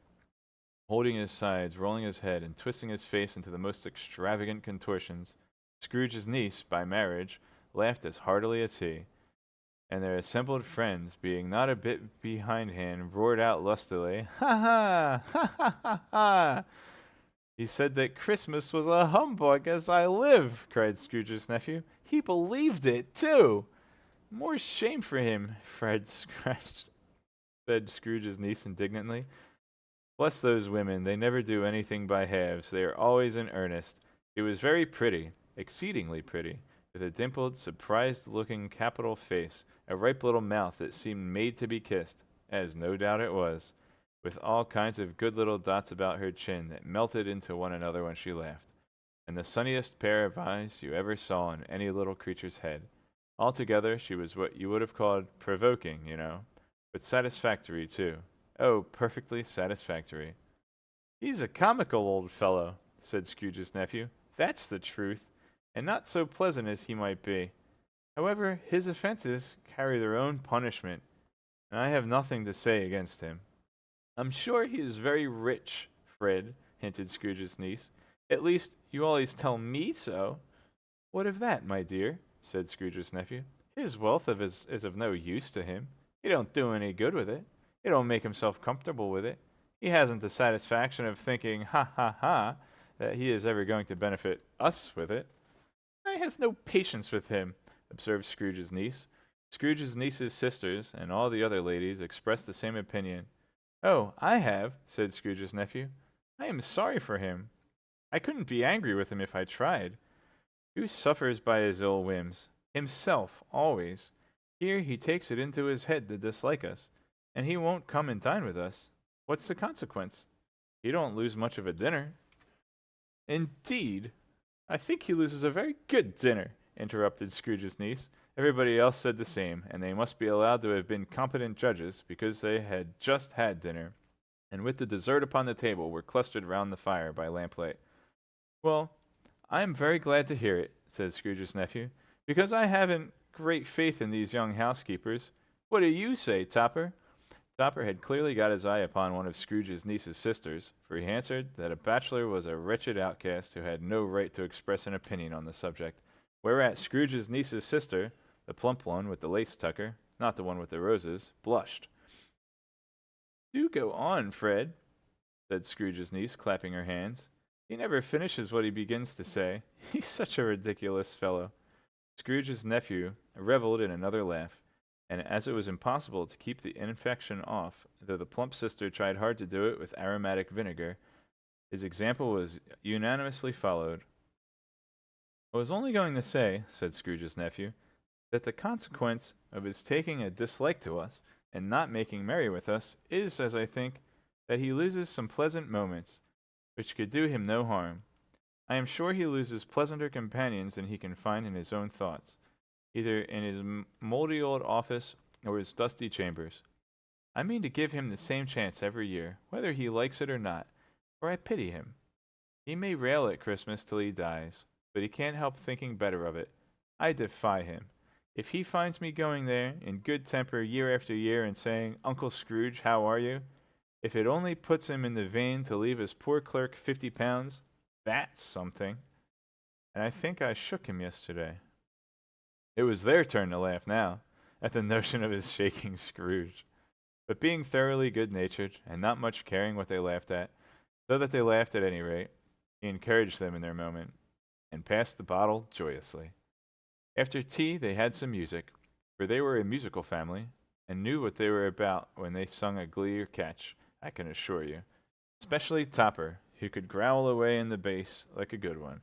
holding his sides, rolling his head, and twisting his face into the most extravagant contortions, Scrooge's niece, by marriage, laughed as heartily as he, and their assembled friends, being not a bit behindhand, roared out lustily, "Ha ha! Ha ha ha ha! He said that Christmas was a humbug, as I live!" cried Scrooge's nephew. "He believed it, too!" "More shame for him!" said Scrooge's niece indignantly. "Bless those women, they never do anything by halves. They are always in earnest." She was very pretty, exceedingly pretty, with a dimpled, surprised-looking capital face, a ripe little mouth that seemed made to be kissed, as no doubt it was, with all kinds of good little dots about her chin that melted into one another when she laughed, and the sunniest pair of eyes you ever saw in any little creature's head. Altogether, she was what you would have called provoking, you know, but satisfactory, too. Oh, perfectly satisfactory. "He's a comical old fellow," said Scrooge's nephew. "That's the truth, and not so pleasant as he might be. However, his offenses carry their own punishment, and I have nothing to say against him." "I'm sure he is very rich, Fred," hinted Scrooge's niece. At least you always tell me so. What of that, my dear? Said Scrooge's nephew. His wealth is of no use to him. He don't do any good with it. He don't make himself comfortable with it. He hasn't the satisfaction of thinking, ha ha ha, that he is ever going to benefit us with it. I have no patience with him, observed Scrooge's niece. Scrooge's niece's sisters and all the other ladies expressed the same opinion. Oh, I have, said Scrooge's nephew. I am sorry for him. I couldn't be angry with him if I tried. Who suffers by his ill whims? Himself, always. Here he takes it into his head to dislike us, and he won't come and dine with us. What's the consequence? He don't lose much of a dinner. Indeed, I think he loses a very good dinner, interrupted Scrooge's niece. Everybody else said the same, and they must be allowed to have been competent judges, because they had just had dinner, and with the dessert upon the table were clustered round the fire by lamplight. Well, I am very glad to hear it, said Scrooge's nephew, because I haven't great faith in these young housekeepers. What do you say, Topper? Topper had clearly got his eye upon one of Scrooge's niece's sisters, for he answered that a bachelor was a wretched outcast who had no right to express an opinion on the subject, whereat Scrooge's niece's sister, the plump one with the lace tucker, not the one with the roses, blushed. Do go on, Fred, said Scrooge's niece, clapping her hands. He never finishes what he begins to say. He's such a ridiculous fellow. Scrooge's nephew revelled in another laugh, and as it was impossible to keep the infection off, though the plump sister tried hard to do it with aromatic vinegar, his example was unanimously followed. I was only going to say, said Scrooge's nephew, that the consequence of his taking a dislike to us, and not making merry with us, is, as I think, that he loses some pleasant moments, which could do him no harm. I am sure he loses pleasanter companions than he can find in his own thoughts, either in his mouldy old office or his dusty chambers. I mean to give him the same chance every year, whether he likes it or not, for I pity him. He may rail at Christmas till he dies, but he can't help thinking better of it. I defy him. If he finds me going there, in good temper year after year, and saying, Uncle Scrooge, how are you? If it only puts him in the vein to leave his poor clerk £50, that's something. And I think I shook him yesterday. It was their turn to laugh now, at the notion of his shaking Scrooge. But being thoroughly good-natured, and not much caring what they laughed at, so that they laughed at any rate, he encouraged them in their moment, and passed the bottle joyously. After tea they had some music, for they were a musical family, and knew what they were about when they sung a glee or catch, I can assure you. Especially Topper, who could growl away in the bass like a good one,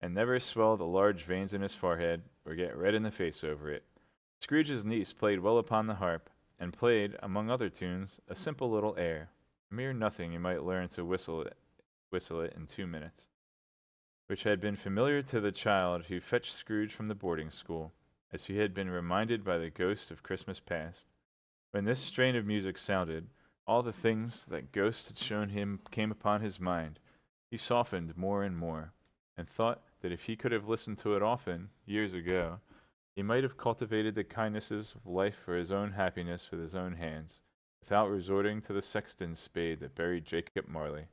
and never swell the large veins in his forehead, or get red in the face over it. Scrooge's niece played well upon the harp, and played, among other tunes, a simple little air, a mere nothing you might learn to whistle it in 2 minutes, which had been familiar to the child who fetched Scrooge from the boarding school, as he had been reminded by the ghost of Christmas past. When this strain of music sounded, all the things that ghost had shown him came upon his mind. He softened more and more, and thought that if he could have listened to it often, years ago, he might have cultivated the kindnesses of life for his own happiness with his own hands, without resorting to the sexton's spade that buried Jacob Marley.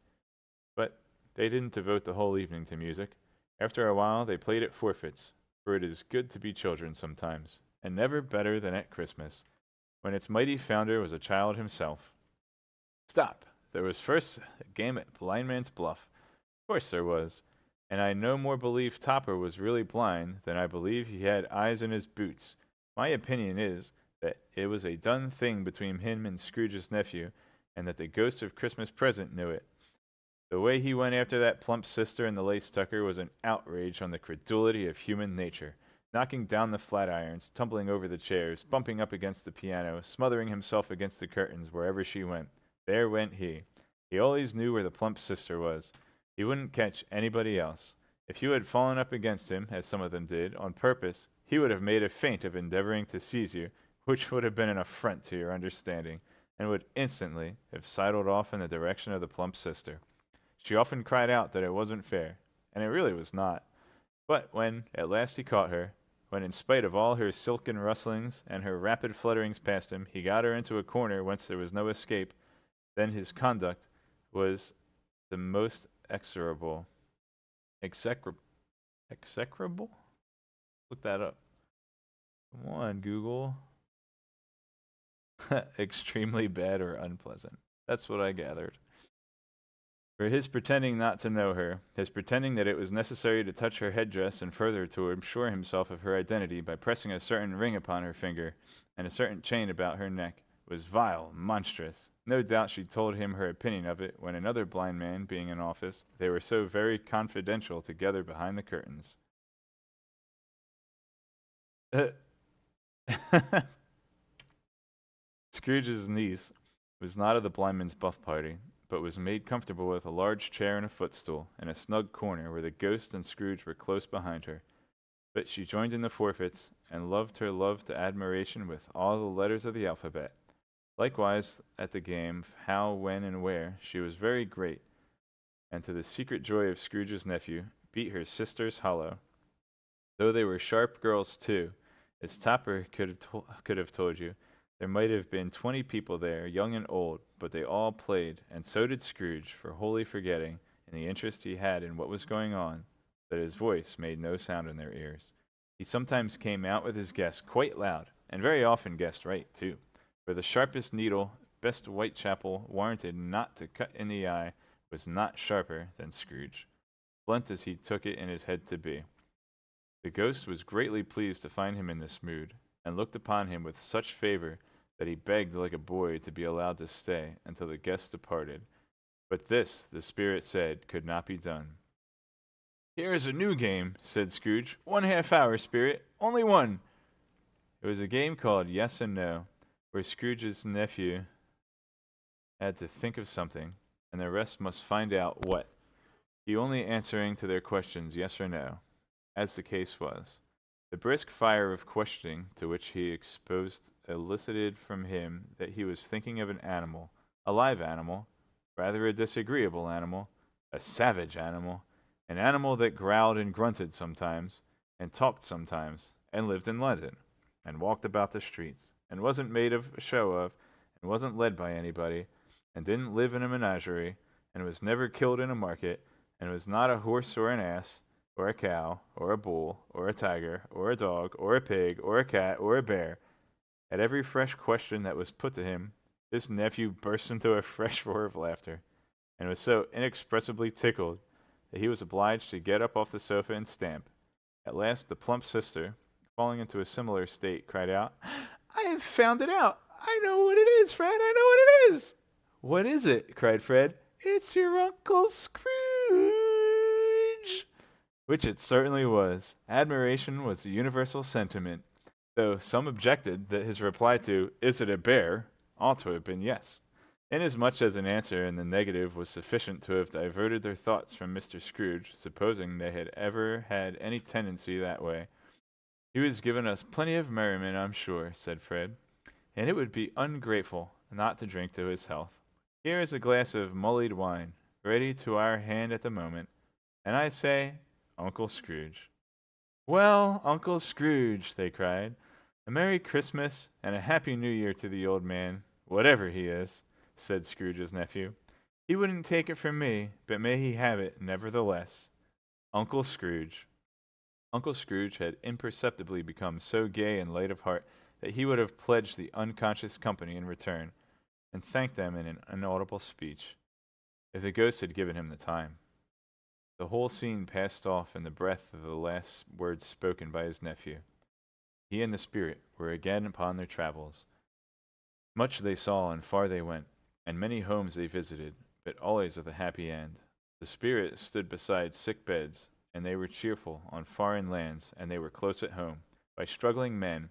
But they didn't devote the whole evening to music. After a while they played at forfeits, for it is good to be children sometimes, and never better than at Christmas, when its mighty founder was a child himself. Stop! There was first a game at blindman's buff. Of course there was. And I no more believe Topper was really blind than I believe he had eyes in his boots. My opinion is that it was a done thing between him and Scrooge's nephew, and that the ghost of Christmas present knew it. The way he went after that plump sister and the lace tucker was an outrage on the credulity of human nature, knocking down the flat-irons, tumbling over the chairs, bumping up against the piano, smothering himself against the curtains wherever she went. There went he. He always knew where the plump sister was. He wouldn't catch anybody else. If you had fallen up against him, as some of them did, on purpose, he would have made a feint of endeavoring to seize you, which would have been an affront to your understanding, and would instantly have sidled off in the direction of the plump sister. She often cried out that it wasn't fair, and it really was not. But when, at last he caught her, when in spite of all her silken rustlings and her rapid flutterings past him, he got her into a corner whence there was no escape, then his conduct was the most execrable. Execrable? Execrable? Look that up. Come on, Google. Extremely bad or unpleasant. That's what I gathered. For his pretending not to know her, his pretending that it was necessary to touch her headdress and further to assure himself of her identity by pressing a certain ring upon her finger and a certain chain about her neck, was vile, monstrous. No doubt she told him her opinion of it when another blind man being in office, they were so very confidential together behind the curtains. Scrooge's niece was not of the blind man's buff party, but was made comfortable with a large chair and a footstool, in a snug corner where the ghost and Scrooge were close behind her. But she joined in the forfeits, and loved her love to admiration with all the letters of the alphabet. Likewise, at the game, how, when, and where, she was very great, and to the secret joy of Scrooge's nephew, beat her sisters hollow. Though they were sharp girls too, as Topper could have told you, there might have been 20 people there, young and old, but they all played, and so did Scrooge, for wholly forgetting, in the interest he had in what was going on, that his voice made no sound in their ears. He sometimes came out with his guess quite loud, and very often guessed right, too, for the sharpest needle, best Whitechapel warranted not to cut in the eye, was not sharper than Scrooge, blunt as he took it in his head to be. The ghost was greatly pleased to find him in this mood, and looked upon him with such favor that he begged like a boy to be allowed to stay until the guests departed. But this, the spirit said, could not be done. "Here is a new game," said Scrooge. "1/2 hour, spirit. Only one." It was a game called Yes and No, where Scrooge's nephew had to think of something, and the rest must find out what, he only answering to their questions yes or no, as the case was. The brisk fire of questioning to which he exposed elicited from him that he was thinking of an animal, a live animal, rather a disagreeable animal, a savage animal, an animal that growled and grunted sometimes, and talked sometimes, and lived in London, and walked about the streets, and wasn't made a show of, and wasn't led by anybody, and didn't live in a menagerie, and was never killed in a market, and was not a horse or an ass, or a cow, or a bull, or a tiger, or a dog, or a pig, or a cat, or a bear. At every fresh question that was put to him, this nephew burst into a fresh roar of laughter, and was so inexpressibly tickled that he was obliged to get up off the sofa and stamp. At last the plump sister, falling into a similar state, cried out, "I have found it out! I know what it is, Fred! I know what it is!" "What is it?" cried Fred. "It's your Uncle Scrooge!" Which it certainly was. Admiration was the universal sentiment, though some objected that his reply to "Is it a bear?" ought to have been yes, inasmuch as an answer in the negative was sufficient to have diverted their thoughts from Mr. Scrooge, supposing they had ever had any tendency that way. "He was giving us plenty of merriment, I'm sure," said Fred, "and it would be ungrateful not to drink to his health. Here is a glass of mulled wine, ready to our hand at the moment, and I say, Uncle Scrooge." "Well, Uncle Scrooge," they cried, "a Merry Christmas and a Happy New Year to the old man, whatever he is," said Scrooge's nephew. "He wouldn't take it from me, but may he have it nevertheless. Uncle Scrooge." Uncle Scrooge had imperceptibly become so gay and light of heart that he would have pledged the unconscious company in return, and thanked them in an inaudible speech, if the ghost had given him the time. The whole scene passed off in the breath of the last words spoken by his nephew. He and the spirit were again upon their travels. Much they saw and far they went, and many homes they visited, but always with a happy end. The spirit stood beside sick beds, and they were cheerful on foreign lands, and they were close at home, by struggling men,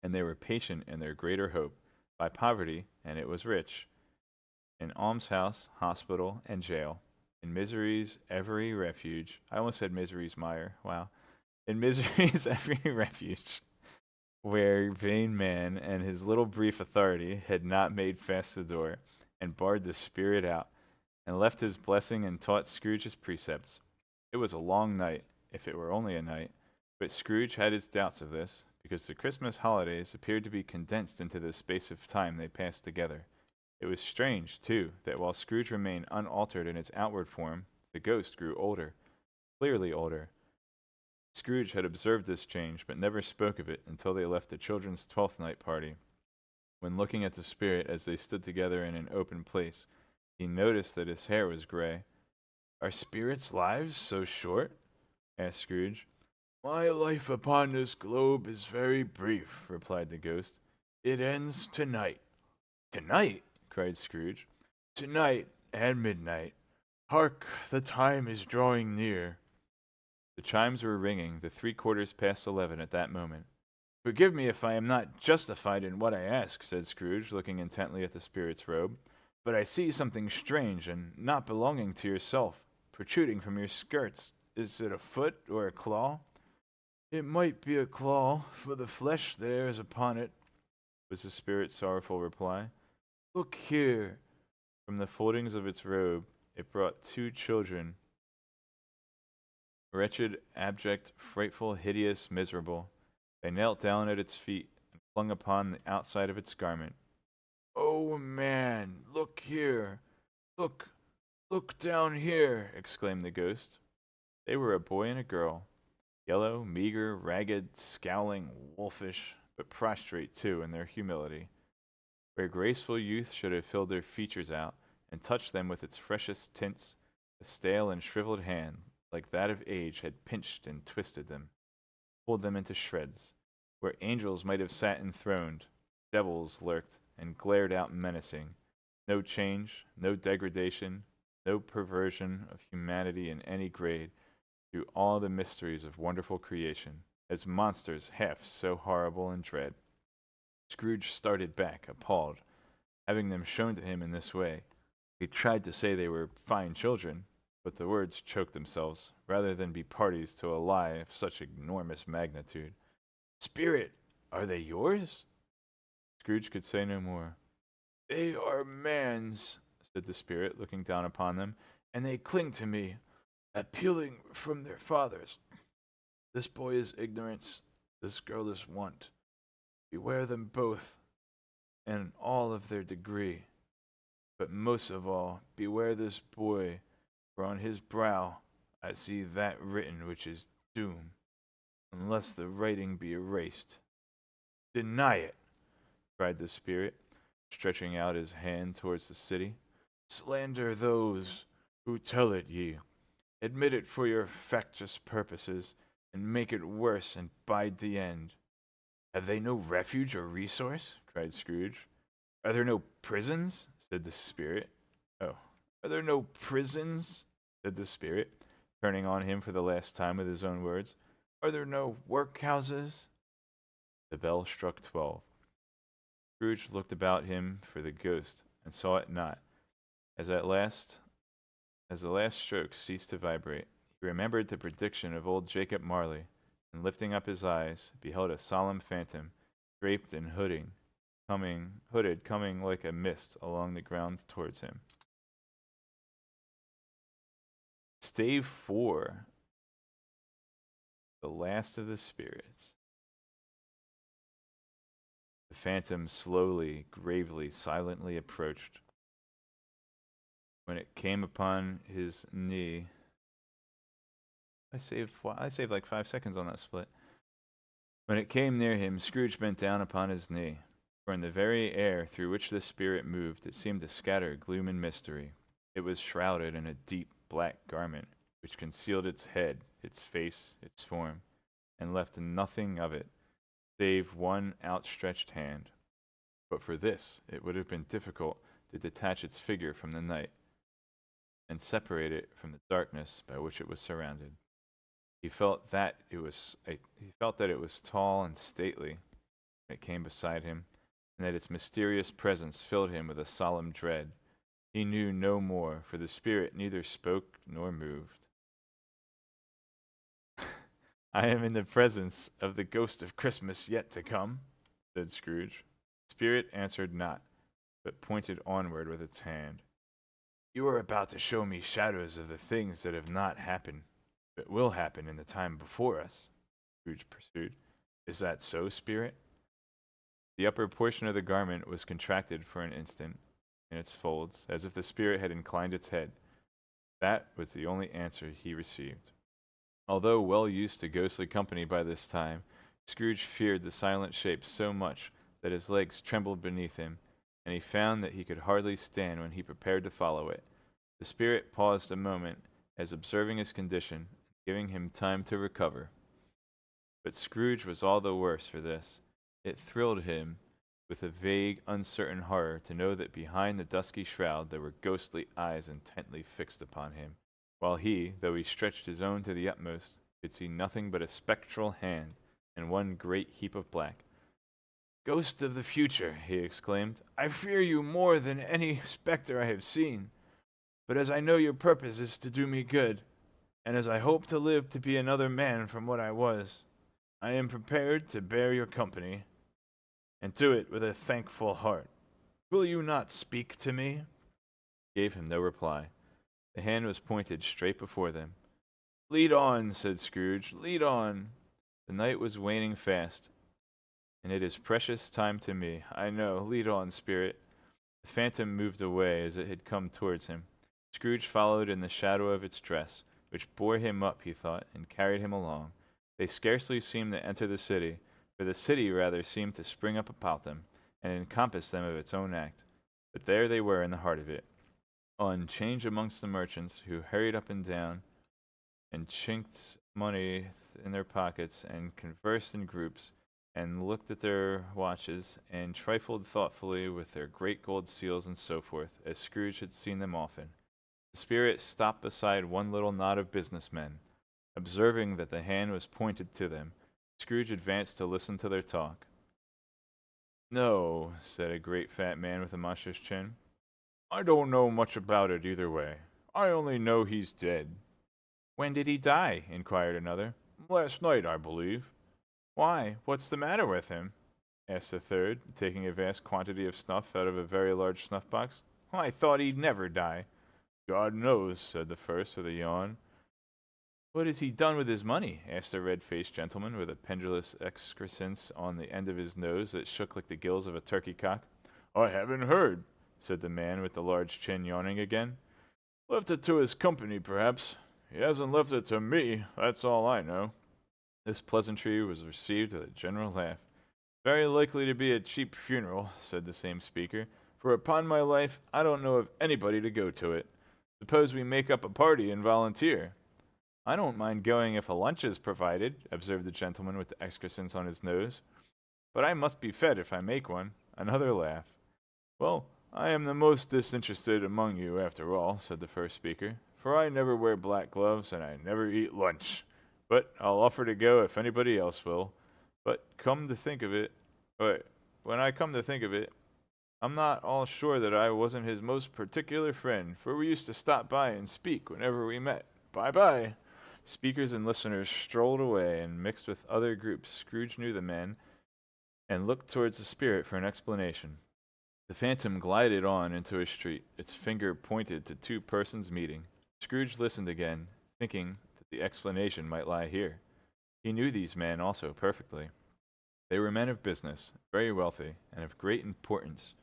and they were patient in their greater hope, by poverty, and it was rich, in almshouse, hospital, and jail, in misery's every refuge. I almost said misery's mire. Wow. In misery's every refuge, where vain man and his little brief authority had not made fast the door, and barred the spirit out, and left his blessing and taught Scrooge his precepts. It was a long night, if it were only a night, but Scrooge had his doubts of this, because the Christmas holidays appeared to be condensed into the space of time they passed together. It was strange, too, that while Scrooge remained unaltered in its outward form, the ghost grew older. clearly older. Scrooge had observed this change, but never spoke of it until they left the children's Twelfth Night party. When looking at the spirit as they stood together in an open place, he noticed that his hair was gray. "Are spirits' lives so short?" asked Scrooge. "My life upon this globe is very brief," replied the ghost. "It ends tonight." "Tonight!" cried Scrooge. "Tonight at midnight. Hark, the time is drawing near." The chimes were ringing the 3/4 past 11 at that moment. "Forgive me if I am not justified in what I ask," said Scrooge, looking intently at the spirit's robe, "but I see something strange and not belonging to yourself protruding from your skirts. Is it a foot or a claw?" "It might be a claw, for the flesh there is upon it," was the spirit's sorrowful reply. "Look here." From the foldings of its robe, it brought 2 children, wretched, abject, frightful, hideous, miserable. They knelt down at its feet and clung upon the outside of its garment. "Oh, man, look here! Look down here!" exclaimed the ghost. They were a boy and a girl, yellow, meager, ragged, scowling, wolfish, but prostrate too in their humility. Where graceful youth should have filled their features out and touched them with its freshest tints, a stale and shriveled hand, like that of age, had pinched and twisted them, pulled them into shreds. Where angels might have sat enthroned, devils lurked and glared out menacing. No change, no degradation, no perversion of humanity in any grade, through all the mysteries of wonderful creation, as monsters half so horrible and dread. Scrooge started back, appalled, having them shown to him in this way. He tried to say they were fine children, but the words choked themselves, rather than be parties to a lie of such enormous magnitude. "Spirit, are they yours?" Scrooge could say no more. "They are man's," said the spirit, looking down upon them, "and they cling to me, appealing from their fathers. This boy is ignorance, this girl is want. Beware them both, and all of their degree. But most of all, beware this boy, for on his brow I see that written which is doom, unless the writing be erased." "Deny it!" cried the spirit, stretching out his hand towards the city. "Slander those who tell it ye. Admit it for your factious purposes, and make it worse and bide the end." "Have they no refuge or resource?" cried Scrooge. "Are there no prisons?" said the spirit. "Oh, are there no prisons?" said the spirit, turning on him for the last time with his own words. "Are there no workhouses?" The bell struck 12. Scrooge looked about him for the ghost, and saw it not. As the last stroke ceased to vibrate, he remembered the prediction of old Jacob Marley, and lifting up his eyes, beheld a solemn phantom, draped and hooded, coming like a mist along the ground towards him. Stave 4. The last of the spirits. The phantom slowly, gravely, silently approached. When it came upon his knee, I saved like 5 seconds on that split. When it came near him, Scrooge bent down upon his knee, for in the very air through which the spirit moved, it seemed to scatter gloom and mystery. It was shrouded in a deep black garment, which concealed its head, its face, its form, and left nothing of it, save one outstretched hand. But for this, it would have been difficult to detach its figure from the night, and separate it from the darkness by which it was surrounded. He felt that it was tall and stately when it came beside him, and that its mysterious presence filled him with a solemn dread. He knew no more, for the spirit neither spoke nor moved. "I am in the presence of the ghost of Christmas yet to come," said Scrooge. The spirit answered not, but pointed onward with its hand. "You are about to show me shadows of the things that have not happened, but will happen in the time before us," Scrooge pursued. "Is that so, spirit?" The upper portion of the garment was contracted for an instant in its folds, as if the spirit had inclined its head. That was the only answer he received. Although well used to ghostly company by this time, Scrooge feared the silent shape so much that his legs trembled beneath him, and he found that he could hardly stand when he prepared to follow it. The spirit paused a moment, as observing his condition, giving him time to recover. But Scrooge was all the worse for this. It thrilled him with a vague, uncertain horror to know that behind the dusky shroud there were ghostly eyes intently fixed upon him, while he, though he stretched his own to the utmost, could see nothing but a spectral hand and one great heap of black. "Ghost of the future!" he exclaimed, "I fear you more than any spectre I have seen. But as I know your purpose is to do me good, and as I hope to live to be another man from what I was, I am prepared to bear your company, and do it with a thankful heart. Will you not speak to me?" Gave him no reply. The hand was pointed straight before them. "Lead on," said Scrooge, "lead on." The night was waning fast, and it is precious time to me, I know. Lead on, spirit. The phantom moved away as it had come towards him. Scrooge followed in the shadow of its dress, which bore him up, he thought, and carried him along. They scarcely seemed to enter the city, for the city rather seemed to spring up about them, and encompass them of its own act. But there they were in the heart of it, on 'change amongst the merchants, who hurried up and down, and chinked money in their pockets, and conversed in groups, and looked at their watches, and trifled thoughtfully with their great gold seals and so forth, as Scrooge had seen them often. The spirit stopped beside one little knot of business men. Observing that the hand was pointed to them, Scrooge advanced to listen to their talk. "No," said a great fat man with a monstrous chin. "I don't know much about it either way. I only know he's dead." "When did he die?" inquired another. "Last night, I believe." "Why, what's the matter with him?" asked a third, taking a vast quantity of snuff out of a very large snuff box. "I thought he'd never die." "God knows," said the first with a yawn. "What has he done with his money?" asked a red-faced gentleman with a pendulous excrescence on the end of his nose that shook like the gills of a turkey cock. "I haven't heard," said the man with the large chin, yawning again. "Left it to his company, perhaps. He hasn't left it to me, that's all I know." This pleasantry was received with a general laugh. "Very likely to be a cheap funeral," said the same speaker, "for upon my life I don't know of anybody to go to it. Suppose we make up a party and volunteer." "I don't mind going if a lunch is provided," observed the gentleman with the excrescence on his nose. "But I must be fed if I make one." Another laugh. "Well, I am the most disinterested among you, after all," said the first speaker, "for I never wear black gloves and I never eat lunch. But I'll offer to go if anybody else will. But come to think of it, wait, when I come to think of it, I'm not all sure that I wasn't his most particular friend, for we used to stop by and speak whenever we met. Bye-bye." Speakers and listeners strolled away, and mixed with other groups. Scrooge knew the man, and looked towards the spirit for an explanation. The phantom glided on into a street. Its finger pointed to two persons meeting. Scrooge listened again, thinking that the explanation might lie here. He knew these men also perfectly. They were men of business, very wealthy, and of great importance.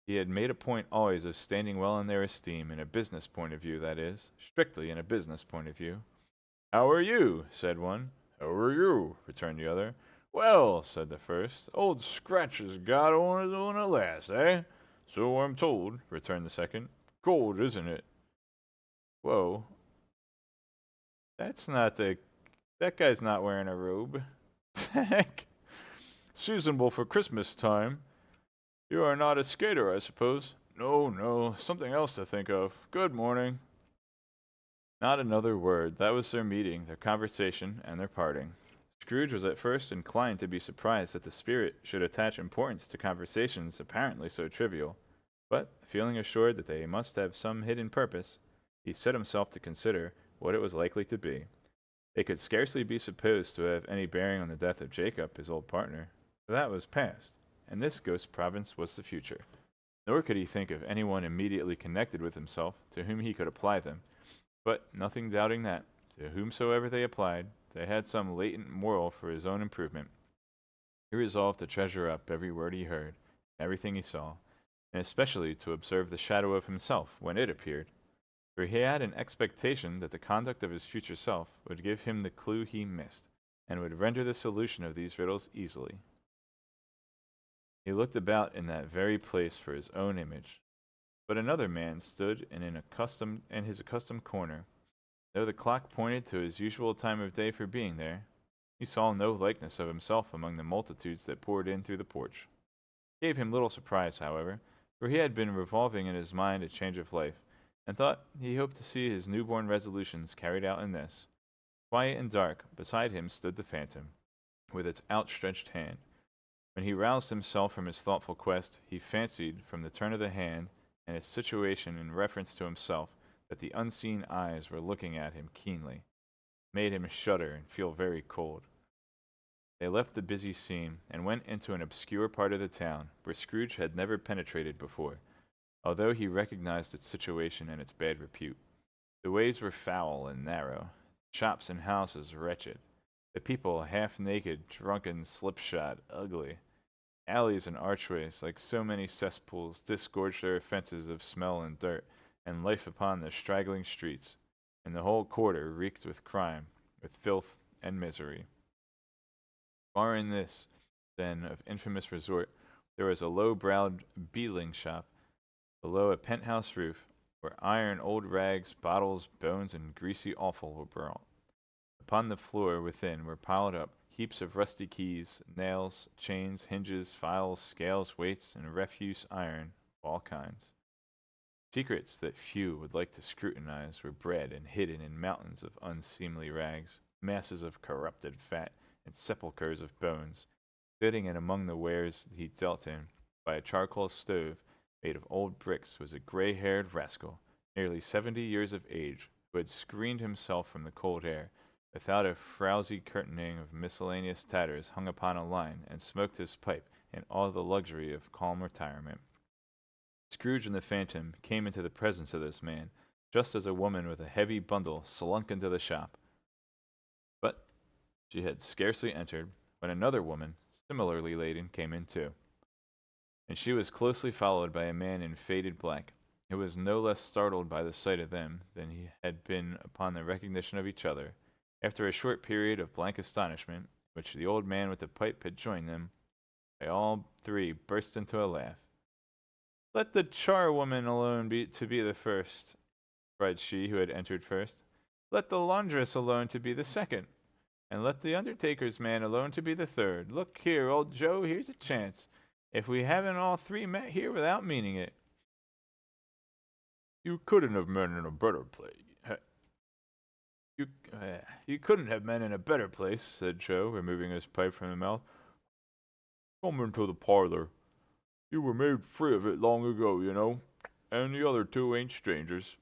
He had made a point always of standing well in their esteem, in a business point of view, that is, strictly in a business point of view. "How are you?" said one. "How are you?" returned the other. "Well," said the first, "Old Scratch has got on at last, eh?" "So I'm told," returned the second. "Cold, isn't it?" "Whoa, that's not the... that guy's not wearing a robe." "Heck, seasonable for Christmas time. You are not a skater, I suppose?" "No, no, something else to think of. Good morning." Not another word. That was their meeting, their conversation, and their parting. Scrooge was at first inclined to be surprised that the spirit should attach importance to conversations apparently so trivial, but, feeling assured that they must have some hidden purpose, he set himself to consider what it was likely to be. They could scarcely be supposed to have any bearing on the death of Jacob, his old partner, for that was past, and this ghost province was the future. Nor could he think of anyone immediately connected with himself to whom he could apply them. But, nothing doubting that, to whomsoever they applied, they had some latent moral for his own improvement. He resolved to treasure up every word he heard, everything he saw, and especially to observe the shadow of himself when it appeared. for he had an expectation that the conduct of his future self would give him the clue he missed, and would render the solution of these riddles easily. He looked about in that very place for his own image, but another man stood in his accustomed corner. Though the clock pointed to his usual time of day for being there, he saw no likeness of himself among the multitudes that poured in through the porch. It gave him little surprise, however, for he had been revolving in his mind a change of life, and thought he hoped to see his newborn resolutions carried out in this. Quiet and dark, beside him stood the phantom, with its outstretched hand. When he roused himself from his thoughtful quest, he fancied, from the turn of the hand, and its situation in reference to himself, that the unseen eyes were looking at him keenly. It made him shudder and feel very cold. They left the busy scene, and went into an obscure part of the town, where Scrooge had never penetrated before, although he recognized its situation and its bad repute. The ways were foul and narrow, shops and houses wretched, the people half naked, drunken, slipshod, ugly. Alleys and archways, like so many cesspools, disgorged their fences of smell and dirt, and life upon the straggling streets, and the whole quarter reeked with crime, with filth and misery. Far in this, then, of infamous resort, there was a low-browed beadling shop, below a penthouse roof, where iron, old rags, bottles, bones, and greasy offal were brought. Upon the floor within were piled up heaps of rusty keys, nails, chains, hinges, files, scales, weights, and refuse iron of all kinds. Secrets that few would like to scrutinize were bred and hidden in mountains of unseemly rags, masses of corrupted fat, and sepulchres of bones. Sitting in among the wares he dealt in, by a charcoal stove made of old bricks, was a gray-haired rascal, nearly 70 years of age, who had screened himself from the cold air, without a frowsy curtaining of miscellaneous tatters hung upon a line, and smoked his pipe in all the luxury of calm retirement. Scrooge and the Phantom came into the presence of this man, just as a woman with a heavy bundle slunk into the shop. But she had scarcely entered, when another woman, similarly laden, came in too, and she was closely followed by a man in faded black, who was no less startled by the sight of them than he had been upon the recognition of each other. After a short period of blank astonishment, in which the old man with the pipe had joined them, they all three burst into a laugh. "Let the charwoman alone be the first," cried she who had entered first. "Let the laundress alone to be the second, and let the undertaker's man alone to be the third. Look here, old Joe, here's a chance, if we haven't all three met here without meaning it." "You couldn't have met in a better place. You couldn't have met in a better place," said Joe, removing his pipe from his mouth. "Come into the parlor. You were made free of it long ago, you know, and the other two ain't strangers.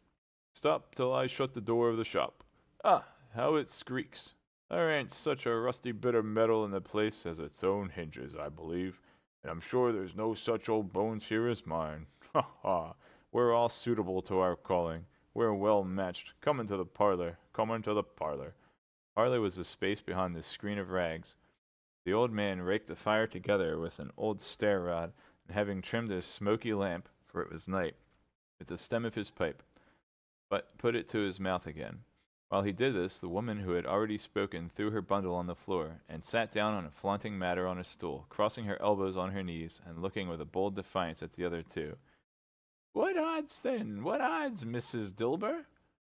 Stop till I shut the door of the shop. Ah, how it squeaks! There ain't such a rusty bit of metal in the place as its own hinges, I believe, and I'm sure there's no such old bones here as mine. Ha ha! We're all suitable to our calling. We're well matched. Come into the parlor. Come into the parlor." Parlor was the space behind the screen of rags. The old man raked the fire together with an old stair rod, and having trimmed his smoky lamp, for it was night, with the stem of his pipe, but put it to his mouth again. While he did this, the woman who had already spoken threw her bundle on the floor, and sat down on a flaunting matter on a stool, crossing her elbows on her knees, and looking with a bold defiance at the other two. "What odds, then? What odds, Mrs. Dilber?"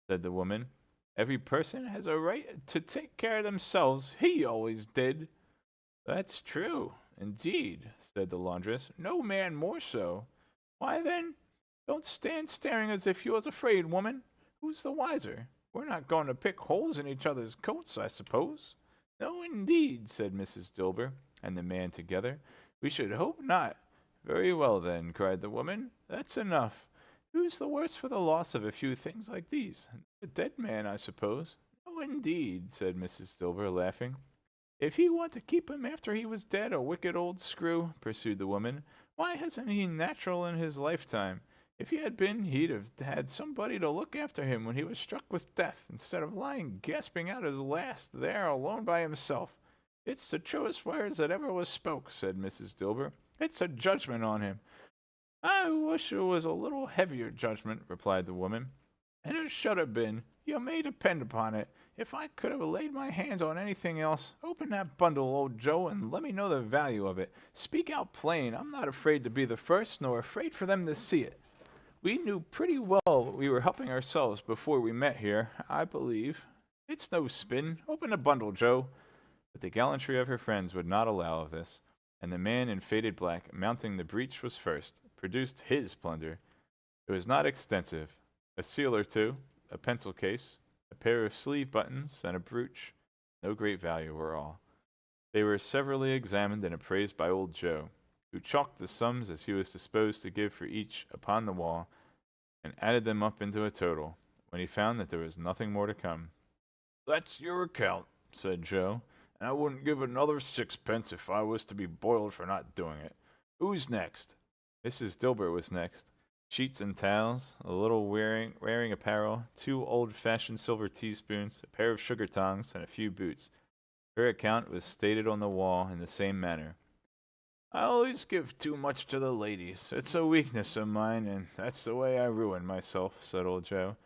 said the woman. "Every person has a right to take care of themselves. He always did." "That's true, indeed," said the laundress. "No man more so. Why, then, don't stand staring as if you was afraid, woman. Who's the wiser? We're not going to pick holes in each other's coats, I suppose." "No, indeed," said Mrs. Dilber and the man together. "We should hope not." "Very well, then," cried the woman. "That's enough. Who's the worse for the loss of a few things like these? The dead man, I suppose." "No, indeed," said Mrs. Dilber, laughing. "If he want to keep him after he was dead, a wicked old screw," pursued the woman. "Why hasn't he natural in his lifetime? If he had been, he'd have had somebody to look after him when he was struck with death, instead of lying gasping out his last there alone by himself." "It's the truest words that ever was spoke," said Mrs. Dilber. "It's a judgment on him." "I wish it was a little heavier judgment," replied the woman. And it should have been. You may depend upon it. If I could have laid my hands on anything else, open that bundle, old Joe, and let me know the value of it. Speak out plain. I'm not afraid to be the first, nor afraid for them to see it. We knew pretty well we were helping ourselves before we met here, I believe. It's no spin. Open the bundle, Joe. But the gallantry of her friends would not allow of this, and the man in faded black, mounting the breech, was first, produced his plunder. It was not extensive. A seal or two, a pencil case, a pair of sleeve buttons, and a brooch. No great value were all. They were severally examined and appraised by old Joe, who chalked the sums as he was disposed to give for each upon the wall, and added them up into a total, when he found that there was nothing more to come. That's your account, said Joe, and I wouldn't give another sixpence if I was to be boiled for not doing it. Who's next? Mrs. Dilbert was next. Sheets and towels, a little wearing apparel, 2 old-fashioned silver teaspoons, a pair of sugar tongs, and a few boots. Her account was stated on the wall in the same manner. I always give too much to the ladies. It's a weakness of mine, and that's the way I ruin myself, said old Joe.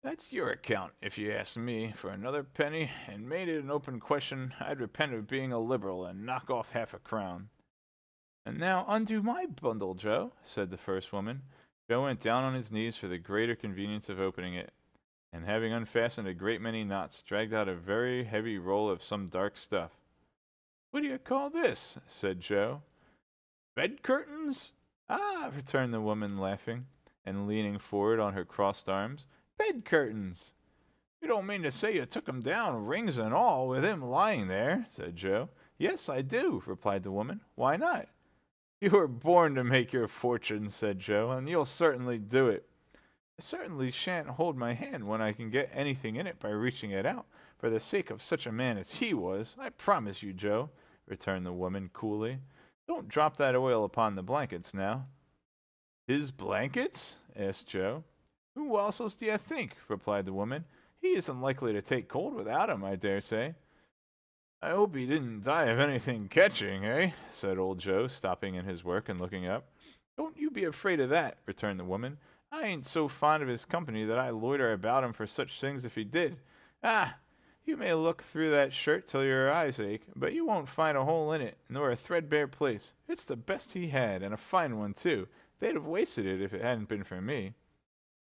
That's your account, if you ask me. For another penny, and made it an open question, I'd repent of being a liberal and knock off half a crown. And now undo my bundle, Joe, said the first woman. Joe went down on his knees for the greater convenience of opening it, and having unfastened a great many knots, dragged out a very heavy roll of some dark stuff. What do you call this? Said Joe. Bed curtains? Ah, returned the woman, laughing, and leaning forward on her crossed arms. Bed curtains! You don't mean to say you took 'em down, rings and all, with him lying there, said Joe. Yes, I do, replied the woman. Why not? You were born to make your fortune, said Joe, and you'll certainly do it. I certainly shan't hold my hand when I can get anything in it by reaching it out, for the sake of such a man as he was, I promise you, Joe, returned the woman coolly. Don't drop that oil upon the blankets now. His blankets? Asked Joe. Who else do you think? Replied the woman. He isn't likely to take cold without 'em, I dare say. I hope he didn't die of anything catching, eh? Said old Joe, stopping in his work and looking up. Don't you be afraid of that, returned the woman. I ain't so fond of his company that I loiter about him for such things if he did. Ah, you may look through that shirt till your eyes ache, but you won't find a hole in it, nor a threadbare place. It's the best he had, and a fine one, too. They'd have wasted it if it hadn't been for me.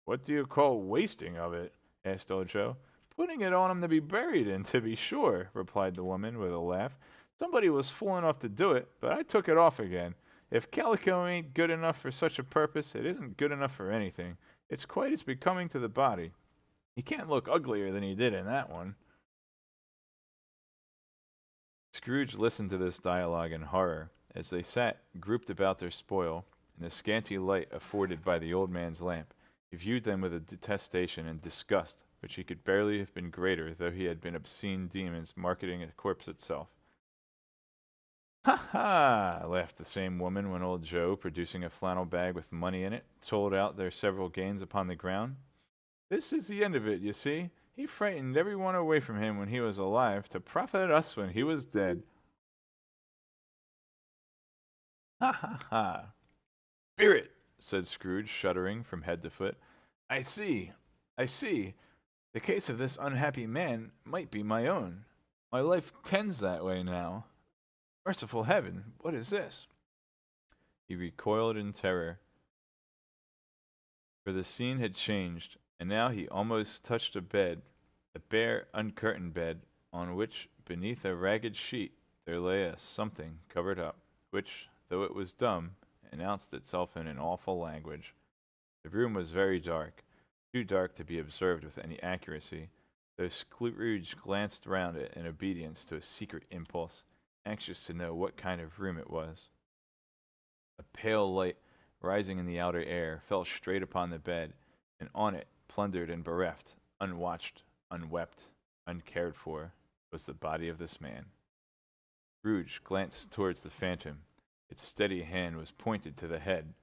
What do you call wasting of it? Asked old Joe. Putting it on him to be buried in, to be sure, replied the woman with a laugh. Somebody was fool enough to do it, but I took it off again. If calico ain't good enough for such a purpose, it isn't good enough for anything. It's quite as becoming to the body. He can't look uglier than he did in that one. Scrooge listened to this dialogue in horror, as they sat grouped about their spoil, in the scanty light afforded by the old man's lamp. He viewed them with a detestation and disgust which he could barely have been greater though he had been obscene demons marketing a corpse itself. Ha ha! Laughed the same woman when old Joe, producing a flannel bag with money in it, told out their several gains upon the ground. This is the end of it, you see. He frightened every one away from him when he was alive to profit us when he was dead. Ha ha ha! Spirit! Said Scrooge, shuddering from head to foot. I see. The case of this unhappy man might be my own. My life tends that way now. Merciful heaven, what is this? He recoiled in terror, for the scene had changed, and now he almost touched a bed, a bare, uncurtained bed, on which, beneath a ragged sheet, there lay a something covered up, which, though it was dumb, announced itself in an awful language. The room was very dark, too dark to be observed with any accuracy, though Scrooge glanced round it in obedience to a secret impulse, anxious to know what kind of room it was. A pale light, rising in the outer air, fell straight upon the bed, and on it, plundered and bereft, unwatched, unwept, uncared for, was the body of this man. Scrooge glanced towards the phantom. Its steady hand was pointed to the head.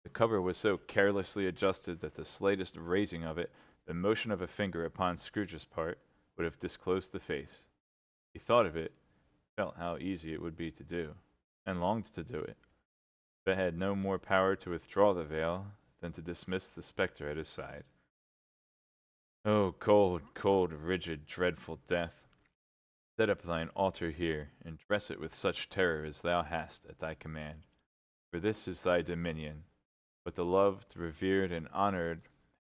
The cover was so carelessly adjusted that the slightest raising of it, the motion of a finger upon Scrooge's part, would have disclosed the face. He thought of it, felt how easy it would be to do, and longed to do it. but had no more power to withdraw the veil than to dismiss the spectre at his side. O cold, cold, rigid, dreadful death, set up thine altar here, and dress it with such terror as thou hast at thy command. For this is thy dominion. But the loved, revered, and honored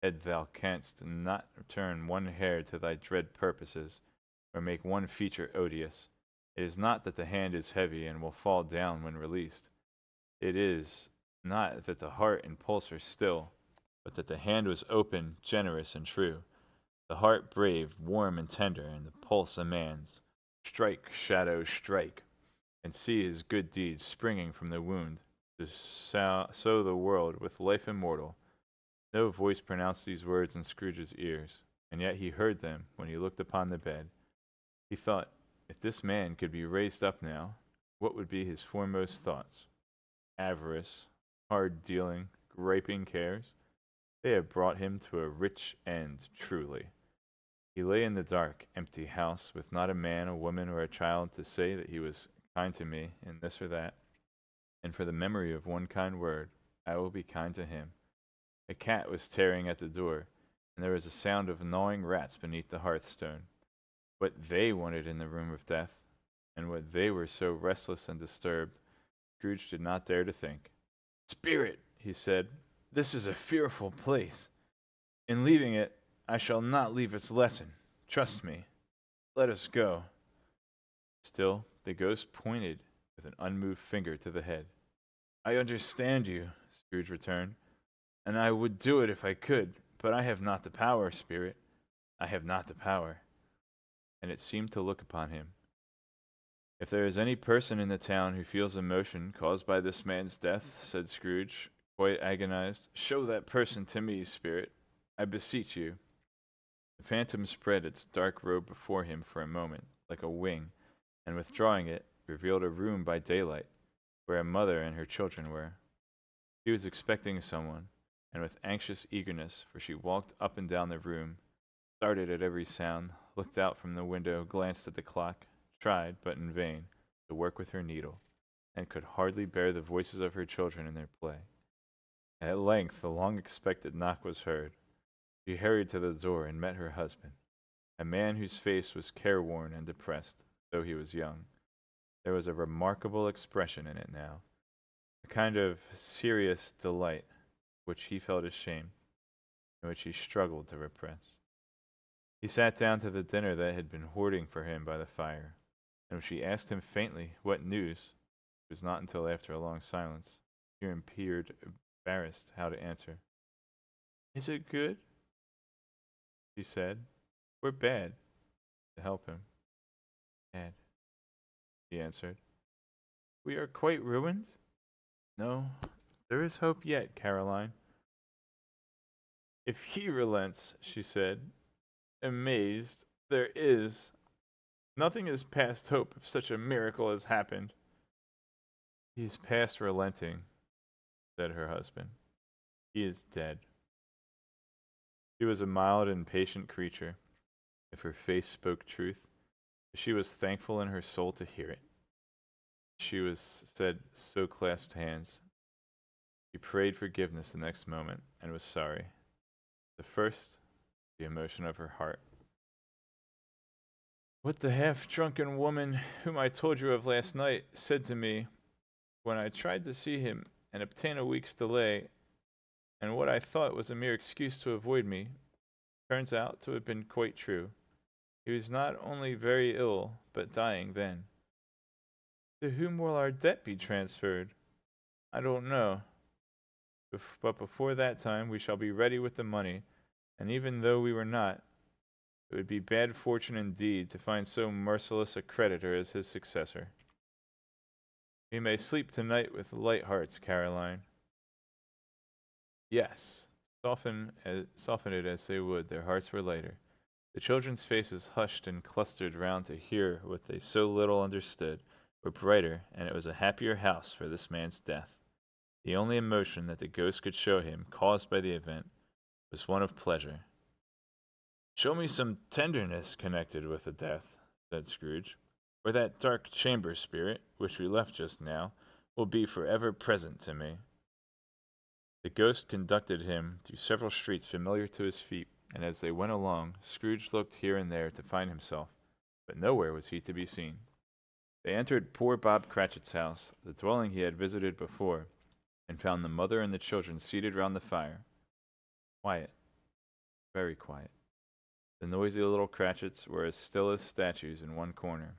head thou canst not turn one hair to thy dread purposes, or make one feature odious. It is not that the hand is heavy and will fall down when released. It is not that the heart and pulse are still, but that the hand was open, generous, and true. The heart brave, warm, and tender, and the pulse a man's. Strike, shadow, strike, and see his good deeds springing from the wound, to sow the world with life immortal. No voice pronounced these words in Scrooge's ears, and yet he heard them when he looked upon the bed. He thought, if this man could be raised up now, what would be his foremost thoughts? Avarice, hard dealing, griping cares? They had brought him to a rich end, truly. He lay in the dark, empty house, with not a man, a woman, or a child to say that he was kind to me in this or that, and for the memory of one kind word, I will be kind to him. A cat was tearing at the door, and there was a sound of gnawing rats beneath the hearthstone. What they wanted in the room of death, and what they were so restless and disturbed, Scrooge did not dare to think. Spirit, he said, this is a fearful place. In leaving it, I shall not leave its lesson. Trust me. Let us go. Still, the ghost pointed with an unmoved finger to the head. I understand you, Scrooge returned, and I would do it if I could, but I have not the power, Spirit. I have not the power. And it seemed to look upon him. If there is any person in the town who feels emotion caused by this man's death, said Scrooge, quite agonized, show that person to me, Spirit. I beseech you. The phantom spread its dark robe before him for a moment, like a wing, and withdrawing it, revealed a room by daylight, where a mother and her children were. She was expecting someone, and with anxious eagerness, for she walked up and down the room, started at every sound, looked out from the window, glanced at the clock, tried, but in vain, to work with her needle, and could hardly bear the voices of her children in their play. At length the long-expected knock was heard. She hurried to the door and met her husband, a man whose face was careworn and depressed, though he was young. There was a remarkable expression in it now, a kind of serious delight, which he felt ashamed, and which he struggled to repress. He sat down to the dinner that had been hoarding for him by the fire, and when she asked him faintly what news, it was not until after a long silence, he appeared embarrassed how to answer. Is it good? She said. We're bad. To help him. Bad, he answered. We are quite ruined? No, there is hope yet, Caroline. If he relents, she said, amazed, there is. Nothing is past hope if such a miracle has happened. He is past relenting, said her husband. He is dead. She was a mild and patient creature, if her face spoke truth. She was thankful in her soul to hear it. She was said so clasped hands. She prayed forgiveness the next moment and was sorry. The first, the emotion of her heart. What the half-drunken woman whom I told you of last night said to me when I tried to see him and obtain a week's delay, and what I thought was a mere excuse to avoid me, turns out to have been quite true. He was not only very ill, but dying then. To whom will our debt be transferred? I don't know. But before that time we shall be ready with the money, and even though we were not, it would be bad fortune indeed to find so merciless a creditor as his successor. We may sleep tonight with light hearts, Caroline. Yes, soften it as they would, their hearts were lighter. The children's faces hushed and clustered round to hear what they so little understood, were brighter, and it was a happier house for this man's death. The only emotion that the ghost could show him, caused by the event, was one of pleasure. Show me some tenderness connected with the death, said Scrooge, or that dark chamber, Spirit, which we left just now. will be forever present to me. The ghost conducted him through several streets familiar to his feet, and as they went along, Scrooge looked here and there to find himself, but nowhere was he to be seen. They entered poor Bob Cratchit's house, the dwelling he had visited before, and found the mother and the children seated round the fire. Quiet, very quiet. The noisy little Cratchits were as still as statues in one corner,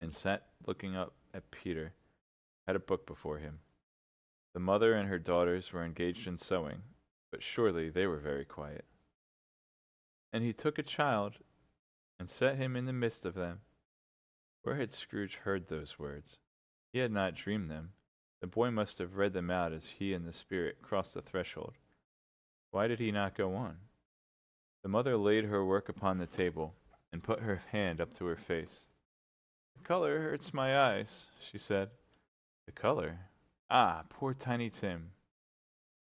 and sat looking up at Peter, who had a book before him. The mother and her daughters were engaged in sewing, but surely they were very quiet. And he took a child, and set him in the midst of them. Where had Scrooge heard those words? He had not dreamed them. The boy must have read them out as he and the spirit crossed the threshold. Why did he not go on? The mother laid her work upon the table, and put her hand up to her face. "The color hurts my eyes," she said. "The color? Ah, poor Tiny Tim."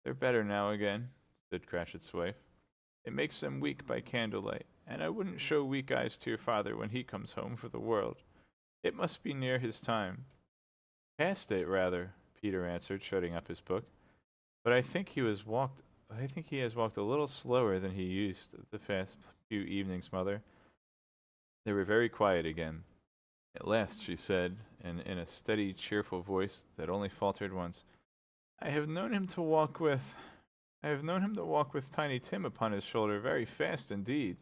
"They're better now again," said Cratchit's wife. "It makes them weak by candlelight, and I wouldn't show weak eyes to your father when he comes home for the world. It must be near his time." "Past it, rather," Peter answered, shutting up his book. "But I think he has walked a little slower than he used the past few evenings, Mother." They were very quiet again. At last she said, and in a steady, cheerful voice that only faltered once, I have known him to walk with Tiny Tim upon his shoulder very fast indeed."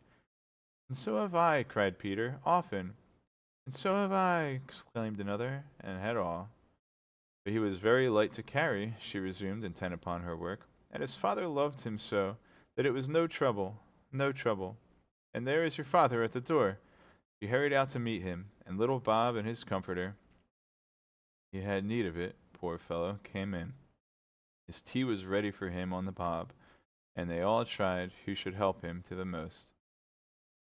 "And so have I," cried Peter, "often." "And so have I," exclaimed another, and had all. "But he was very light to carry," she resumed, intent upon her work, "and his father loved him so, that it was no trouble, no trouble. And there is your father at the door." She hurried out to meet him, and little Bob and his comforter, he had need of it, poor fellow, came in. His tea was ready for him on the hob, and they all tried who should help him to the most.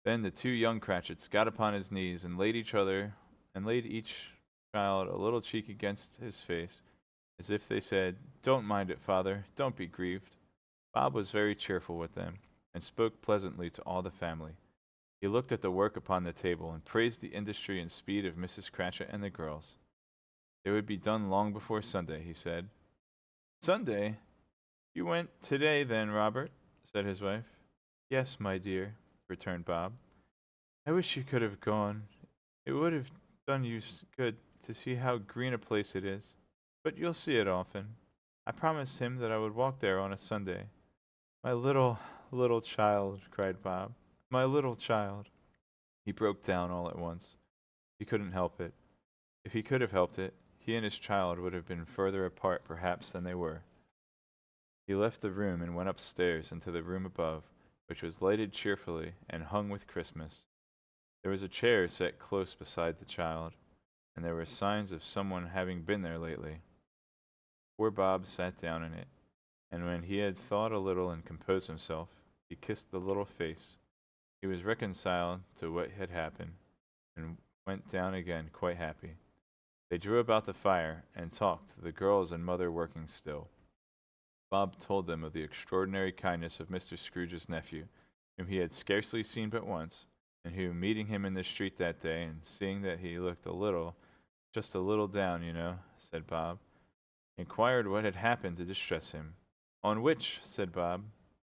Then the two young Cratchits got upon his knees, and laid each child a little cheek against his face, as if they said, "Don't mind it, father, don't be grieved." Bob was very cheerful with them, and spoke pleasantly to all the family. He looked at the work upon the table, and praised the industry and speed of Mrs. Cratchit and the girls. They would be done long before Sunday, he said. "Sunday? You went today, then, Robert?" said his wife. "Yes, my dear," returned Bob. "I wish you could have gone. It would have done you good to see how green a place it is. But you'll see it often. I promised him that I would walk there on a Sunday." "My little, little child," cried Bob. "My little child." He broke down all at once. He couldn't help it. If he could have helped it, he and his child would have been further apart perhaps than they were. He left the room and went upstairs into the room above, which was lighted cheerfully and hung with Christmas. There was a chair set close beside the child, and there were signs of someone having been there lately. Poor Bob sat down in it, and when he had thought a little and composed himself, he kissed the little face. He was reconciled to what had happened, and went down again quite happy. They drew about the fire, and talked, the girls and mother working still. Bob told them of the extraordinary kindness of Mr. Scrooge's nephew, whom he had scarcely seen but once, and who, meeting him in the street that day, and seeing that he looked just a little down, you know, said Bob, inquired what had happened to distress him. "On which," said Bob,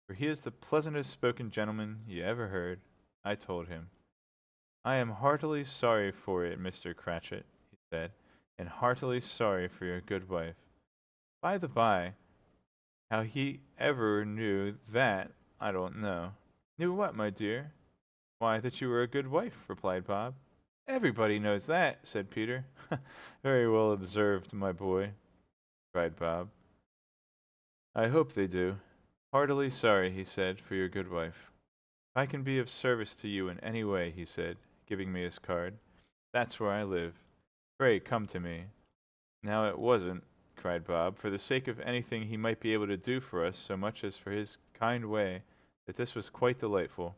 "for he is the pleasantest spoken gentleman you ever heard, I told him, 'I am heartily sorry for it, Mr. Cratchit,' he said, 'and heartily sorry for your good wife.' By the by, how he ever knew that, I don't know." "Knew what, my dear?" "Why, that you were a good wife," replied Bob. "Everybody knows that," said Peter. "Very well observed, my boy," cried Bob. "I hope they do. Heartily sorry," he said, "for your good wife. If I can be of service to you in any way," he said, giving me his card, "that's where I live. Pray come to me." Now it wasn't, cried Bob, for the sake of anything he might be able to do for us so much as for his kind way, that this was quite delightful.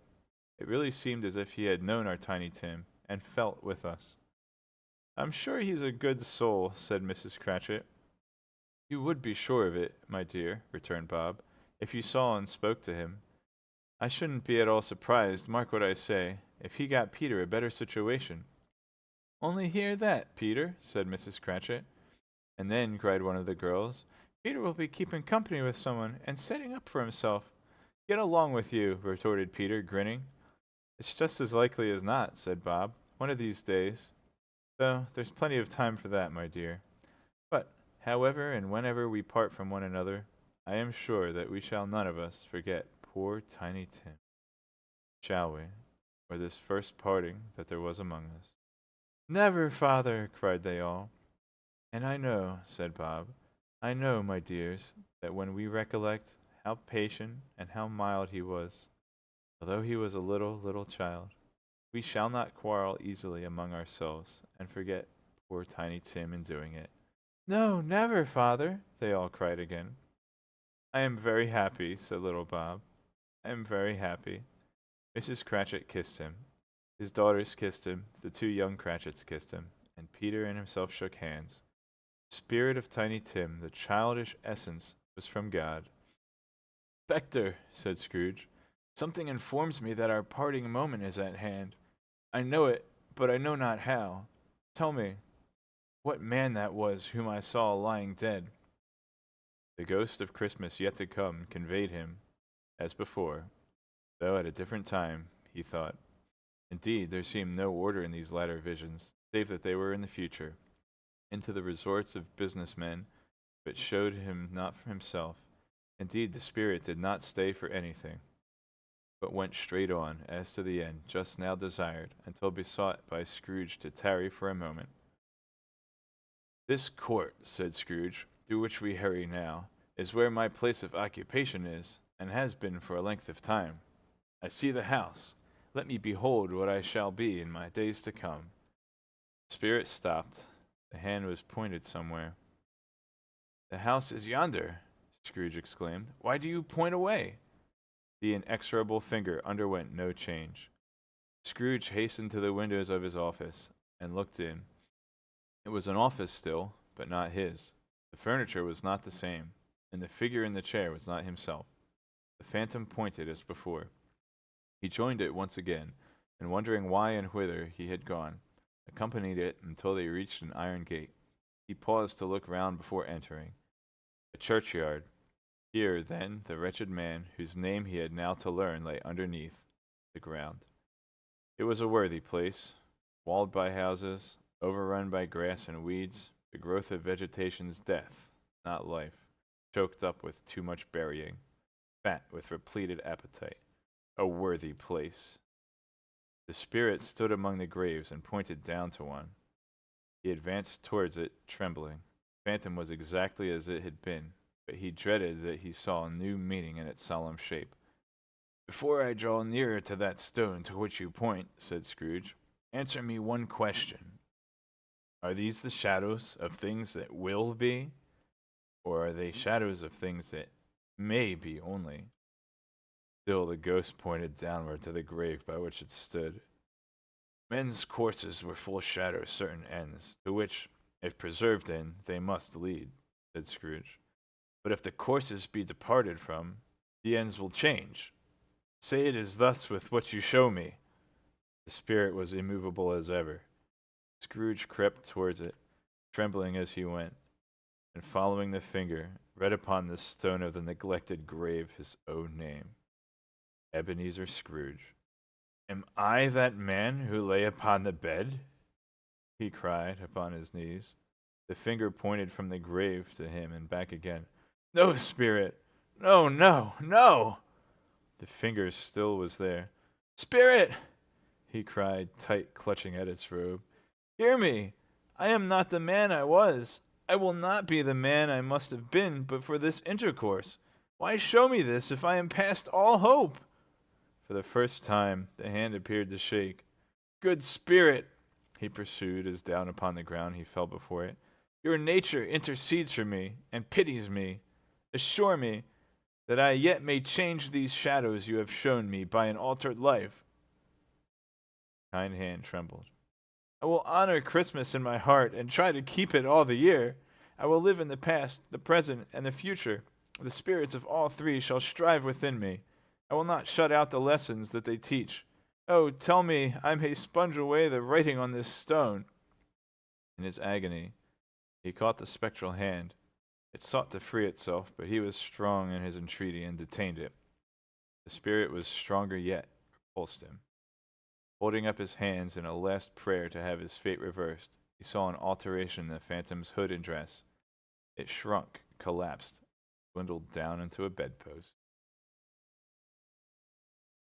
It really seemed as if he had known our Tiny Tim, and felt with us. "I'm sure he's a good soul," said Mrs. Cratchit. "You would be sure of it, my dear," returned Bob, "if you saw and spoke to him. I shouldn't be at all surprised, mark what I say, if he got Peter a better situation." "Only hear that, Peter," said Mrs. Cratchit. And then, cried one of the girls, Peter will be keeping company with someone and setting up for himself. Get along with you, retorted Peter, grinning. It's just as likely as not, said Bob. One of these days. Though there's plenty of time for that, my dear. But, however and whenever we part from one another, I am sure that we shall none of us forget poor Tiny Tim. Shall we? Or this first parting that there was among us? Never, father, cried they all. And I know, said Bob, I know, my dears, that when we recollect how patient and how mild he was, although he was a little child, we shall not quarrel easily among ourselves and forget poor Tiny Tim in doing it. No, never, father, they all cried again. I am very happy, said little Bob. I am very happy. Mrs. Cratchit kissed him. His daughters kissed him, the two young Cratchits kissed him, and Peter and himself shook hands. The spirit of Tiny Tim, the childish essence, was from God. Spectre, said Scrooge, something informs me that our parting moment is at hand. I know it, but I know not how. Tell me, what man that was whom I saw lying dead? The ghost of Christmas yet to come conveyed him, as before, though at a different time, he thought. Indeed, there seemed no order in these latter visions, save that they were in the future, into the resorts of business men, but showed him not for himself. Indeed, the spirit did not stay for anything, but went straight on, as to the end just now desired, until besought by Scrooge to tarry for a moment. This court, said Scrooge, through which we hurry now, is where my place of occupation is, and has been for a length of time. I see the house. Let me behold what I shall be in my days to come. The spirit stopped. The hand was pointed somewhere. The house is yonder, Scrooge exclaimed. Why do you point away? The inexorable finger underwent no change. Scrooge hastened to the windows of his office and looked in. It was an office still, but not his. The furniture was not the same, and the figure in the chair was not himself. The phantom pointed as before. He joined it once again, and wondering why and whither he had gone, accompanied it until they reached an iron gate. He paused to look round before entering. A churchyard. Here, then, the wretched man, whose name he had now to learn, lay underneath the ground. It was a worthy place, walled by houses, overrun by grass and weeds, the growth of vegetation's death, not life, choked up with too much burying, fat with repleted appetite. A worthy place. The spirit stood among the graves and pointed down to one. He advanced towards it, trembling. The phantom was exactly as it had been, but he dreaded that he saw a new meaning in its solemn shape. Before I draw nearer to that stone to which you point, said Scrooge, answer me one question. Are these the shadows of things that will be, or are they shadows of things that may be only? Still the ghost pointed downward to the grave by which it stood. Men's courses will foreshadow certain ends, to which, if preserved in, they must lead, said Scrooge. But if the courses be departed from, the ends will change. Say it is thus with what you show me. The spirit was immovable as ever. Scrooge crept towards it, trembling as he went, and following the finger, read upon the stone of the neglected grave his own name. Ebenezer Scrooge. Am I that man who lay upon the bed? He cried upon his knees. The finger pointed from the grave to him and back again. No, spirit! No, no, no! The finger still was there. Spirit! He cried, tight clutching at its robe. Hear me! I am not the man I was. I will not be the man I must have been but for this intercourse. Why show me this if I am past all hope? For the first time, the hand appeared to shake. Good spirit, he pursued, as down upon the ground he fell before it. Your nature intercedes for me, and pities me. Assure me that I yet may change these shadows you have shown me by an altered life. The kind hand trembled. I will honor Christmas in my heart, and try to keep it all the year. I will live in the past, the present, and the future. The spirits of all three shall strive within me. I will not shut out the lessons that they teach. Oh, tell me I may sponge away the writing on this stone. In his agony, He caught the spectral hand. It sought to free itself, but he was strong in his entreaty and detained it. The spirit was stronger yet, repulsed him. Holding up his hands in a last prayer to have his fate reversed, he saw an alteration in the phantom's hood and dress. It shrunk, collapsed, dwindled down into a bedpost.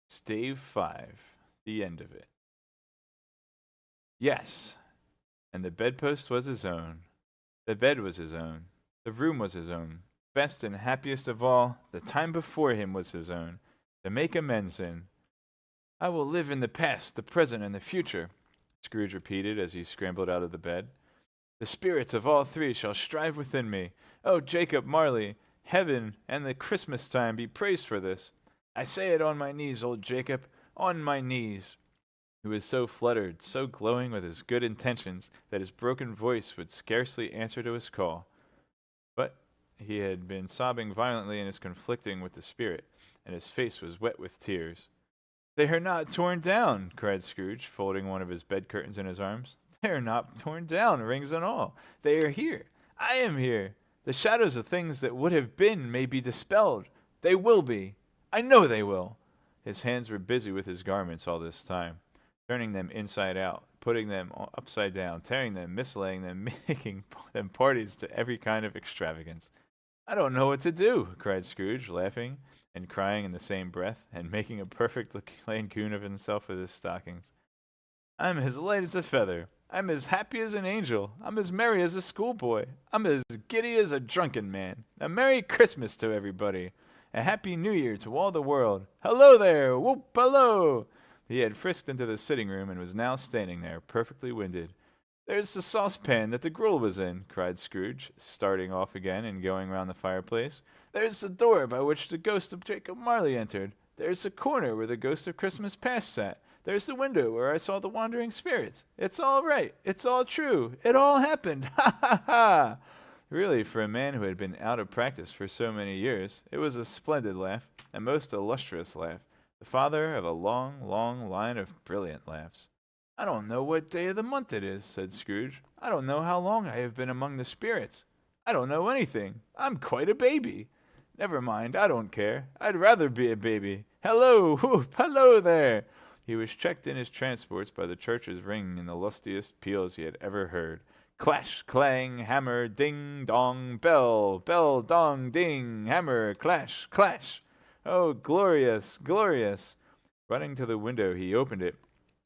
Stave 5. The end of it. Yes, and the bedpost was his own. The bed was his own. The room was his own. Best and happiest of all, the time before him was his own, to make amends in. I will live in the past, the present, and the future, Scrooge repeated as he scrambled out of the bed. The spirits of all three shall strive within me. Oh, Jacob Marley, heaven and the Christmas time be praised for this. I say it on my knees, old Jacob, on my knees. He was so fluttered, so glowing with his good intentions, that his broken voice would scarcely answer to his call. But he had been sobbing violently and is conflicting with the spirit, and his face was wet with tears. They are not torn down, cried Scrooge, folding one of his bed curtains in his arms. They are not torn down, rings and all. They are here. I am here. The shadows of things that would have been may be dispelled. They will be. I know they will. His hands were busy with his garments all this time, turning them inside out, putting them upside down, tearing them, mislaying them, making them parties to every kind of extravagance. I don't know what to do, cried Scrooge, laughing and crying in the same breath, and making a perfect looking coon of himself with his stockings. I'm as light as a feather. I'm as happy as an angel. I'm as merry as a schoolboy. I'm as giddy as a drunken man. A Merry Christmas to everybody. A Happy New Year to all the world. Hello there! Whoop, hello! He had frisked into the sitting room and was now standing there, perfectly winded. There's the saucepan that the gruel was in, cried Scrooge, starting off again and going round the fireplace. There's the door by which the ghost of Jacob Marley entered. There's the corner where the ghost of Christmas Past sat. There's the window where I saw the wandering spirits. It's all right. It's all true. It all happened. Ha ha ha! Really, for a man who had been out of practice for so many years, it was a splendid laugh, a most illustrious laugh, the father of a long, long line of brilliant laughs. I don't know what day of the month it is, said Scrooge. I don't know how long I have been among the spirits. I don't know anything. I'm quite a baby. Never mind, I don't care. I'd rather be a baby. Hello, whoop, hello there. He was checked in his transports by the church's ringing in the lustiest peals he had ever heard. Clash, clang, hammer, ding, dong, bell, bell, dong, ding, hammer, clash, clash. Oh, glorious, glorious. Running to the window, he opened it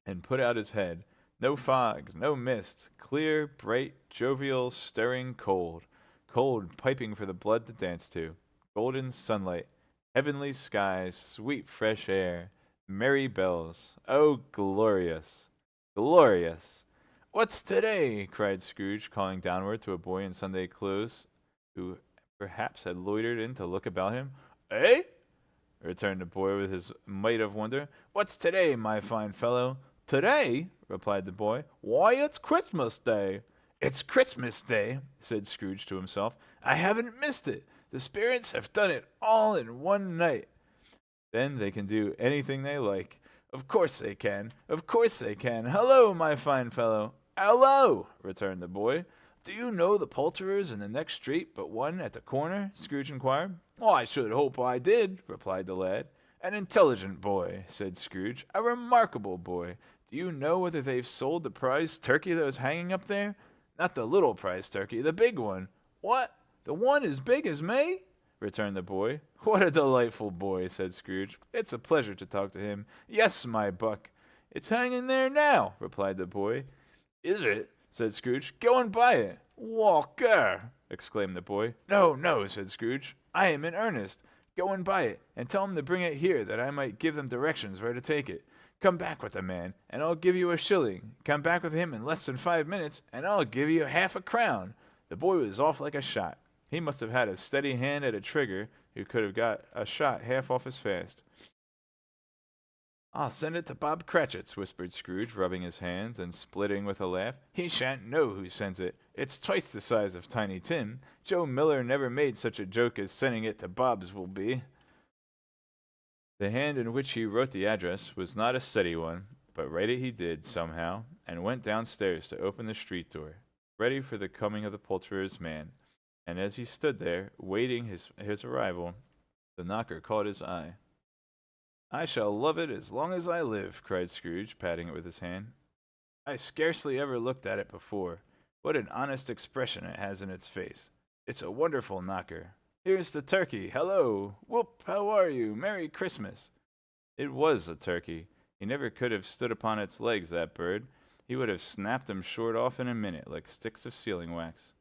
and put out his head. No fog, no mist, clear, bright, jovial, stirring cold. Cold, piping for the blood to dance to. Golden sunlight, heavenly skies, sweet fresh air, merry bells. Oh, glorious, glorious. What's today? Cried Scrooge, calling downward to a boy in Sunday clothes, who perhaps had loitered in to look about him. Eh? Returned the boy with his mite of wonder. What's today, my fine fellow? Today? Replied the boy. Why, it's Christmas Day. It's Christmas Day, said Scrooge to himself. I haven't missed it. The spirits have done it all in one night. Then they can do anything they like. Of course they can. Of course they can. Hello, my fine fellow. Hello, returned the boy. Do you know the poulterers in the next street but one at the corner? Scrooge inquired. Oh, I should hope I did, replied the lad. An intelligent boy, said Scrooge. A remarkable boy. Do you know whether they've sold the prize turkey that was hanging up there? Not the little prize turkey, the big one. What? The one as big as me? Returned the boy. What a delightful boy, said Scrooge. It's a pleasure to talk to him. Yes, my buck. It's hanging there now, replied the boy. Is it? Said Scrooge. Go and buy it. Walker, exclaimed the boy. No, no, said Scrooge. I am in earnest. Go and buy it, and tell him to bring it here, that I might give them directions where to take it. Come back with the man, and I'll give you a shilling. Come back with him in less than 5 minutes, and I'll give you half a crown. The boy was off like a shot. He must have had a steady hand at a trigger who could have got a shot half off as fast. I'll send it to Bob Cratchit's, whispered Scrooge, rubbing his hands and splitting with a laugh. He shan't know who sends it. It's twice the size of Tiny Tim. Joe Miller never made such a joke as sending it to Bob's will be. The hand in which he wrote the address was not a steady one, but write it he did, somehow, and went downstairs to open the street door. ready for the coming of the poulterer's man. And as he stood there, waiting his arrival, the knocker caught his eye. I shall love it as long as I live, cried Scrooge, patting it with his hand. I scarcely ever looked at it before. What an honest expression it has in its face. It's a wonderful knocker. Here's the turkey. Hello. Whoop, how are you? Merry Christmas. It was a turkey. He never could have stood upon its legs, that bird. He would have snapped them short off in a minute, like sticks of sealing wax.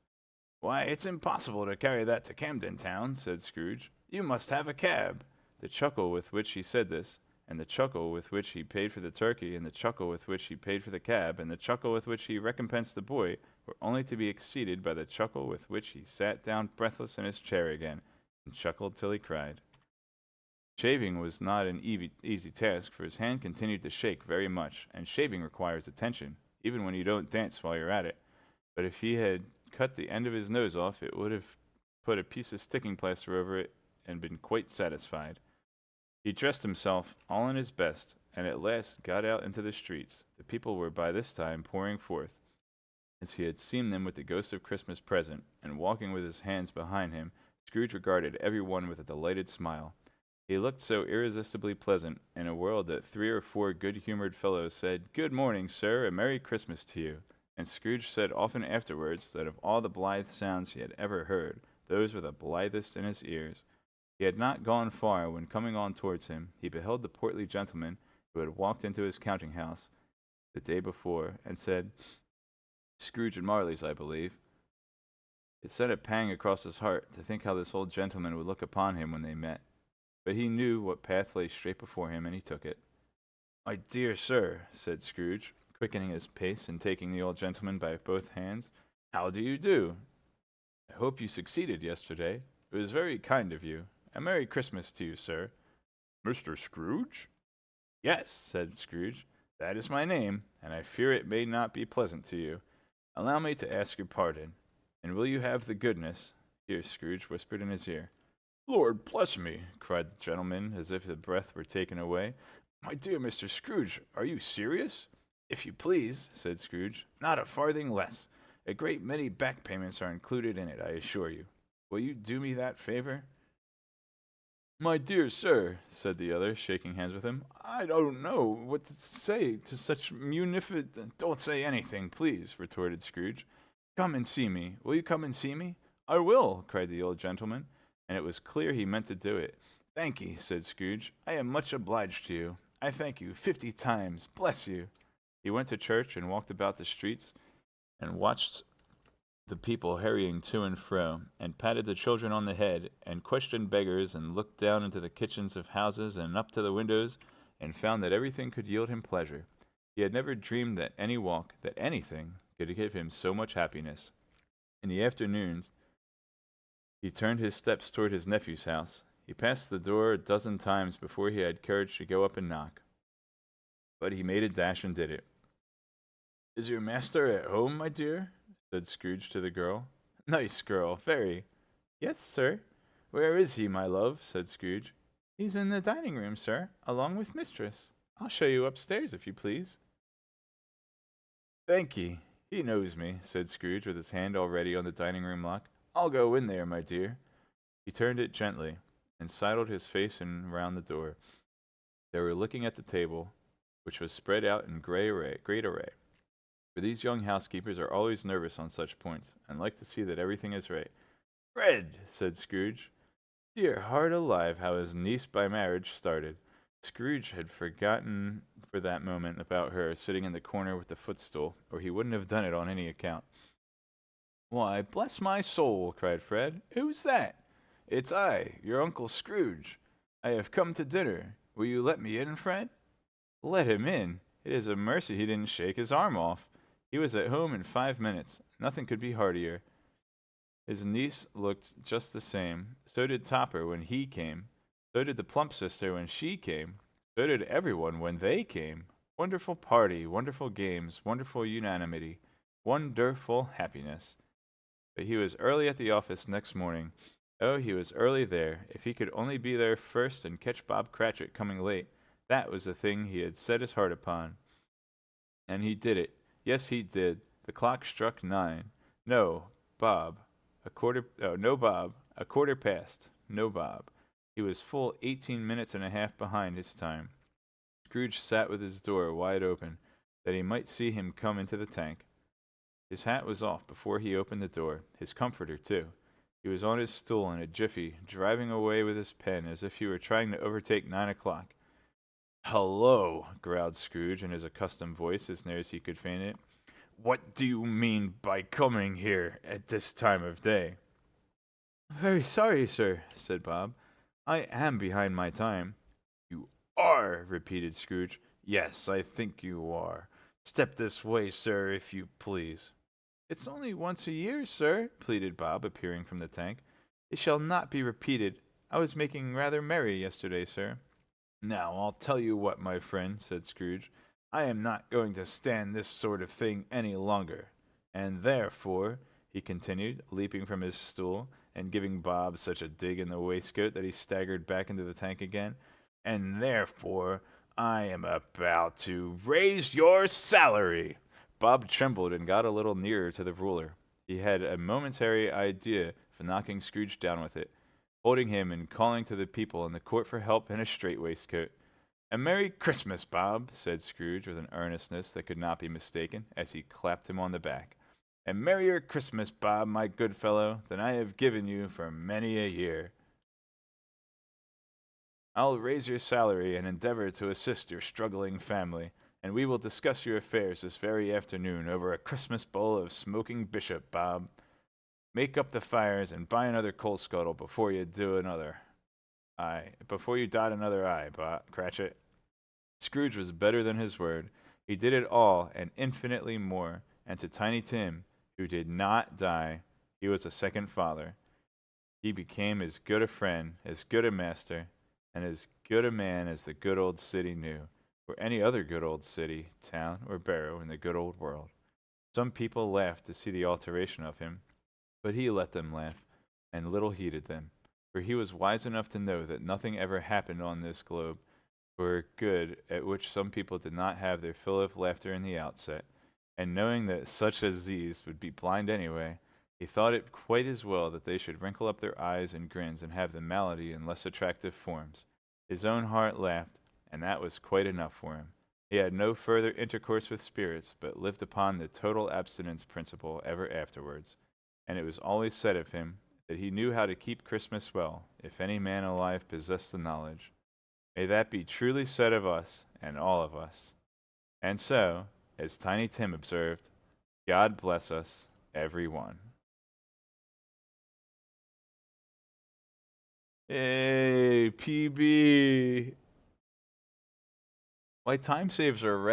Why, it's impossible to carry that to Camden Town, said Scrooge. You must have a cab. The chuckle with which he said this, and the chuckle with which he paid for the turkey, and the chuckle with which he paid for the cab, and the chuckle with which he recompensed the boy, were only to be exceeded by the chuckle with which he sat down breathless in his chair again, and chuckled till he cried. Shaving was not an easy task, for his hand continued to shake very much, and shaving requires attention, even when you don't dance while you're at it. But if he had cut the end of his nose off, it would have put a piece of sticking plaster over it and been quite satisfied. He dressed himself all in his best, and at last got out into the streets. The people were by this time pouring forth, as he had seen them with the ghost of Christmas present, and walking with his hands behind him. Scrooge regarded every one with a delighted smile. He looked so irresistibly pleasant, in a world that 3 or 4 good-humored fellows said, Good morning, sir, and Merry Christmas to you. And Scrooge said often afterwards that of all the blithe sounds he had ever heard, those were the blithest in his ears. He had not gone far when, coming on towards him, he beheld the portly gentleman who had walked into his counting-house the day before, and said, Scrooge and Marley's, I believe. It sent a pang across his heart to think how this old gentleman would look upon him when they met. But he knew what path lay straight before him, and he took it. My dear sir, said Scrooge, quickening his pace and taking the old gentleman by both hands, how do you do? I hope you succeeded yesterday. It was very kind of you. A Merry Christmas to you, sir. Mr. Scrooge? Yes, said Scrooge. That is my name, and I fear it may not be pleasant to you. Allow me to ask your pardon, and will you have the goodness— Here Scrooge whispered in his ear. Lord bless me, cried the gentleman, as if the breath were taken away. My dear Mr. Scrooge, are you serious? If you please, said Scrooge, not a farthing less. A great many back payments are included in it, I assure you. Will you do me that favor? My dear sir, said the other, shaking hands with him, I don't know what to say to such munificent— Don't say anything, please, retorted Scrooge. Come and see me. Will you come and see me? I will, cried the old gentleman, and it was clear he meant to do it. Thank ye, said Scrooge. I am much obliged to you. I thank you 50 times. Bless you. He went to church and walked about the streets and watched the people hurrying to and fro, and patted the children on the head, and questioned beggars, and looked down into the kitchens of houses and up to the windows, and found that everything could yield him pleasure. He had never dreamed that any walk, that anything, could give him so much happiness. In the afternoons, he turned his steps toward his nephew's house. He passed the door a dozen times before he had courage to go up and knock. But he made a dash and did it. Is your master at home, my dear? Said Scrooge to the girl. Nice girl, very. Yes, sir. Where is he, my love? Said Scrooge. He's in the dining room, sir, along with mistress. I'll show you upstairs, if you please. Thank ye. He knows me, said Scrooge, with his hand already on the dining room lock. I'll go in there, my dear. He turned it gently, and sidled his face in round the door. They were looking at the table, which was spread out in great array. For these young housekeepers are always nervous on such points, and like to see that everything is right. Bread, said Scrooge. Dear heart alive, how his niece by marriage started. Scrooge had forgotten for that moment about her sitting in the corner with the footstool, or he wouldn't have done it on any account. Why, bless my soul, cried Fred. Who's that? It's I, your Uncle Scrooge. I have come to dinner. Will you let me in, Fred? Let him in? It is a mercy he didn't shake his arm off. He was at home in 5 minutes. Nothing could be heartier. His niece looked just the same. So did Topper when he came. So did the plump sister when she came. So did everyone when they came. Wonderful party, wonderful games, wonderful unanimity, wonderful happiness. But he was early at the office next morning. Oh, he was early there. If he could only be there first and catch Bob Cratchit coming late, that was the thing he had set his heart upon. And he did it. Yes, he did. The clock struck 9. No, Bob. No, Bob. A quarter past. No, Bob. He was full 18 minutes and a half behind his time. Scrooge sat with his door wide open, that he might see him come into the tank. His hat was off before he opened the door, his comforter, too. He was on his stool in a jiffy, driving away with his pen as if he were trying to overtake 9 o'clock. "Hello," growled Scrooge in his accustomed voice as near as he could feign it. "What do you mean by coming here at this time of day?" "Very sorry, sir," said Bob. "I am behind my time." "You are!" repeated Scrooge. "Yes, I think you are. Step this way, sir, if you please." "It's only once a year, sir," pleaded Bob, appearing from the tank. "It shall not be repeated. I was making rather merry yesterday, sir." "Now, I'll tell you what, my friend," said Scrooge. "I am not going to stand this sort of thing any longer. And therefore," he continued, leaping from his stool, and giving Bob such a dig in the waistcoat that he staggered back into the tank again, "and therefore I am about to raise your salary." Bob trembled and got a little nearer to the ruler. He had a momentary idea of knocking Scrooge down with it, holding him and calling to the people in the court for help in a strait waistcoat. "A Merry Christmas, Bob," said Scrooge with an earnestness that could not be mistaken, as he clapped him on the back. "A merrier Christmas, Bob, my good fellow, than I have given you for many a year. I'll raise your salary and endeavor to assist your struggling family, and we will discuss your affairs this very afternoon over a Christmas bowl of smoking bishop, Bob. Make up the fires and buy another coal scuttle before you dot another I, Cratchit." Scrooge was better than his word. He did it all and infinitely more, and to Tiny Tim, who did not die, he was a second father. He became as good a friend, as good a master, and as good a man as the good old city knew, or any other good old city, town, or barrow in the good old world. Some people laughed to see the alteration of him, but he let them laugh, and little heeded them, for he was wise enough to know that nothing ever happened on this globe for good at which some people did not have their fill of laughter in the outset, and knowing that such as these would be blind anyway, he thought it quite as well that they should wrinkle up their eyes and grins and have the malady in less attractive forms. His own heart laughed, and that was quite enough for him. He had no further intercourse with spirits, but lived upon the total abstinence principle ever afterwards, and it was always said of him that he knew how to keep Christmas well, if any man alive possessed the knowledge. May that be truly said of us and all of us. And so, as Tiny Tim observed, God bless us, every one. Hey, PB. Why time saves are red?